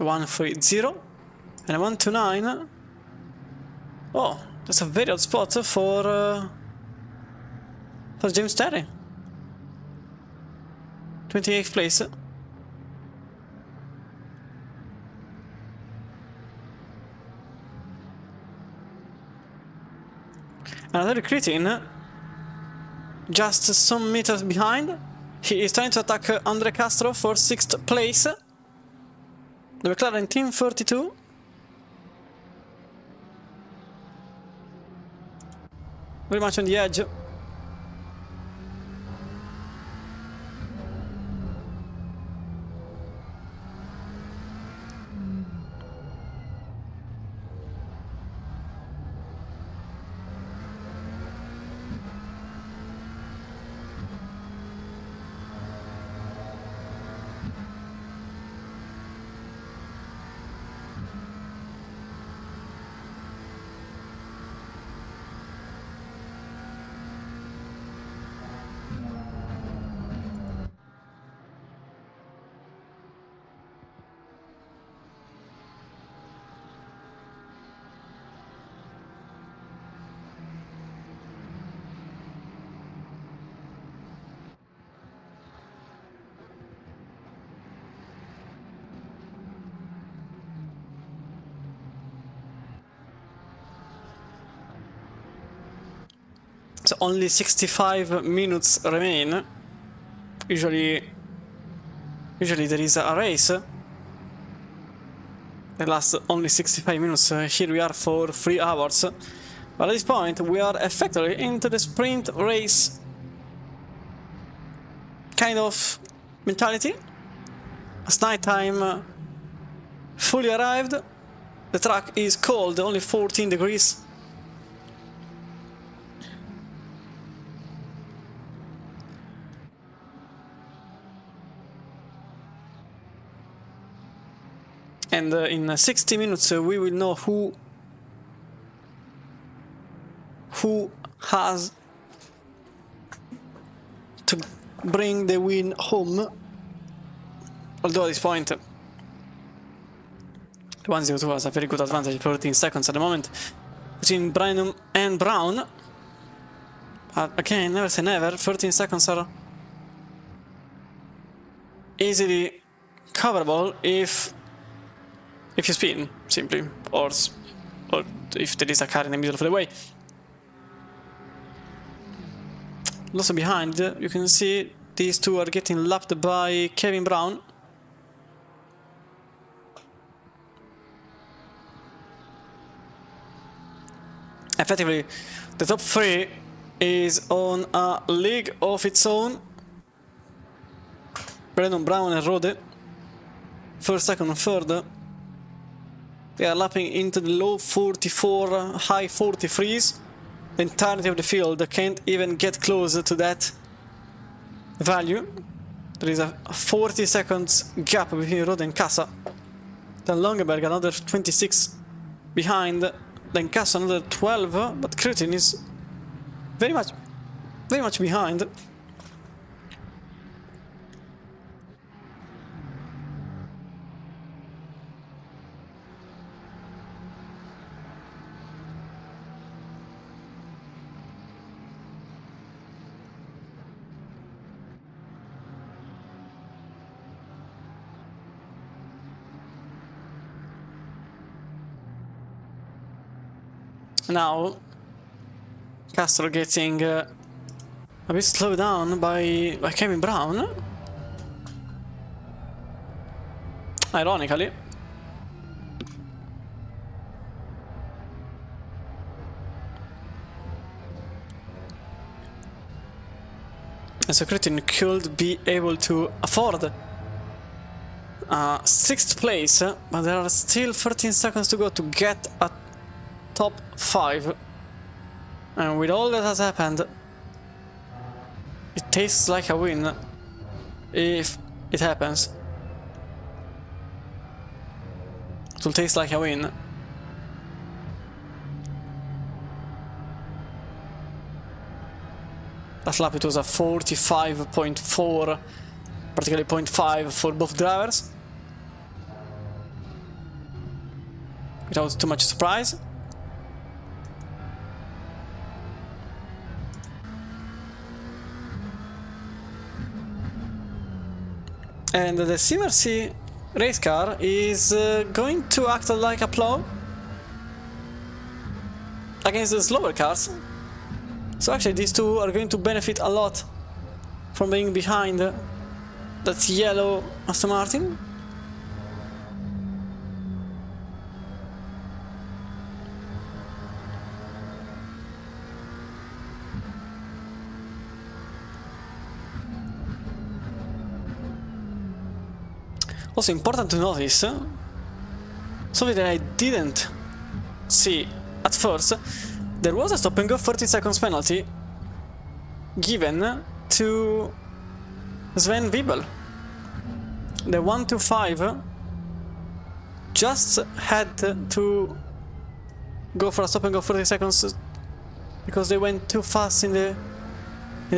130 and a 129. Oh, that's a very odd spot for James Terry. 28th place. Another Cretin, just some meters behind. He is trying to attack Andre Castro for 6th place. The McLaren Team 32. Very much on the edge. So only 65 minutes remain. Usually there is a race that lasts only 65 minutes. Here we are for 3 hours. But at this point we are effectively into the sprint race kind of mentality. As nighttime fully arrived, the track is cold, only 14 degrees. And in 60 minutes we will know who has to bring the win home. Although at this point the 102 has a very good advantage, 14 seconds at the moment between Brynum and Brown. Again, never say never. 13 seconds are easily coverable if you spin simply, or or if there is a car in the middle of the way. Also behind, you can see these two are getting lapped by Kevin Brown. Effectively, the top three is on a league of its own. Brandon Brown and Rode, first, second, and third. They are lapping into the low 44, high 43s. The entirety of the field can't even get closer to that value. There is a 40 seconds gap between Rode and Kassa. Then Longenberg another 26 behind. Then Kassa another 12, but Kritin is very much behind. Now, Castro getting a bit slowed down by Kevin Brown. Ironically. And so Kritin could be able to afford 6th place, but there are still 13 seconds to go to get a top 5, and with all that has happened, it tastes like a win if it happens. It will taste like a win. Last lap it was a 45.4, practically 0.5 for both drivers, without too much surprise. And the CMRC race car is going to act like a plow against the slower cars. So actually these two are going to benefit a lot from being behind that yellow Aston Martin. Also important to notice something that I didn't see at first. There was a stop and go 30 seconds penalty given to Sven Wiebel. The 125 just had to go for a stop and go 30 seconds because they went too fast in the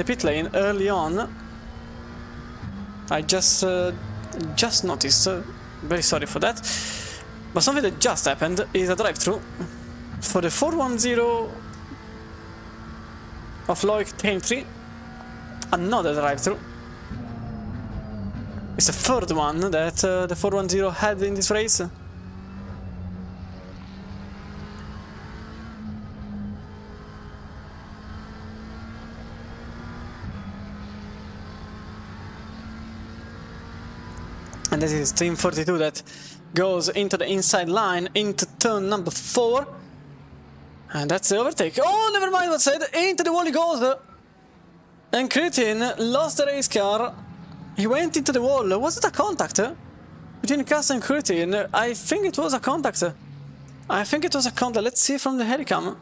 pit lane early on. I just noticed, very sorry for that. But something that just happened is a drive-through for the 410 of Loic GT3. Another drive-through. It's the third one that the 410 had in this race. And this is Team 42 that goes into the inside line, into turn number 4. And that's the overtake. Oh, never mind what's said. Into the wall he goes. And Kritin lost the race car. He went into the wall. Was it a contact between Cass and Kritin? I think it was a contact. Let's see from the helicam.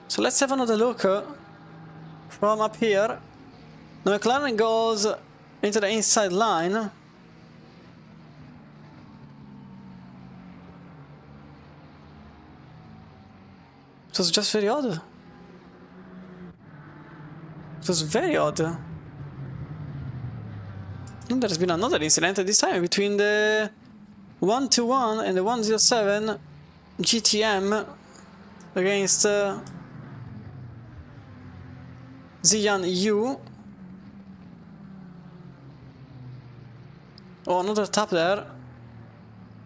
So let's have another look from up here. The McLaren goes into the inside line. It was just very odd. It was very odd. And there's been another incident this time between the 121 and the 107 GTM against Ziyan Yu. Oh, another tap there.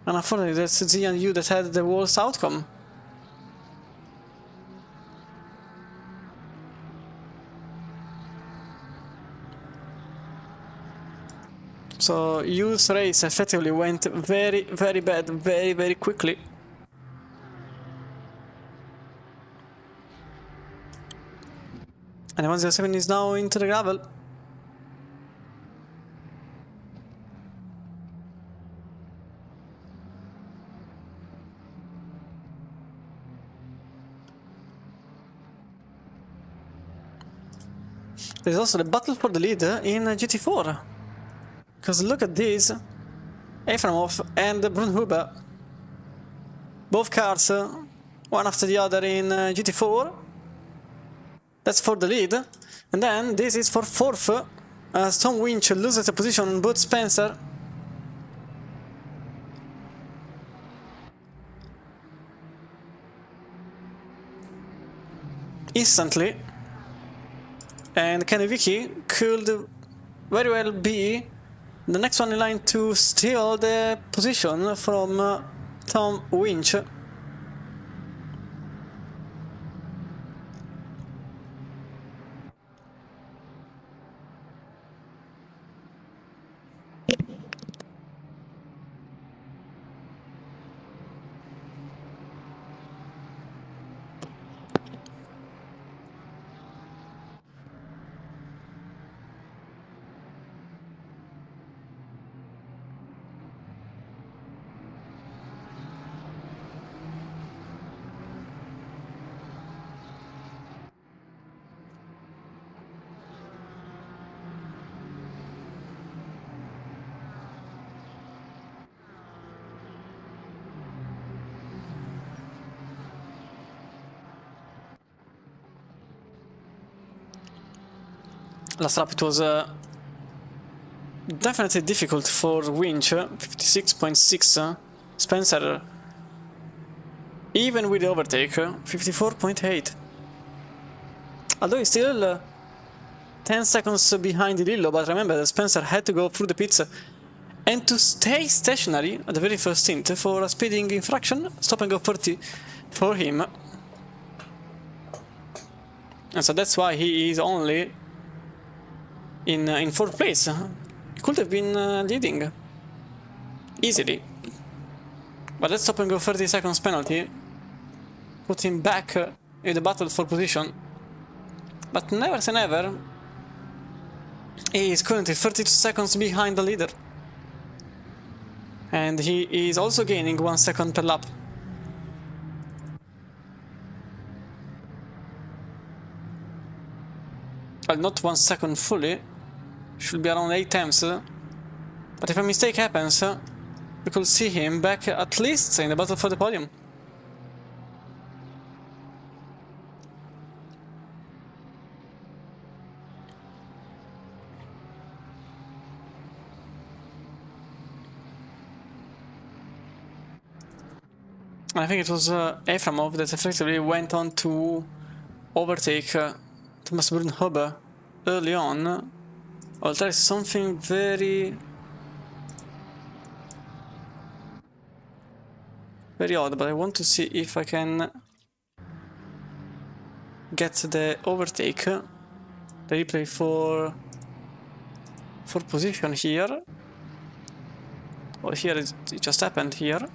And unfortunately, that's Z and U that had the worst outcome. So U's race effectively went very, very bad, very, very quickly. And the 107 is now into the gravel. There's also the battle for the lead in GT4. Because look at this. Efremov and Brunhuber. Both cars, one after the other in GT4. That's for the lead. And then this is for fourth. Tom Winch loses the position on Bud Spencer. Instantly. And Kenny Vicky could very well be the next one in line to steal the position from Tom Winch. Last lap it was definitely difficult for Winch, 56.6, Spencer, even with the overtake, 54.8. Although he's still 10 seconds behind Lillo, but remember that Spencer had to go through the pits and to stay stationary at the very first stint for a speeding infraction, stop and go 30 for him. And so that's why he is only in 4th place. He could have been leading easily. But let's stop and go 30 seconds penalty. Put him back in the battle for position. But never say never. He is currently 32 seconds behind the leader. And he is also gaining 1 second per lap. Well, not 1 second fully. Should be around 8 times. But if a mistake happens, we could see him back at least in the battle for the podium. I think it was Efremov that effectively went on to overtake Thomas Brunhuber early on. Well, there is something very odd, but I want to see if I can get the overtake, the replay for position here. Well, here it just happened here.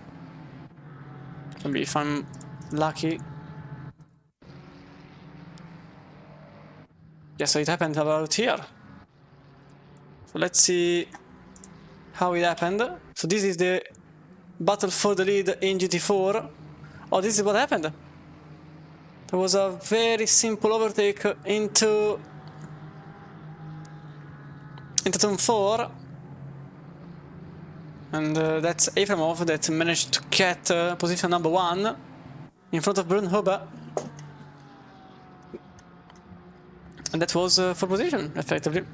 Maybe if I'm lucky. Yeah, so it happened about here. So let's see how it happened. So this is the battle for the lead in GT4. Oh, this is what happened. There was a very simple overtake into turn 4. And that's Efremov that managed to get position number 1 in front of Brunhuber. And that was for position, effectively.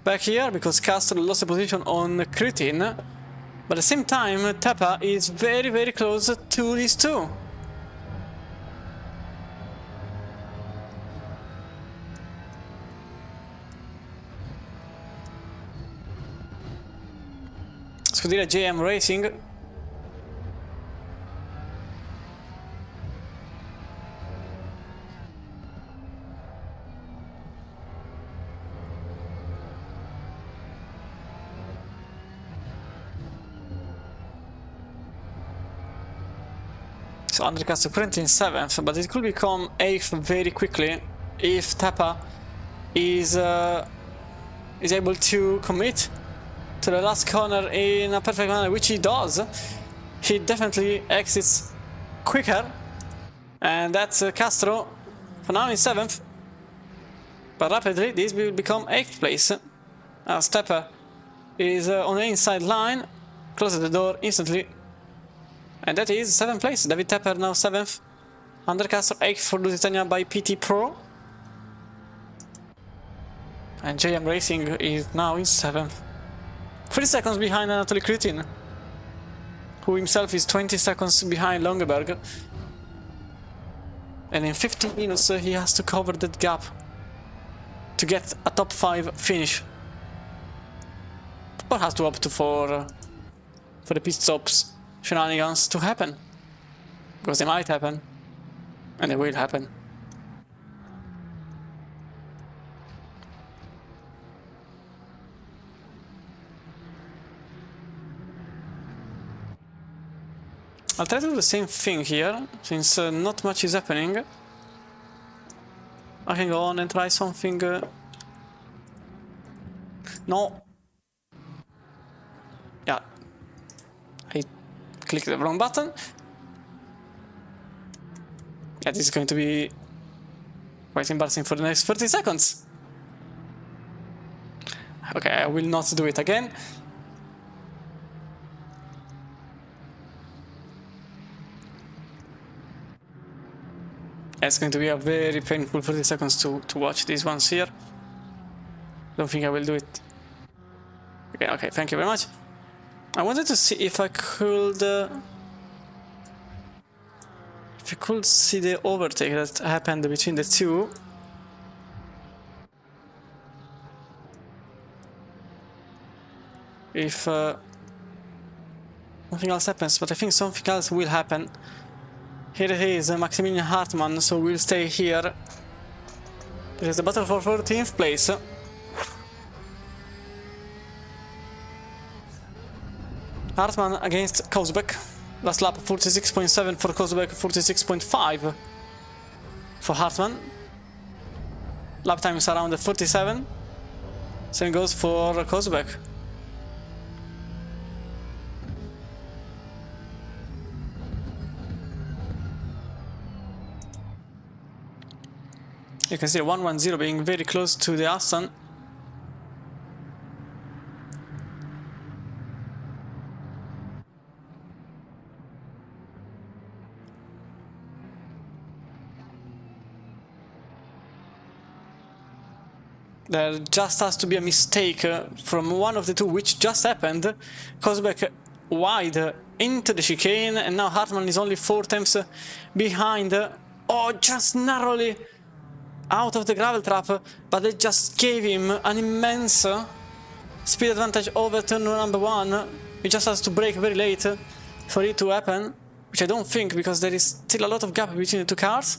Back here, because Castro lost the position on Kritin. But at the same time, Tapa is very, very close to these two. Scuderia JM Racing. So undercuts currently in 7th, but it could become 8th very quickly if Tepper is able to commit to the last corner in a perfect manner, which he does. He definitely exits quicker, and that's Castro for now in 7th. But rapidly this will become 8th place as Tepper is on the inside line, closes the door instantly. And that is 7th place. David Tepper now 7th. Undercaster 8th for Lusitania by PT Pro. And JM Racing is now in 7th. 3 seconds behind Anatoly Kritin, who himself is 20 seconds behind Longeberg. And in 15 minutes he has to cover that gap to get a top 5 finish. But has to opt for the pit stops shenanigans to happen, because they might happen, and they will happen. I'll try to do the same thing here, since not much is happening. I can go on and try something. No. Yeah. I clicked the wrong button. Yeah, this is going to be quite embarrassing for the next 30 seconds. Okay, I will not do it again. It's going to be a very painful 30 seconds to watch these ones here. Don't think I will do it. Okay, thank you very much. I wanted to see if I could see the overtake that happened between the two. If nothing else happens, but I think something else will happen. Here it is, Maximilian Hartmann, so we'll stay here. It is the battle for 14th place. Hartmann against Kozbek. Last lap 46.7 for Kozbek, 46.5 for Hartmann. Lap time is around 47. Same goes for Kozbek. You can see 110 being very close to the Aston. There just has to be a mistake from one of the two, which just happened. Kozbek wide into the chicane, and now Hartmann is only 4 tenths behind. Oh, just narrowly out of the gravel trap, but they just gave him an immense speed advantage over turn number 1. He just has to brake very late for it to happen, which I don't think, because there is still a lot of gap between the two cars.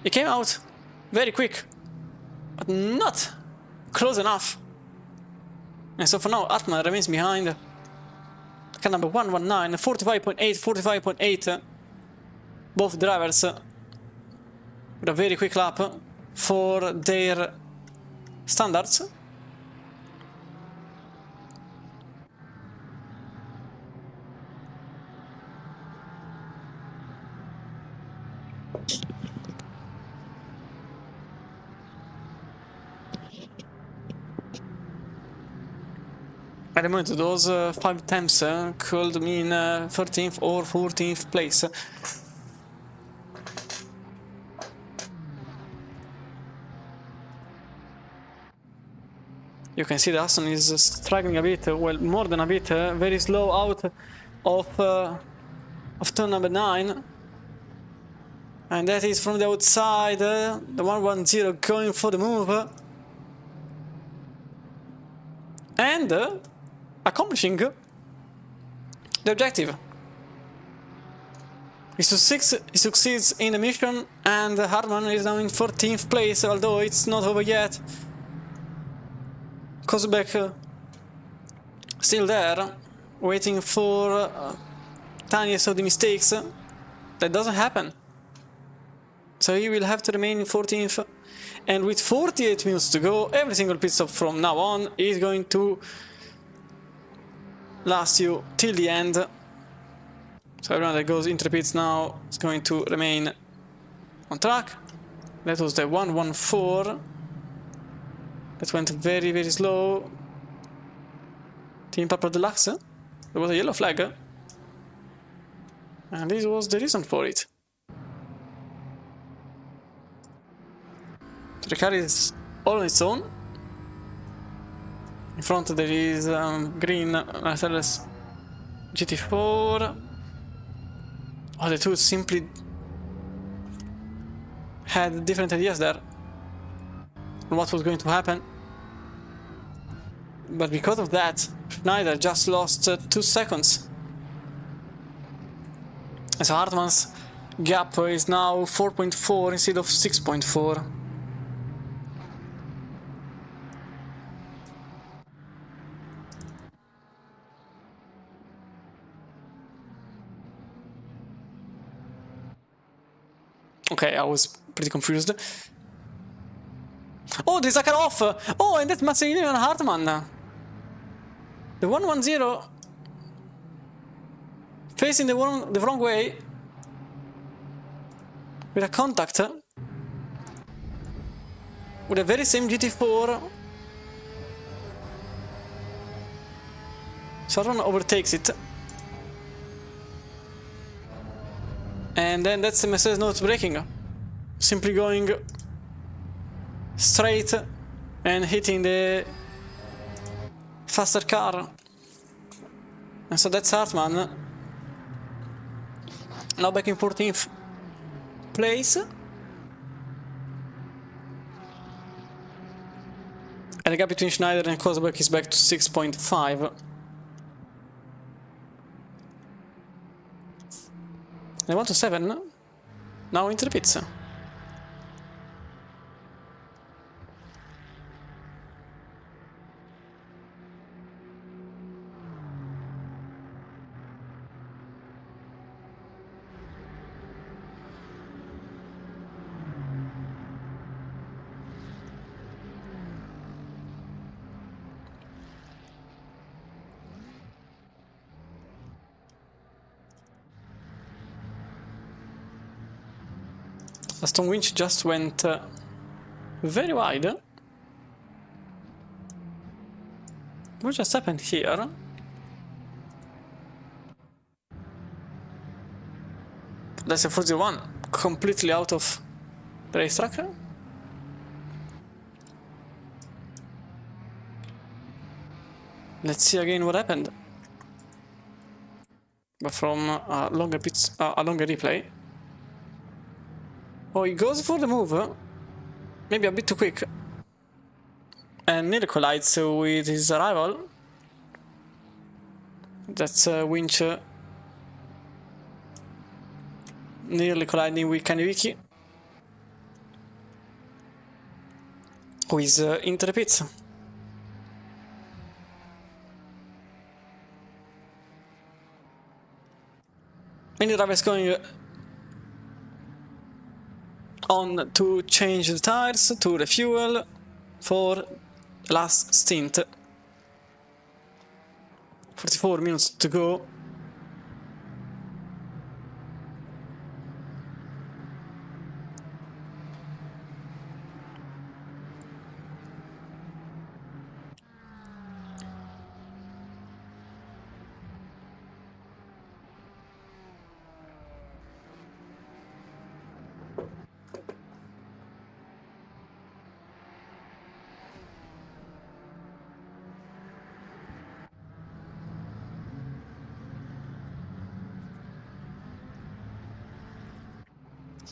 He came out very quick, but not close enough. And so for now, Hartmann remains behind. Car number 119, 45.8, 45.8. Both drivers with a very quick lap for their standards. At the moment, those 5 tenths could mean 13th or 14th place. You can see the Aston is struggling a bit, well, more than a bit, very slow out of turn number 9. And that is from the outside, the 110 going for the move. And accomplishing the objective. He succeeds in the mission, and Hartmann is now in 14th place, although it's not over yet. Kozubek still there, waiting for tiniest of the mistakes. That doesn't happen. So he will have to remain in 14th. And with 48 minutes to go, every single pit stop from now on is going to last you till the end. So everyone that goes into the pits now is going to remain on track. That was the 114. That went very, very slow. Team Purple Deluxe. There was a yellow flag. And this was the reason for it. So the car is all on its own. In front there is green Mercedes GT4. Oh, the two simply had different ideas there on what was going to happen. But because of that, Schneider just lost 2 seconds. And so Hartmann's gap is now 4.4 instead of 6.4. Okay, I was pretty confused. Oh, there's a cut off! Oh, and that's Massimiliano Hartmann. The 110 facing the wrong way with a contact with the very same GT4. Hartmann overtakes it. And then that's the Mercedes not braking. Simply going straight and hitting the faster car. And so that's Hartmann. Now back in 14th place. And the gap between Schneider and Kozubek is back to 6.5. They want to 7. Now into the pits. Aston Winch just went very wide. What just happened here? That's a 401, completely out of the racetrack. Let's see again what happened. But from a longer replay. Oh, he goes for the move, maybe a bit too quick, and nearly collides with his rival. That's Winch nearly colliding with Kaniwiki, who is into the pits. Many drivers going on to change the tires, to refuel for the last stint. 44 minutes to go.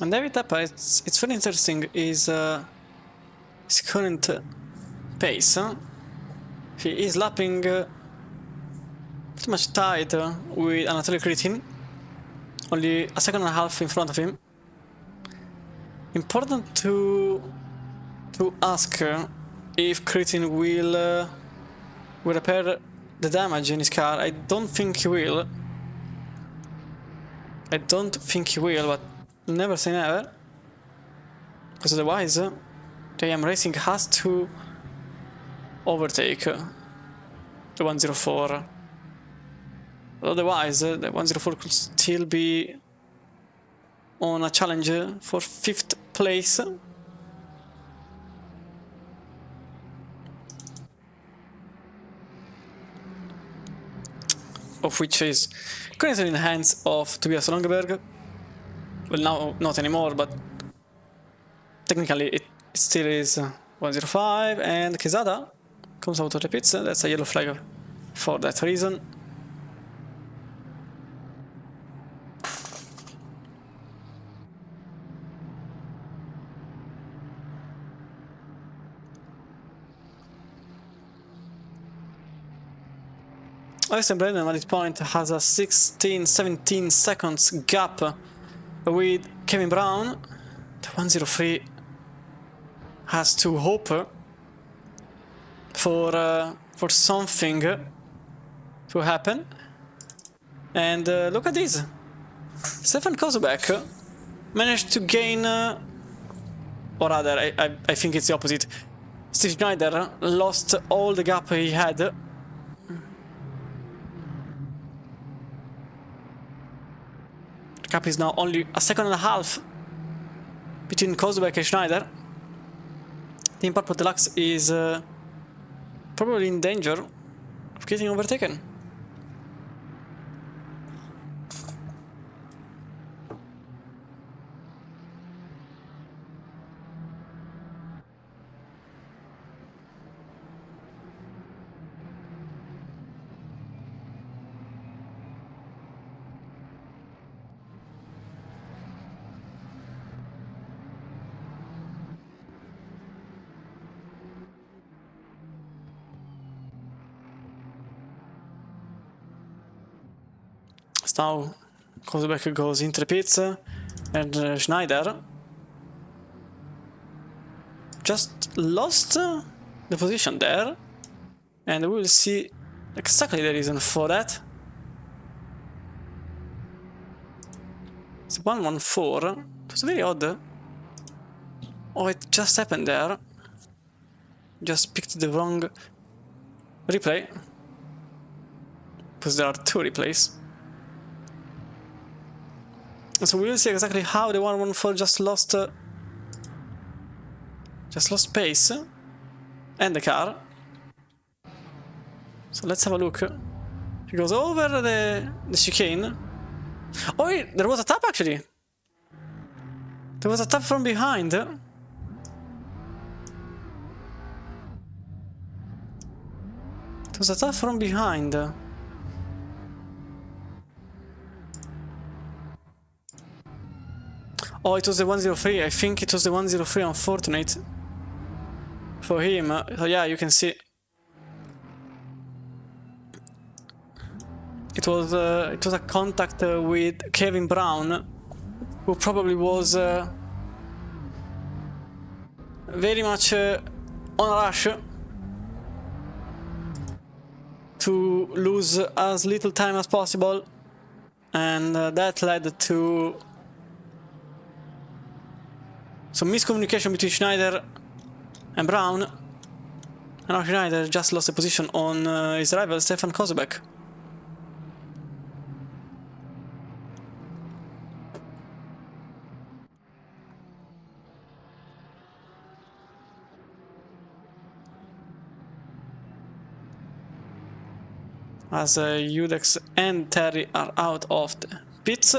And David Tappa, it's very interesting, is his current pace. He is lapping pretty much tied with Anatoly Kritin. Only a second and a half in front of him. Important to ask if Kritin will repair the damage in his car. I don't think he will. But never say never. Because otherwise, JM Racing has to overtake the 104. Otherwise, the 104 could still be on a challenge for 5th place. Of which is currently in the hands of Tobias Longeberg. Well, now not anymore, but technically it still is 105, and Quesada comes out of the pits. That's a yellow flag for that reason. Austin Brennan at this point has a 16-17 seconds gap with Kevin Brown. The 103 has to hope for something to happen. And look at this. Stefan Kozubek managed to gain, or rather, I think it's the opposite. Steve Schneider lost all the gap he had. The gap is now only a second and a half between Kozubek and Schneider. Team Purple Deluxe is probably in danger of getting overtaken. Now Kozubek goes into the pits, and Schneider just lost the position there, and we will see exactly the reason for that. It's 114. It was very odd. Oh, it just happened there. Just picked the wrong replay, because there are two replays. So we will see exactly how the 114 just lost pace and the car. So let's have a look. He goes over the chicane. Oh wait, there was a tap actually. There was a tap from behind. There was a tap from behind. Oh, it was the 103. I think it was the 103. Unfortunate for him. So yeah, you can see it was a contact with Kevin Brown, who probably was very much on a rush to lose as little time as possible, and that led to some miscommunication between Schneider and Brown, and now Schneider just lost the position on his rival Stefan Kozubek. As Judex and Terry are out of the pits.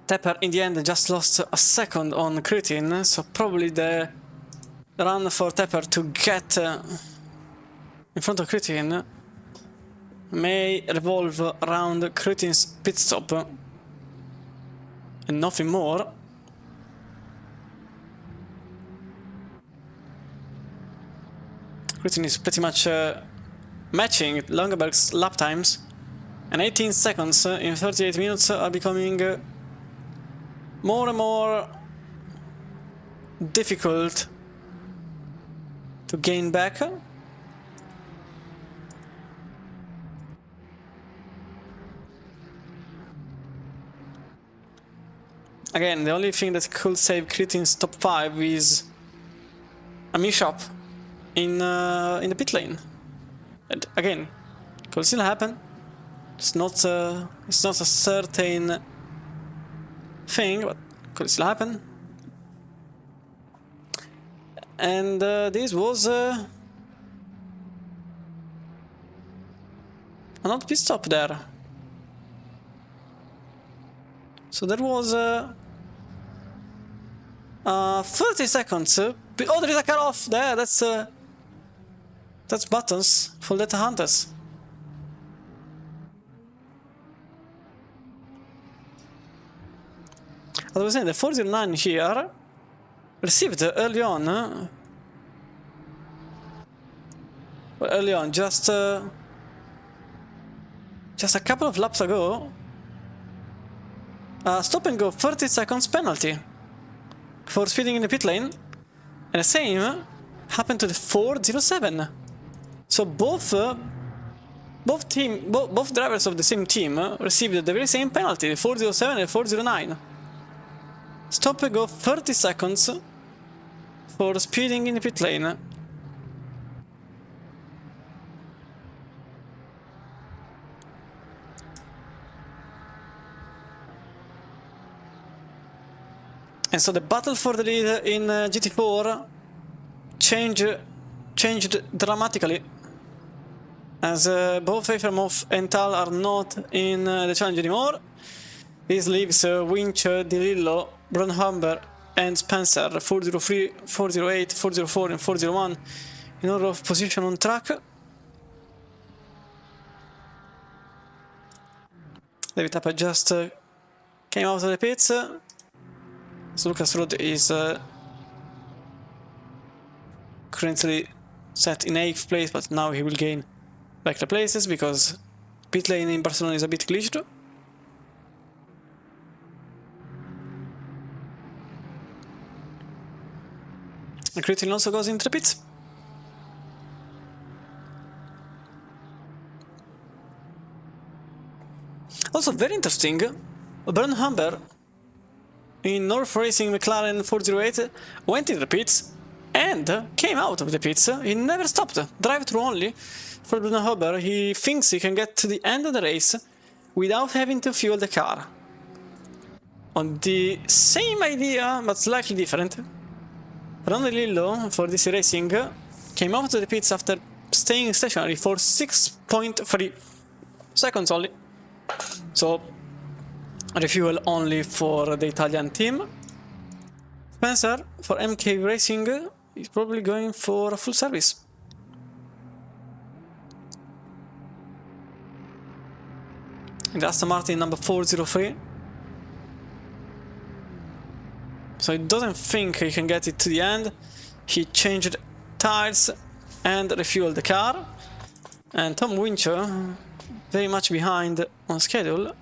Tepper in the end just lost a second on Kritin, so probably the run for Tepper to get in front of Critin may revolve around Critin's pit stop and nothing more. Critin is pretty much matching Longaberg's lap times, and 18 seconds in 38 minutes are becoming more and more difficult to gain back. Again, the only thing that could save Critin's top 5 is a mishap in the pit lane. And again, could still happen. It's not a certain thing, but could still happen. And this was another pit stop there. So there was 30 seconds. Oh, there is a cut off there. That's buttons for Data Hunters. As I was saying, the 409 here received early on. Just a couple of laps ago. Stop and go 30 seconds penalty for speeding in the pit lane, and the same happened to the 407. So both drivers of the same team received the very same penalty, the 407 and 409. Stop and go 30 seconds for speeding in the pit lane. And so the battle for the lead in GT4 changed dramatically, as both Efremov and Tal are not in the challenge anymore. This leaves Winch, Di Lillo, Brunhamber and Spencer, 403, 408, 404 and 401 in order of position on track. David Tapper just came out of the pits. So Lucas Rudd is currently set in 8th place, but now he will gain back the places because pit lane in Barcelona is a bit glitched. And Critin also goes into the pits. Also very interesting, Brunhamber in North Racing McLaren 408 went into the pits and came out of the pits. He never stopped. Drive-through only for Brunhamber. He thinks he can get to the end of the race without having to fuel the car. On the same idea, but slightly different, Ronald Lillo for DC Racing came out of the pits after staying stationary for 6.3 seconds only. So refuel only for the Italian team. Spencer for MK Racing is probably going for a full service. And Aston Martin number 403. So he doesn't think he can get it to the end. He changed tires and refueled the car. And Tom Wincher very much behind on schedule,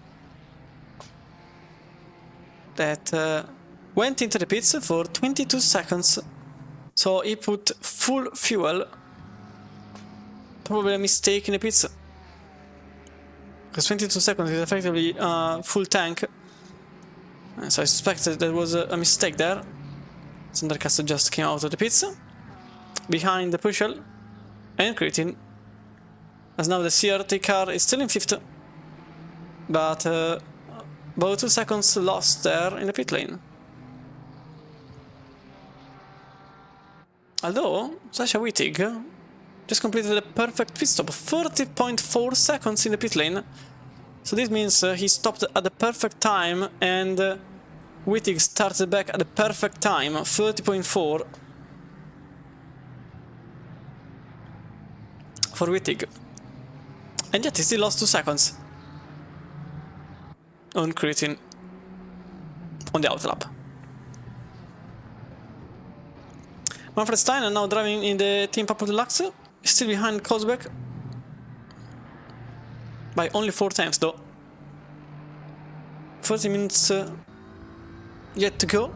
that went into the pits for 22 seconds. So he put full fuel. Probably a mistake in the pits, because 22 seconds is effectively full tank. So I suspect that there was a mistake there. Sandercast just came out of the pits behind the Pushel and Critin, as now the CRT car is still in 5th, but about 2 seconds lost there in the pit lane. Although Sasha Wittig just completed a perfect pit stop, 30.4 seconds in the pit lane. So this means he stopped at the perfect time, and Wittig started back at the perfect time, 30.4. for Wittig. And yet he still lost 2 seconds on Kritin on the outlap. Manfred Steiner now driving in the Team Purple Deluxe, still behind Kosbeck by only 4 times though. 40 minutes yet to go.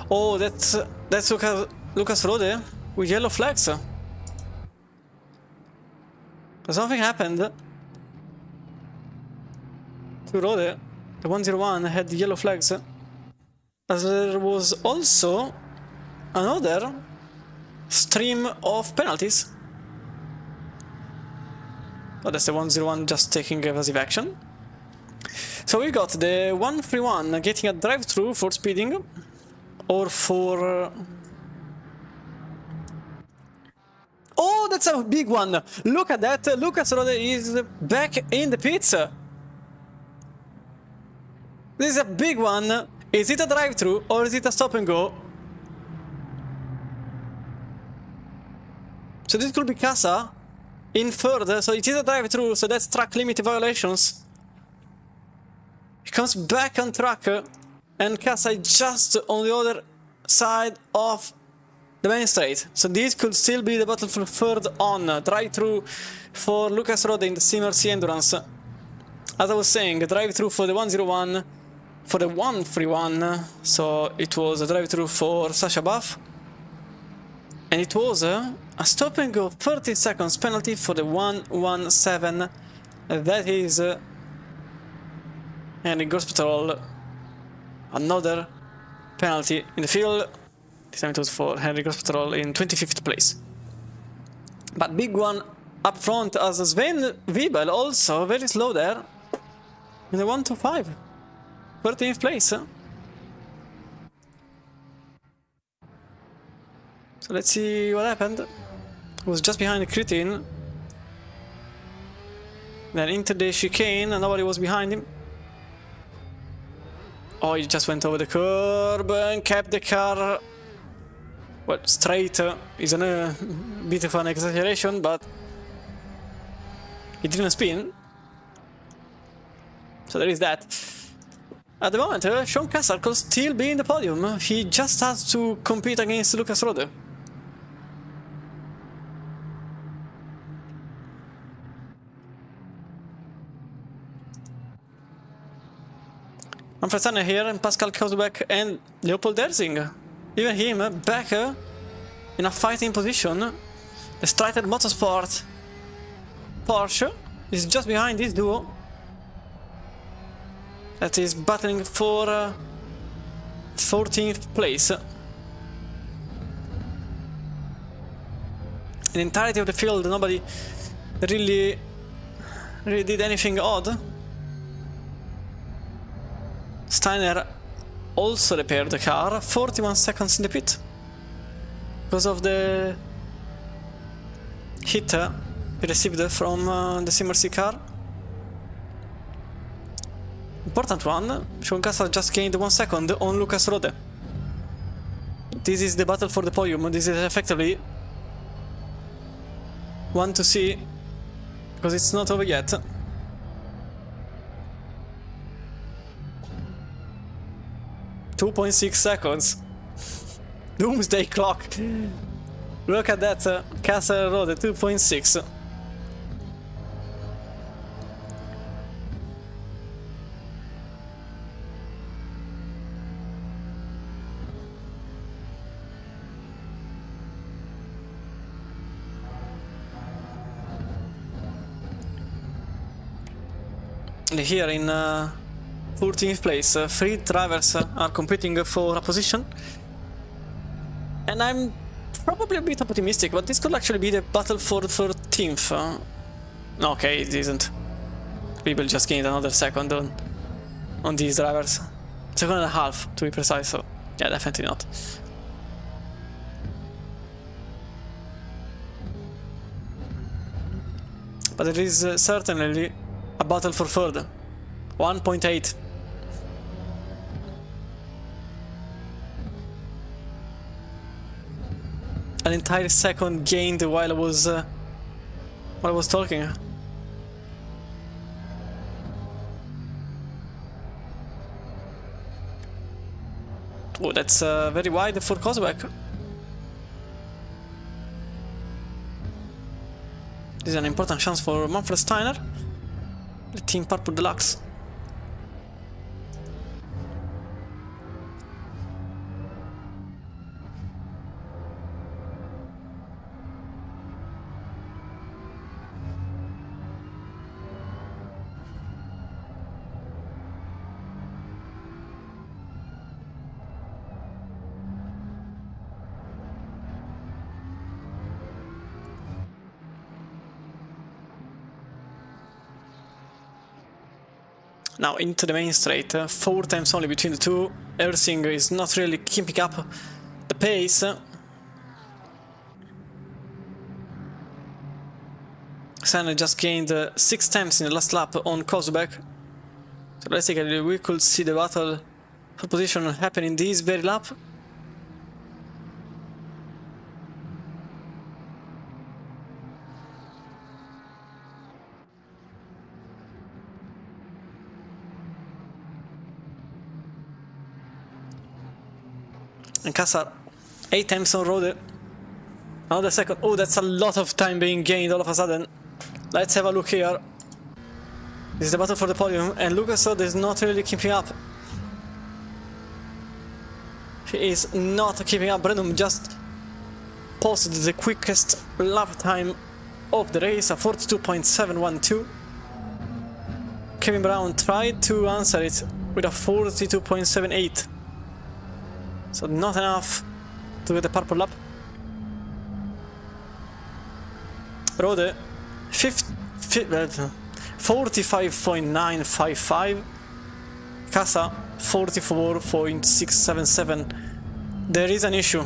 Oh, that's Lucas Rode with yellow flags. Something happened to Rode. The 101 had yellow flags, as there was also another stream of penalties. Oh, that's the 101 just taking evasive action. So we got the 131 getting a drive-through for speeding. Or for... Oh, that's a big one! Look at that! Lucas Rode is back in the pits! This is a big one! Is it a drive-through or is it a stop and go? So this could be Casa in third, so it is a drive-through, so that's track limit violations. He comes back on track. And Casa just on the other side of the main straight. So this could still be the battle for third on. Drive-through for Lucas Rode in the CMRC Endurance. As I was saying, drive-through for the 101, for the 131. So it was a drive-through for Sasha Buff. And it was a stop and go 30 seconds penalty for the 117. That is Henrik Hospital. Another penalty in the field. This time it was for Henrik Hospital in 25th place. But big one up front as Sven Wiebel also very slow there. In the 125. 13th place. So let's see what happened. He was just behind the Kritin. Then into the chicane and nobody was behind him. Oh, he just went over the curb and kept the car, well, straight. Is a bit of an exaggeration, but he didn't spin. So there is that. At the moment, Sean Cassar could still be in the podium. He just has to compete against Lucas Rode. Manfred Steiner here, and Pascal Kosbeck and Leopold Derzing. Even him back in a fighting position. The Strider Motorsport Porsche is just behind this duo that is battling for 14th place. In the entirety of the field, nobody really did anything odd. Steiner also repaired the car, 41 seconds in the pit because of the hit he received from the CMRC car. Important one, Sean Cassar just gained 1 second on Lucas Rode. This is the battle for the podium. This is effectively one to see because it's not over yet. .6 seconds. Doomsday clock. Look at that, Cassar Rode, 2.6. Here in 14th place, 3 drivers are competing for a position. And I'm probably a bit optimistic, but this could actually be the battle for 13th. Okay, it isn't. People just gained another second on these drivers. Second and a half, to be precise, so yeah, definitely not. But there is certainly a battle for third. 1.8. An entire second gained while I was talking. Oh, that's very wide for Kozubek. This is an important chance for Manfred Steiner, the Team Purple Deluxe. Now into the main straight, 4 times only between the two. Everything is not really keeping up the pace. Senna just gained 6 times in the last lap on Kozubek. So basically we could see the battle for position happen in this very lap. And Kassar 8 times on road. Another second. Oh, that's a lot of time being gained all of a sudden. Let's have a look here. This is the battle for the podium, and Lucas is not really keeping up. He is not keeping up. Brennan just posted the quickest lap time of the race, a 42.712. Kevin Brown tried to answer it with a 42.78. So not enough to get the purple lap. Rode 45.955. Kassa 44.677. There is an issue.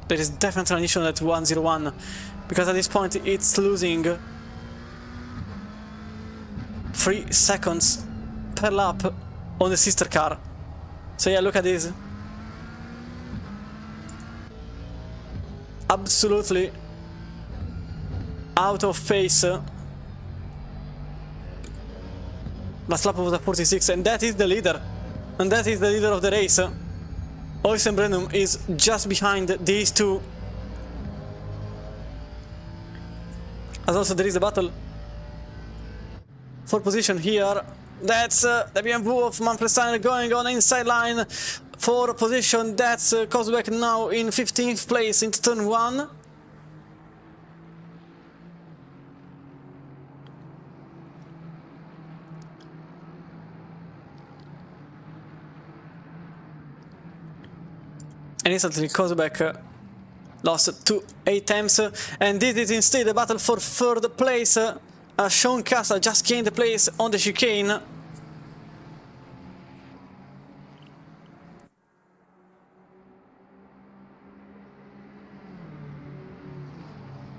There is definitely an issue at 101, because at this point it's losing 3 seconds per lap on the sister car. So yeah, look at this. Absolutely out of pace. Last lap was a 46, and that is the leader. And that is the leader of the race. Oysen Brenum is just behind these two. As also there is a battle for position here. That's the BMW of Manfred Steiner going on inside line for position. That's Kozubek now in 15th place into turn 1. And instantly Kozubek lost 8 times, and this is instead a battle for 3rd place. Sean Kassa just gained the place on the chicane.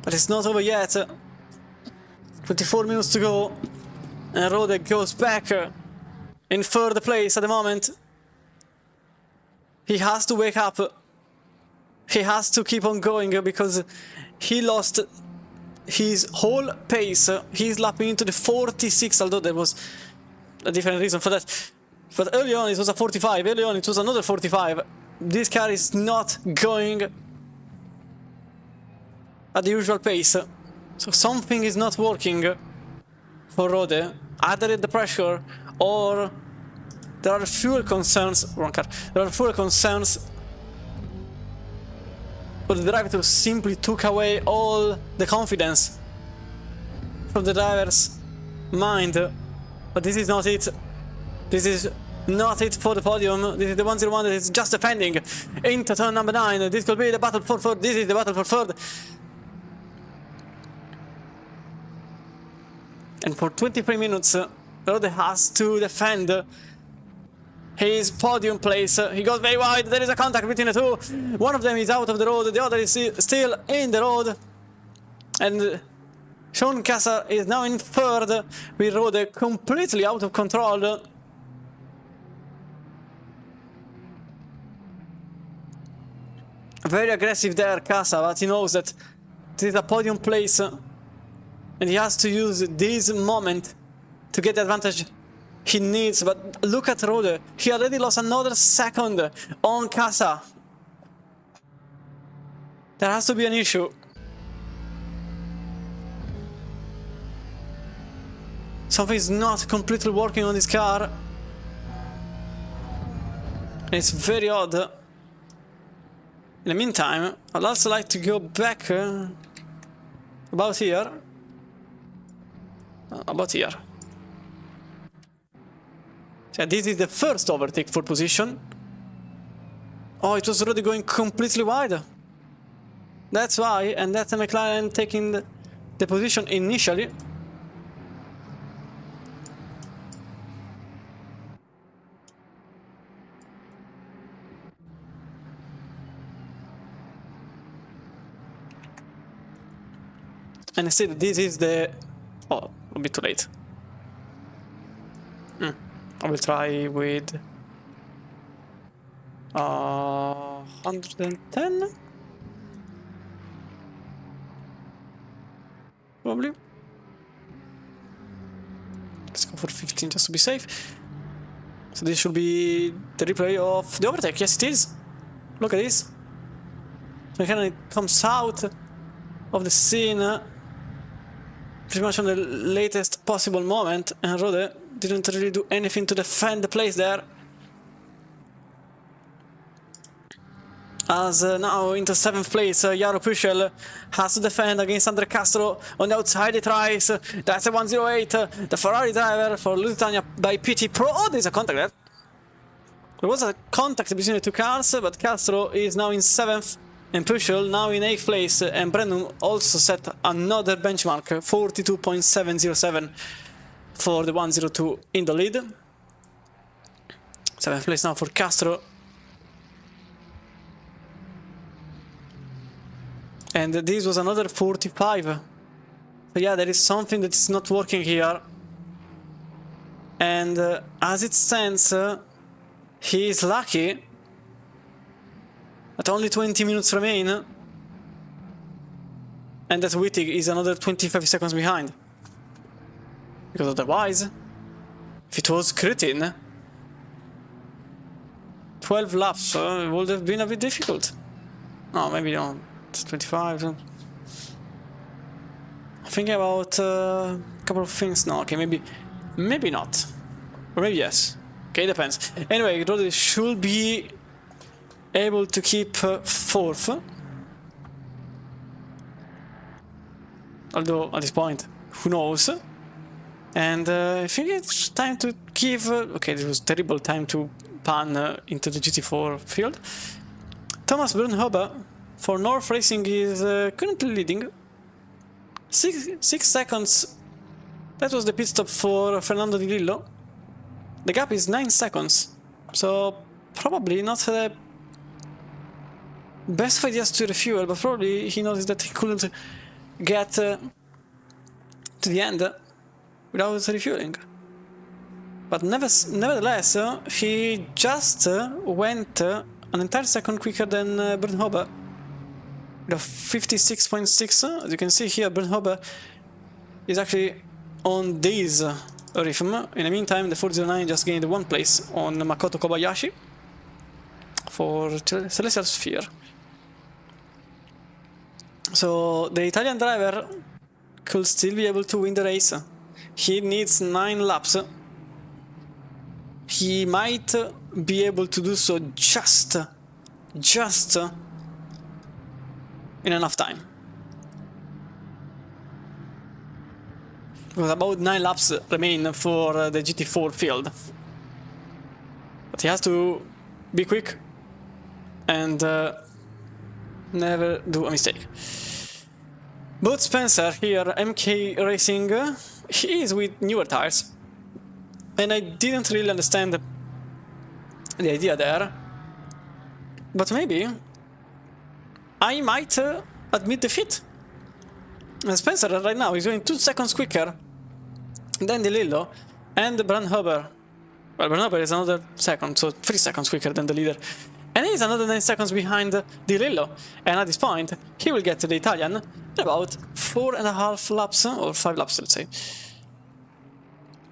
But it's not over yet. 24 minutes to go, and Rode goes back in 3rd place at the moment. He has to wake up. He has to keep on going, because he lost his whole pace. He's lapping into the 46, although there was a different reason for that. But early on it was a 45, early on it was another 45. This car is not going at the usual pace. So something is not working for Rode. Either the pressure, or there are fuel concerns. Wrong car. There are fuel concerns. But the driver simply took away all the confidence from the driver's mind. But this is not it. This is not it for the podium. This is the 101 that is just defending into turn number 9. This could be the battle for 3rd. This is the battle for 3rd. And for 23 minutes, Rode has to defend his podium place. He goes very wide. There is a contact between the two. One of them is out of the road. The other is still in the road. And Sean Casa is now in third, with Rode completely out of control. Very aggressive there, Casa, but he knows that this is a podium place. And he has to use this moment to get the advantage he needs. But look at Rode. He already lost another second on Casa. There has to be an issue. Something is not completely working on this car. And it's very odd. In the meantime, I'd also like to go back about here. About here. So this is the first overtake for position. Oh, it was already going completely wide. That's why, and that's the McLaren taking the position initially. And instead, this is the... Oh, a bit too late. I will try with... 110? Probably. Let's go for 15 just to be safe. So this should be the replay of the overtake. Yes, it is. Look at this. So it comes out of the scene pretty much on the latest possible moment, and Rode didn't really do anything to defend the place there. As now into 7th place, Jaro Puschel has to defend against Andre Castro. On the outside he tries, that's a 108, the Ferrari driver for Lusitania by PT Pro. Oh, there's a contact there. There was a contact between the two cars, but Castro is now in 7th. And Puschel now in 8th place, and Brandon also set another benchmark, 42.707 for the 102 in the lead. 7th place now for Castro. And this was another 45. So yeah, there is something that is not working here. And as it stands, he is lucky. But only 20 minutes remain, and that Wittig is another 25 seconds behind. Because otherwise, if it was Kritin, 12 laps would have been a bit difficult. No, maybe not. 25. I'm thinking about a couple of things now. Okay, maybe not. Or maybe yes. Okay, depends. Anyway, Rode should be able to keep 4th, although at this point, who knows. And I think it's time to give... okay, this was terrible time to pan into the GT4 field. Thomas Brunhober for North Racing is currently leading. 6 seconds. That was the pit stop for Fernando Di Lillo. The gap is 9 seconds, so probably not the best idea to refuel, but probably he noticed that he couldn't get to the end without refueling. But nevertheless, he just went an entire second quicker than Brunhober, with a 56.6. As you can see here, Brunhober is actually on this rhythm. In the meantime, the 409 just gained 1 place on Makoto Kobayashi for Celestial Sphere. So the Italian driver could still be able to win the race. He needs 9 laps. He might be able to do so just in enough time. Because about 9 laps remain for the GT4 field. But he has to be quick and never do a mistake. But Spencer here, MK Racing, he is with newer tires. And I didn't really understand the idea there. But maybe I might admit defeat. And Spencer right now is going 2 seconds quicker than De Lillo and Brandhuber. Well, Brandhuber is another second, so 3 seconds quicker than the leader. And he's another 9 seconds behind De Lillo. And at this point, he will get to the Italian in about 4.5 laps, or 5 laps, let's say.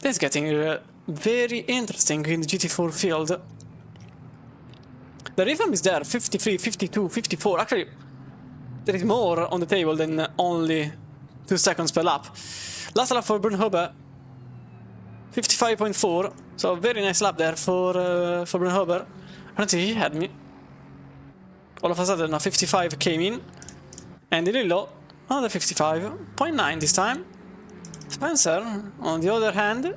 It's getting very interesting in the GT4 field. The rhythm is there, 53, 52, 54. Actually, there is more on the table than only 2 seconds per lap. Last lap for Brandhuber, 55.4. So very nice lap there for Brandhuber. I don't think he had me. All of a sudden, a 55 came in. And De Lillo, another 55.9 this time. Spencer, on the other hand,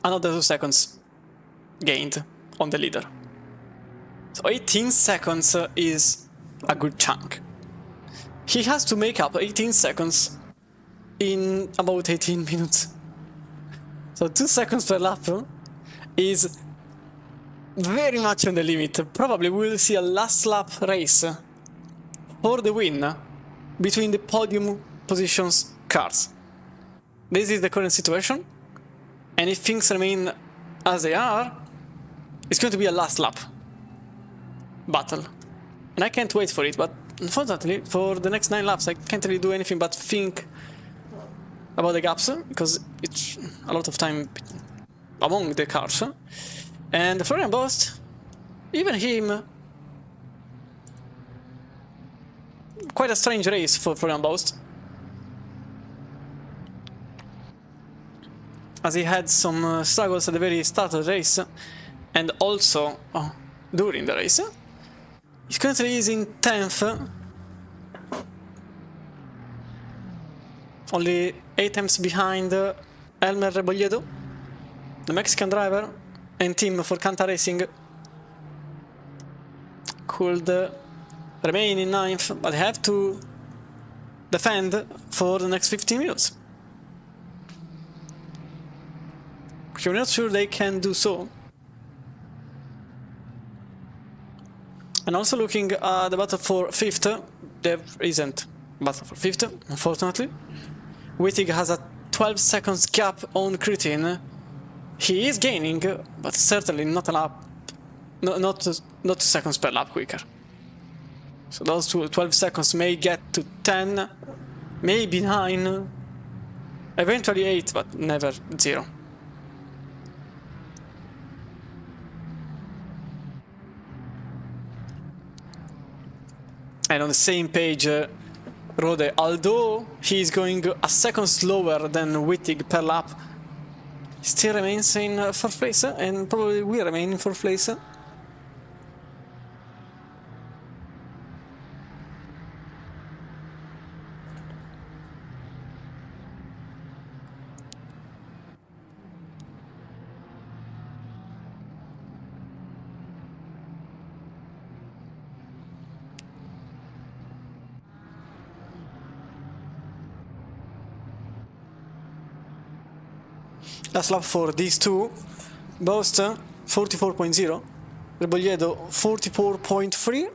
another 2 seconds gained on the leader. So 18 seconds is a good chunk. He has to make up 18 seconds in about 18 minutes. So 2 seconds per lap is very much on the limit. Probably we'll see a last lap race for the win between the podium positions cars. This is the current situation, and if things remain as they are, it's going to be a last lap battle. And I can't wait for it, but unfortunately for the next 9 laps I can't really do anything but think about the gaps, because it's a lot of time among the cars. And Florian Bost, even him, quite a strange race for Florian Bost, as he had some struggles at the very start of the race, and also during the race. He currently is in 10th, only 8 temps behind Elmer Rebolledo, the Mexican driver and team for Canta Racing. Could remain in 9th, but have to defend for the next 15 minutes. I'm not sure they can do so. And also looking at the battle for 5th, there isn't battle for 5th, unfortunately. Wittig has a 12 seconds gap on Kritin. He is gaining, but certainly not a lap, not 2 seconds per lap quicker. So those 12 seconds may get to 10, maybe 9, eventually 8, but never 0. And on the same page, Rode, although he is going a second slower than Wittig per lap, still remains in 4th place, and probably will remain in 4th place. Last lap for these two. Bost 44.0, Rebolledo 44.3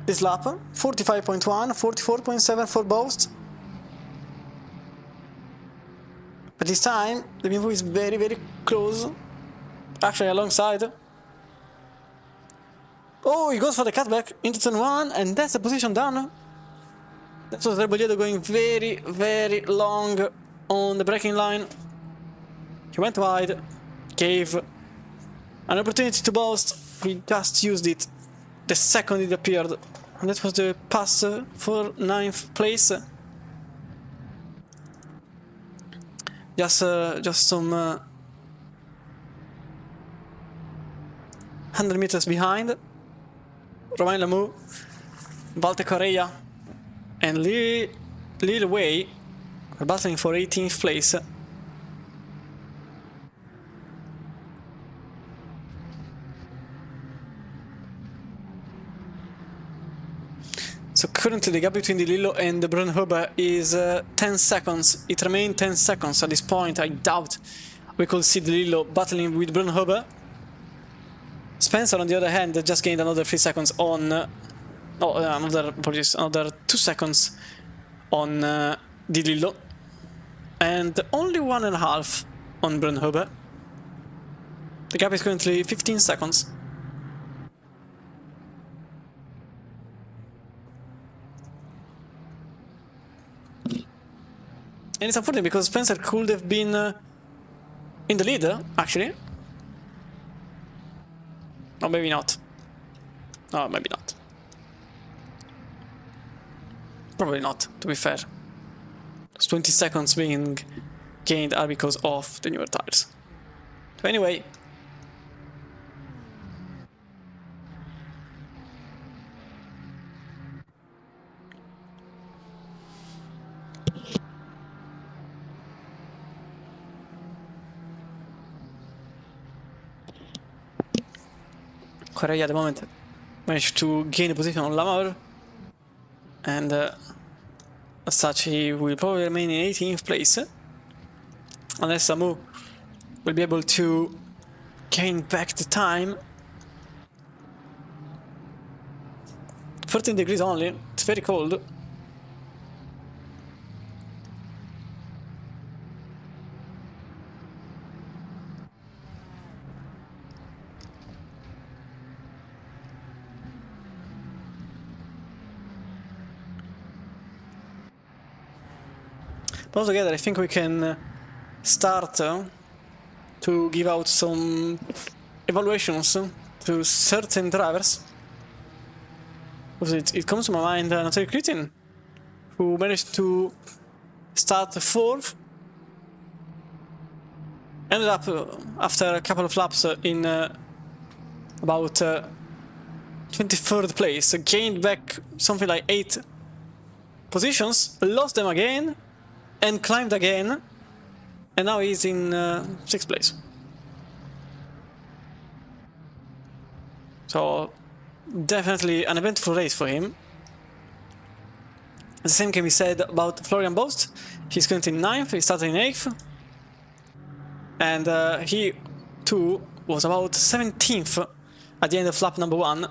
this lap, 45.1, 44.7 for Bost. But this time the Mimbo is very, very close, actually alongside. Oh, he goes for the cutback into turn 1, and that's the position done. That was Rebolledo going very, very long on the braking line. He went wide, gave an opportunity to Bost. He just used it the second it appeared, and that was the pass for 9th place. Just some 100 meters behind. Romain Lamoux, Walter Correa, and Lil Wei are battling for 18th place. So currently the gap between Di Lillo and Brunhuber is 10 seconds. It remains 10 seconds at this point. I doubt we could see Di Lillo battling with Brunhuber. Spencer, on the other hand, just gained another 3 seconds on... another 2 seconds on Di Lillo. And only 1.5 on Brunhuber. The gap is currently 15 seconds. And it's unfortunate because Spencer could have been in the lead, actually. Or maybe not. No, maybe not. Probably not, to be fair. Those 20 seconds being gained are because of the newer tires. So anyway... Correa at the moment managed to gain a position on Lamar, and as such he will probably remain in 18th place unless Samu will be able to gain back the time. 13 degrees only, it's very cold. But altogether, I think we can start to give out some evaluations to certain drivers. It comes to my mind Natalie Kritin, who managed to start 4th, ended up after a couple of laps in about 23rd place, gained back something like 8 positions, lost them again, and climbed again, and now he's in 6th place. So definitely an eventful race for him. The same can be said about Florian Bost. He's currently in 9th, he started in 8th, and he too was about 17th at the end of lap number 1.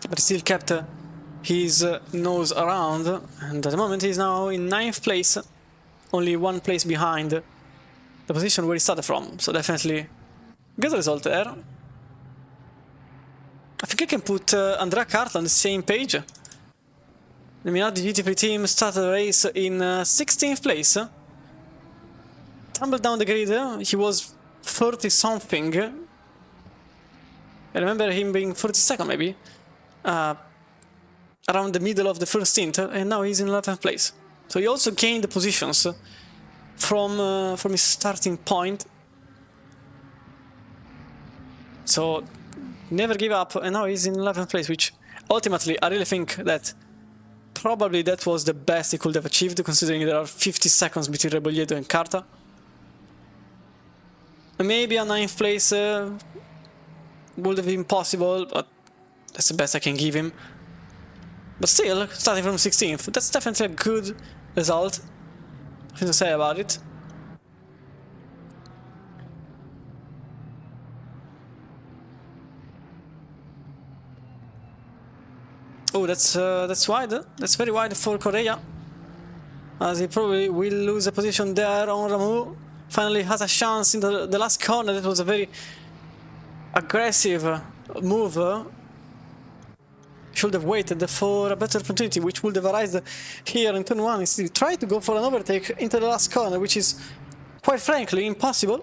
But he still kept his nose around, and at the moment he's now in 9th place, only 1 place behind the position where he started from, so definitely good result there. I think I can put Andrea Carta on the same page. The Minardi GT3 team started the race in 16th place. Tumbled down the grid, he was 30 something. I remember him being 42nd maybe. Around the middle of the first stint, and now he's in 11th place. So he also gained the positions from his starting point. So never give up, and now he's in 11th place, which ultimately I really think that probably that was the best he could have achieved, considering there are 50 seconds between Rebolledo and Carta. Maybe a 9th place would have been possible, but that's the best I can give him. But still, starting from 16th, that's definitely a good result. Nothing to say about it. Oh, that's wide. That's very wide for Correa, as he probably will lose a position there on Ramu. Finally has a chance in the last corner. That was a very aggressive move. Should have waited for a better opportunity, which would have arisen here in turn 1. Instead, he tried to go for an overtake into the last corner, which is, quite frankly, impossible.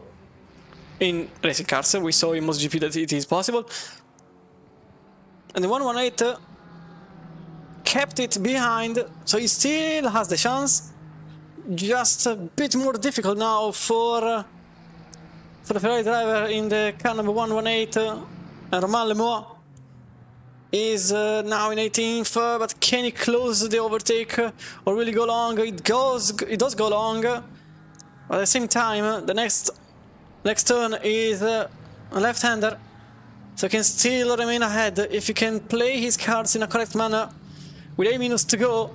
In racing cars, we saw in MotoGP that it is possible. And the 118 kept it behind, so he still has the chance. Just a bit more difficult now for the Ferrari driver in the car number 118, and Romain Lemois is now in 18th, but can he close the overtake or will he go long? It does go long, but at the same time the next Next turn is a left-hander, so he can still remain ahead if he can play his cards in a correct manner. With 8 minutes to go,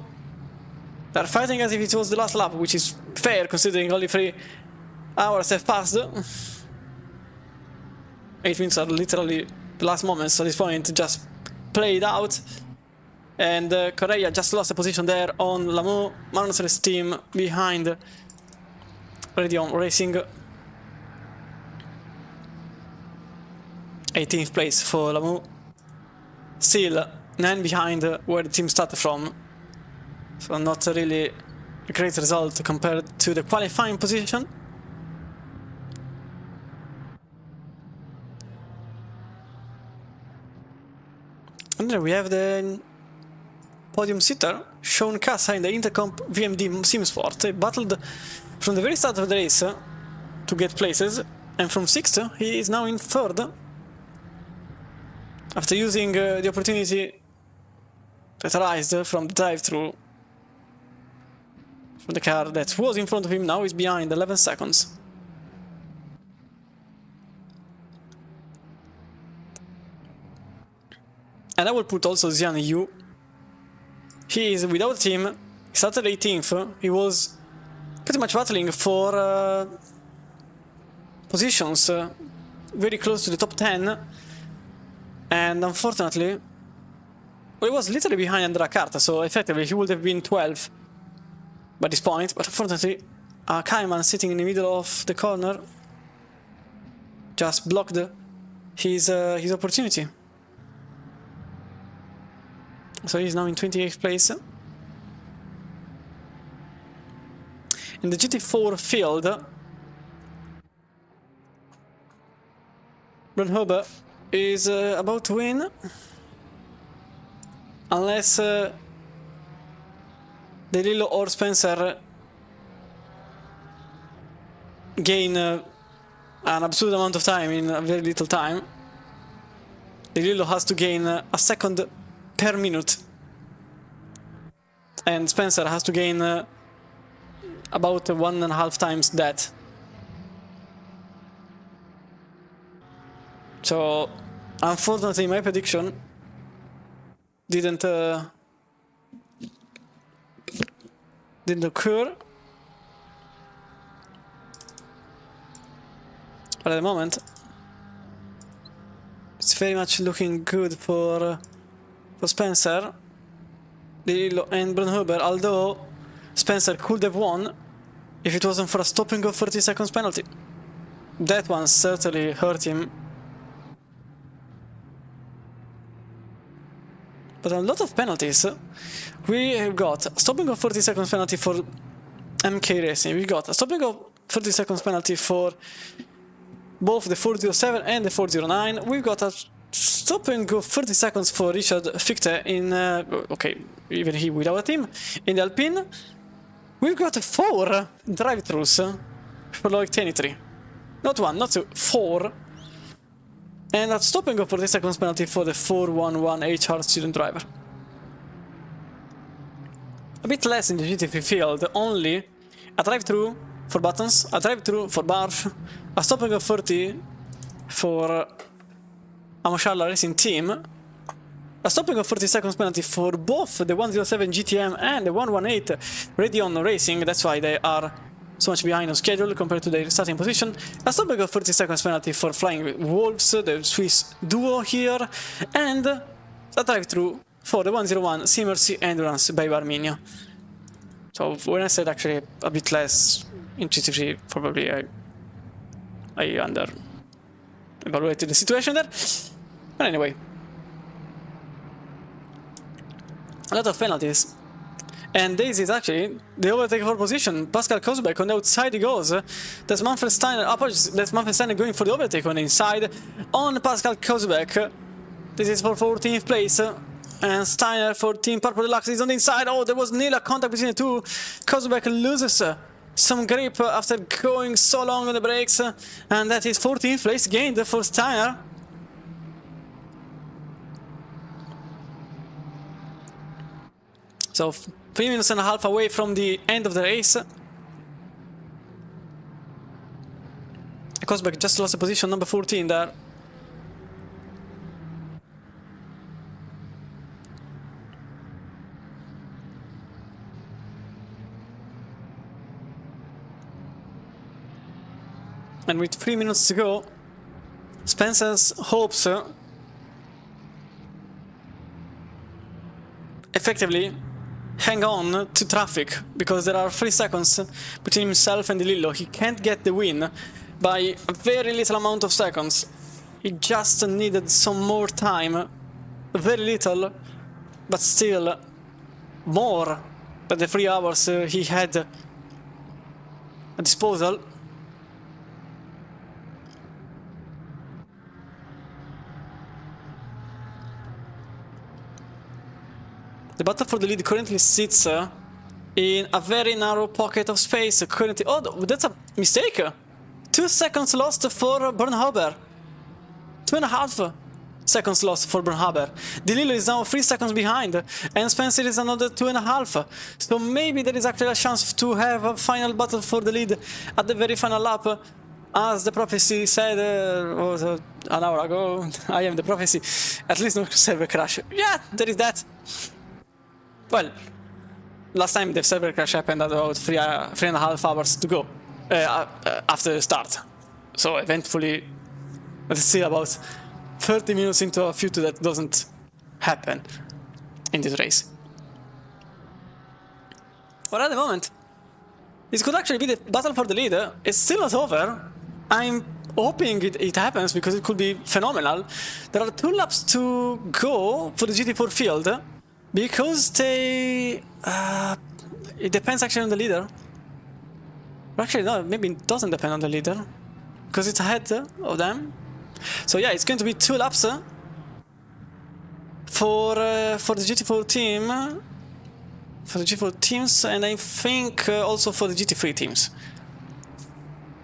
they're fighting as if it was the last lap, which is fair considering only 3 hours have passed. 8 minutes are literally the last moments at this point, just played out. And Correa just lost a position there on Lamu. Magnussen's team behind R10 Racing. 18th place for Lamu. Still 9 behind where the team started from. So not really a great result compared to the qualifying position. And then we have the podium sitter, Sean Casa in the Intercomp VMD Sim Sport. They battled from the very start of the race to get places, and from 6th he is now in 3rd. After using the opportunity that arose from the drive-through from the car that was in front of him, now is behind 11 seconds. And I will put also Xian Yu. He is without a team, he started 18th, he was pretty much battling for positions very close to the top 10. And unfortunately, well, he was literally behind Andrea Carta, so effectively he would have been 12 by this point. But unfortunately, Kaiman sitting in the middle of the corner just blocked his opportunity. So he's now in 28th place. In the GT4 field, Brunhuber is about to win, unless De Lillo or Spencer gain an absolute amount of time in a very little time. De Lillo has to gain a second per minute, and Spencer has to gain about 1.5 times that. So unfortunately my prediction didn't occur, but at the moment it's very much looking good for Spencer, De Lillo and Brunhuber, although Spencer could have won if it wasn't for a stopping of 30 seconds penalty. That one certainly hurt him. But a lot of penalties. We have got a stopping of 40 seconds penalty for MK Racing. We got a stopping of 30 seconds penalty for both the 407 and the 409. We've got a stopping of 30 seconds for Richard Fichte in, okay, even he without a team, in the Alpine. We've got 4 drive-thrus for Loic 23. Not 1, not 2, 4. And a stopping of 40 seconds penalty for the 411 HR student driver. A bit less in the GT3 field, only a drive-thru for Buttons, a drive-thru for Barf, a stopping of 30 for Amosharla Racing Team, a stopping of 40 seconds penalty for both the 107 GTM and the 118 R10 Racing. That's why they are so much behind on schedule compared to their starting position. A stopping of 30 seconds penalty for Flying Wolves, the Swiss duo here, and a drive-thru for the 101 Sea Endurance by Arminio. So when I said actually a bit less in GT3, probably I under evaluated the situation there. But anyway, a lot of penalties. And this is actually the overtake for position. Pascal Kozubek on the outside he goes. That's Manfred Steiner. Apologies, that's Manfred Steiner going for the overtake on the inside on Pascal Kozubek. This is for 14th place. And Steiner for Team Purple Deluxe is on the inside. Oh, there was nearly a contact between the two. Kozubek loses some grip after going so long on the brakes. And that is 14th place gained for Steiner. So 3.5 minutes away from the end of the race. A Kosberg just lost the position, number 14 there. And with 3 minutes to go, Spencer's hopes effectively hang on to traffic, because there are 3 seconds between himself and De Lillo. He can't get the win by a very little amount of seconds. He just needed some more time, very little, but still more than the 3 hours he had at disposal. The battle for the lead currently sits in a very narrow pocket of space. Currently, oh, that's a mistake. 2 seconds lost for Bernhaber. 2.5 seconds lost for Bernhaber. De Lillo is now 3 seconds behind, and Spencer is another 2.5. So maybe there is actually a chance to have a final battle for the lead at the very final lap. As the prophecy said an hour ago, I am the prophecy. At least no server crash. Yeah, there is that. Well, last time the server crash happened at about 3.5 hours to go after the start. So eventually, it's still about 30 minutes into a future that doesn't happen in this race. But at the moment, this could actually be the battle for the lead. It's still not over. I'm hoping it happens, because it could be phenomenal. There are 2 laps to go for the GT4 field. Because they... it depends actually on the leader. Actually, no, maybe it doesn't depend on the leader, because it's ahead of them. So yeah, it's going to be 2 laps for the GT4 team. For the GT4 teams, and I think also for the GT3 teams.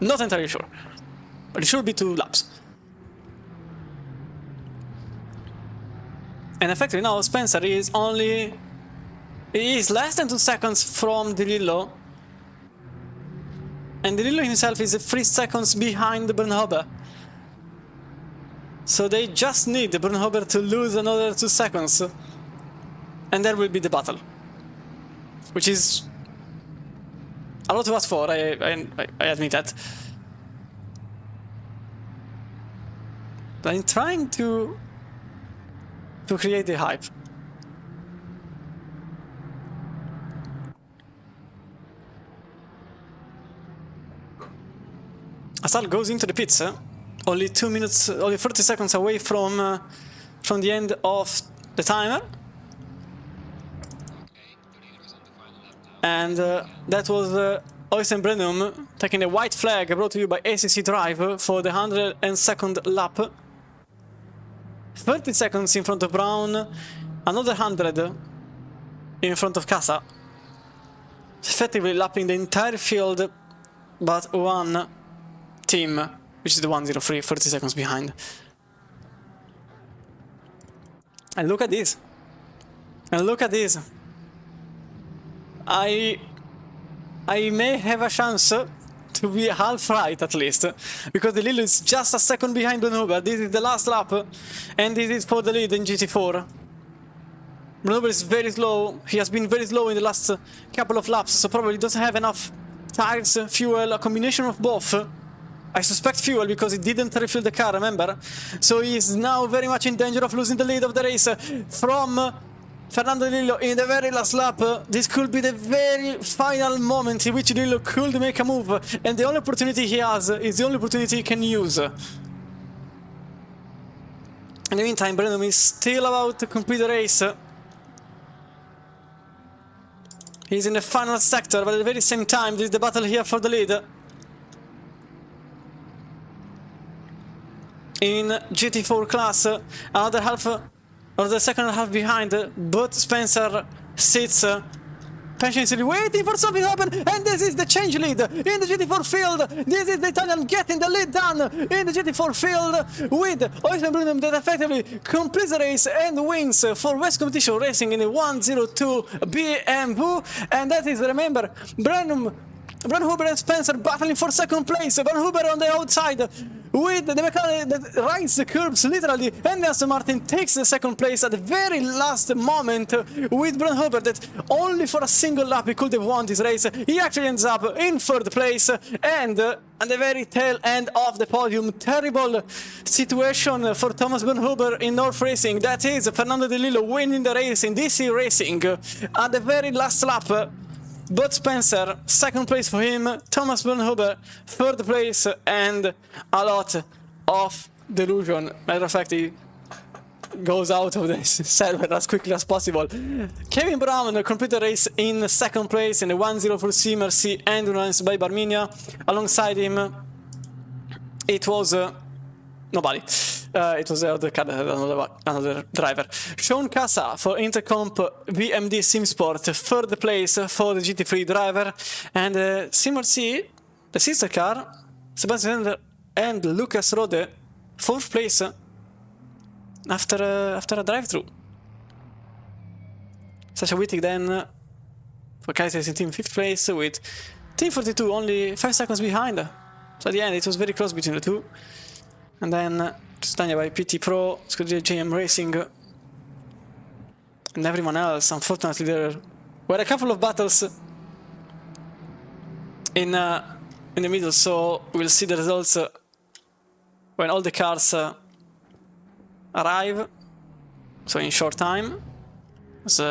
Not entirely sure, but it should be 2 laps. And effectively now Spencer is less than 2 seconds from De Lillo. And De Lillo himself is 3 seconds behind Bernhaber. So they just need Bernhaber to lose another 2 seconds. And there will be the battle. Which is a lot to ask for, I admit that. But I'm trying to create the hype. Asal goes into the pits, only 2 minutes, only 30 seconds away from the end of the timer. And that was Oystein Brennum taking the white flag brought to you by ACC Drive for the 102nd lap. 30 seconds in front of Brown, another 100 in front of Casa. Effectively lapping the entire field but one team, which is the 103, 30 seconds behind. And look at this. And look at this. I may have a chance to be half right at least, because De Lillo is just a second behind Bernhaber. This is the last lap, and this is for the lead in GT4. Bernhaber is very slow. He has been very slow in the last couple of laps, so probably doesn't have enough tires, fuel, a combination of both. I suspect fuel because he didn't refill the car, remember? So he is now very much in danger of losing the lead of the race from Fernando De Lillo in the very last lap. This could be the very final moment in which De Lillo could make a move, and the only opportunity he has is the only opportunity he can use. In the meantime, Brennum is still about to complete the race. He's in the final sector, but at the very same time, there is the battle here for the lead. In GT4 class, another half, or the second half behind, but Spencer sits patiently waiting for something to happen, and this is the change lead in the GT4 field. This is the Italian getting the lead done in the GT4 field with Oystein Brennum that effectively completes the race and wins for West Competition Racing in the 102 BMW. And that is, remember, Brennum Brandhuber and Spencer battling for second place. Brandhuber on the outside with the McLaren that rides the curbs literally, and Aston Martin takes the second place at the very last moment with Brandhuber that only for a single lap he could have won this race. He actually ends up in third place, and at the very tail end of the podium, terrible situation for Thomas Brandhuber in North Racing. That is Fernando De Lillo winning the race in DC Racing at the very last lap. But Spencer, second place for him, Thomas Brandhuber, third place, and a lot of delusion. Matter of fact, he goes out of this server as quickly as possible. Kevin Brown completed the race in second place in the 1-0 for C Endurance by Barminia. Alongside him, it was nobody. It was the other car, another driver. Sean Casa for Intercomp VMD Simsport, third place for the GT3 driver. And C, the sister car, Sebastian and Lucas Rode, fourth place after a drive-through. Sasha Wittig then for Kaiser Racing Team, fifth place, with Team 42 only 5 seconds behind. So at the end it was very close between the two. And then Stania by PT Pro, Scuderia JM Racing, and everyone else. Unfortunately, there were a couple of battles in the middle, so we'll see the results when all the cars arrive. So in short time, there's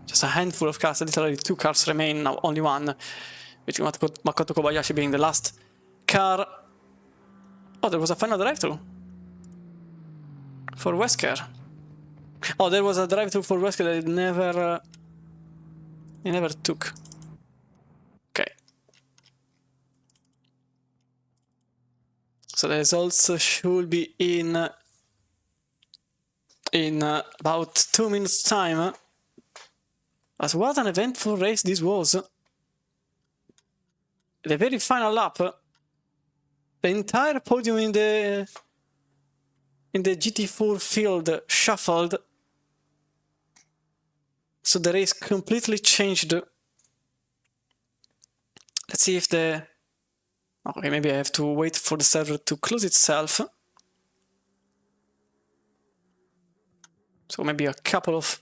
just a handful of cars. Literally 2 cars remain now, only one, with Makoto Kobayashi being the last car. Oh, there was a final drive-through for Wesker. Oh, there was a drive-through for Wesker that it never took. Okay. So the results should be in about 2 minutes time. As what an eventful race this was. The very final lap, the entire podium in the GT4 field shuffled, so the race completely changed. Let's see if the... Okay, maybe I have to wait for the server to close itself. So maybe a couple of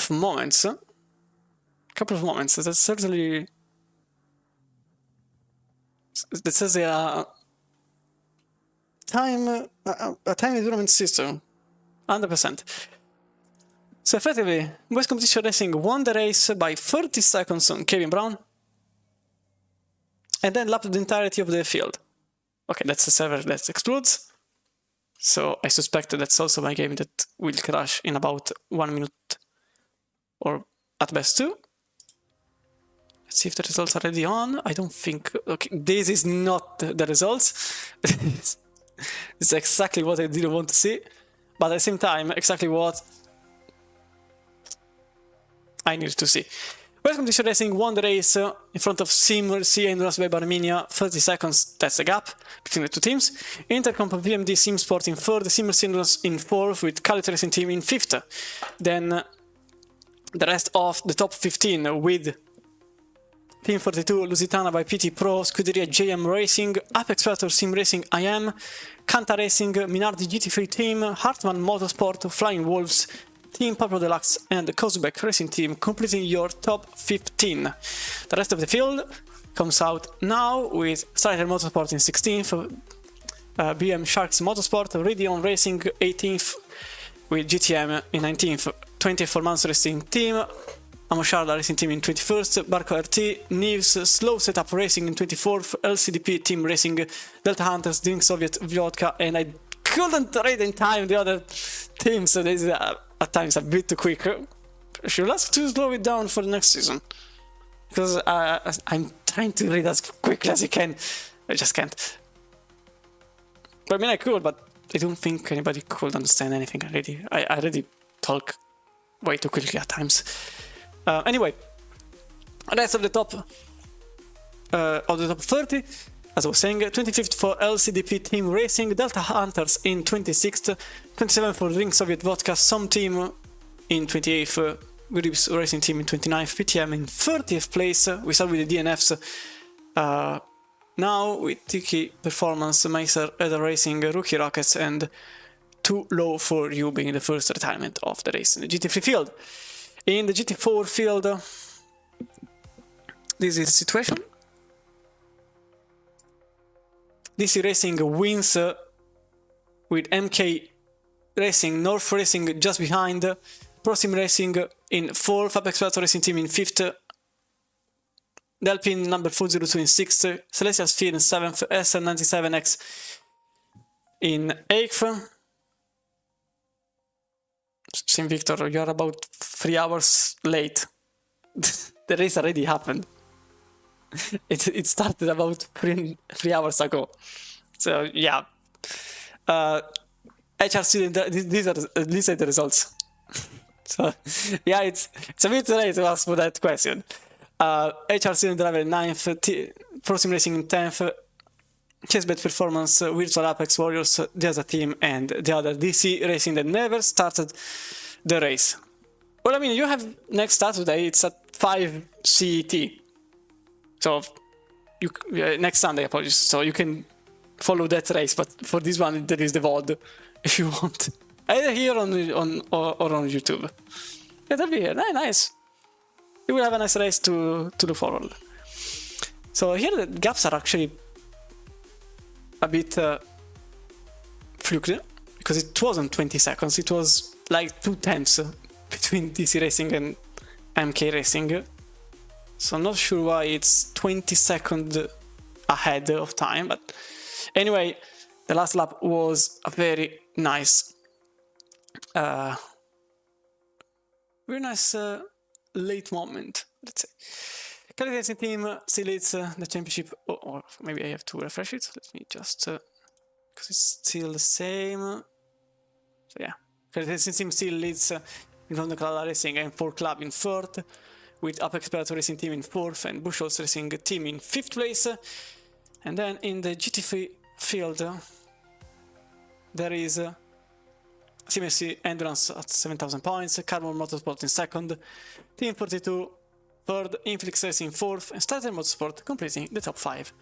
moments. That's certainly... That says a time environment system, 100%. So effectively, West Competition Racing won the race by 30 seconds on Kevin Brown, and then lapped the entirety of the field. Okay, that's a server that explodes, so I suspect that's also my game that will crash in about 1 minute, or at best 2. Let's see if the results are already on. I don't think... Okay, this is not the results. This is exactly what I didn't want to see. But at the same time, exactly what I needed to see. Welcome to Racing won the race in front of C Endurance by Barminia. 30 seconds, that's the gap between the two teams. Intercomp VMD Simsport in third, Simmer's Endurance in fourth, with Calit Racing Team in fifth. Then the rest of the top 15 with Team 42, Lusitana by PT Pro, Scuderia JM Racing, Apex Predator Sim Racing IM, Kanta Racing, Minardi GT3 Team, Hartmann Motorsport, Flying Wolves, Team Pablo Deluxe, and the Kozubek Racing Team, completing your top 15. The rest of the field comes out now with Strider Motorsport in 16th, BM Sharks Motorsport, Ridion Racing 18th, with GTM in 19th, 20th for Mans Racing Team, Amosharda Racing Team in 21st, Barco RT, Neves, Slow Setup Racing in 24th, LCDP Team Racing, Delta Hunters, Drink Soviet, Vodka, and I couldn't read in time the other teams, so this is at times a bit too quick. Should I ask to slow it down for the next season? Because I'm trying to read as quickly as I can, I just can't. But I mean I could, but I don't think anybody could understand anything already. I already talk way too quickly at times. Anyway, rest of the top 30, as I was saying, 25th for LCDP Team Racing, Delta Hunters in 26th, 27th for Drink Soviet Vodka, Some Team in 28th, Grips Racing Team in 29th, PTM in 30th place. We start with the DNFs. Now with Tiki Performance, Meister, Eder Racing, Rookie Rockets, and too low for you being the first retirement of the race in the GT3 field. In the GT4 field, this is the situation. DC Racing wins with MK Racing, North Racing just behind, Prosim Racing in 4th, Apex Predator Racing Team in 5th, Delphin number 402 in 6th, Celestial Sphere in 7th, S19X in 8th. St. Victor, you're about 3 hours late. The race already happened. It started about 3 hours ago. So yeah. HRC, these are the results. So yeah, it's a bit late to ask for that question. HRC driver in 9th, Prosim Racing in 10th, Chessbet Performance, Virtual Apex Warriors, the other team, and the other DC Racing that never started the race. Well, I mean, you have next Saturday, it's at 5 CET. So, next Sunday, apologies. So you can follow that race, but for this one, there is the VOD, if you want. Either here or on YouTube. Yeah, that'll be nice. You will have a nice race to look forward. So here the gaps are actually a bit fluky, because it wasn't 20 seconds, it was like 2 tenths between DC Racing and MK Racing. So I'm not sure why it's 20 seconds ahead of time, but anyway, the last lap was a very nice late moment, let's say. Cali Racing Team still leads the championship, or maybe I have to refresh it. Let me just, because it's still the same. So yeah, Cali Racing Team still leads in front of Cala Racing and 4 Club in 3rd, with Apex Predator Racing Team in 4th and Bushels Racing Team in 5th place. And then in the GT3 field, there is CMC Endurance at 7,000 points, Carbon Motorsport in 2nd, Team 42 3rd, Inflix Racing 4th, and Starter Motorsport completing the top 5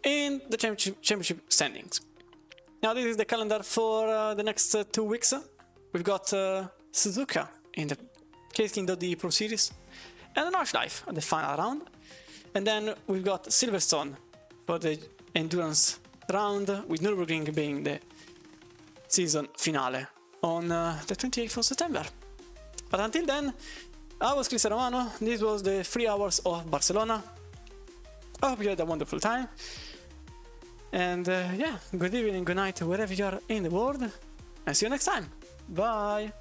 in the championship standings. Now this is the calendar for the next 2 weeks. We've got Suzuka in the King.de Pro Series and the Nordschleife at the final round. And then we've got Silverstone for the endurance round, with Nürburgring being the season finale on the 28th of September. But until then, I was Cristian Romano. This was the 3 hours of Barcelona. I hope you had a wonderful time. And yeah, good evening, good night, wherever you are in the world. And see you next time. Bye!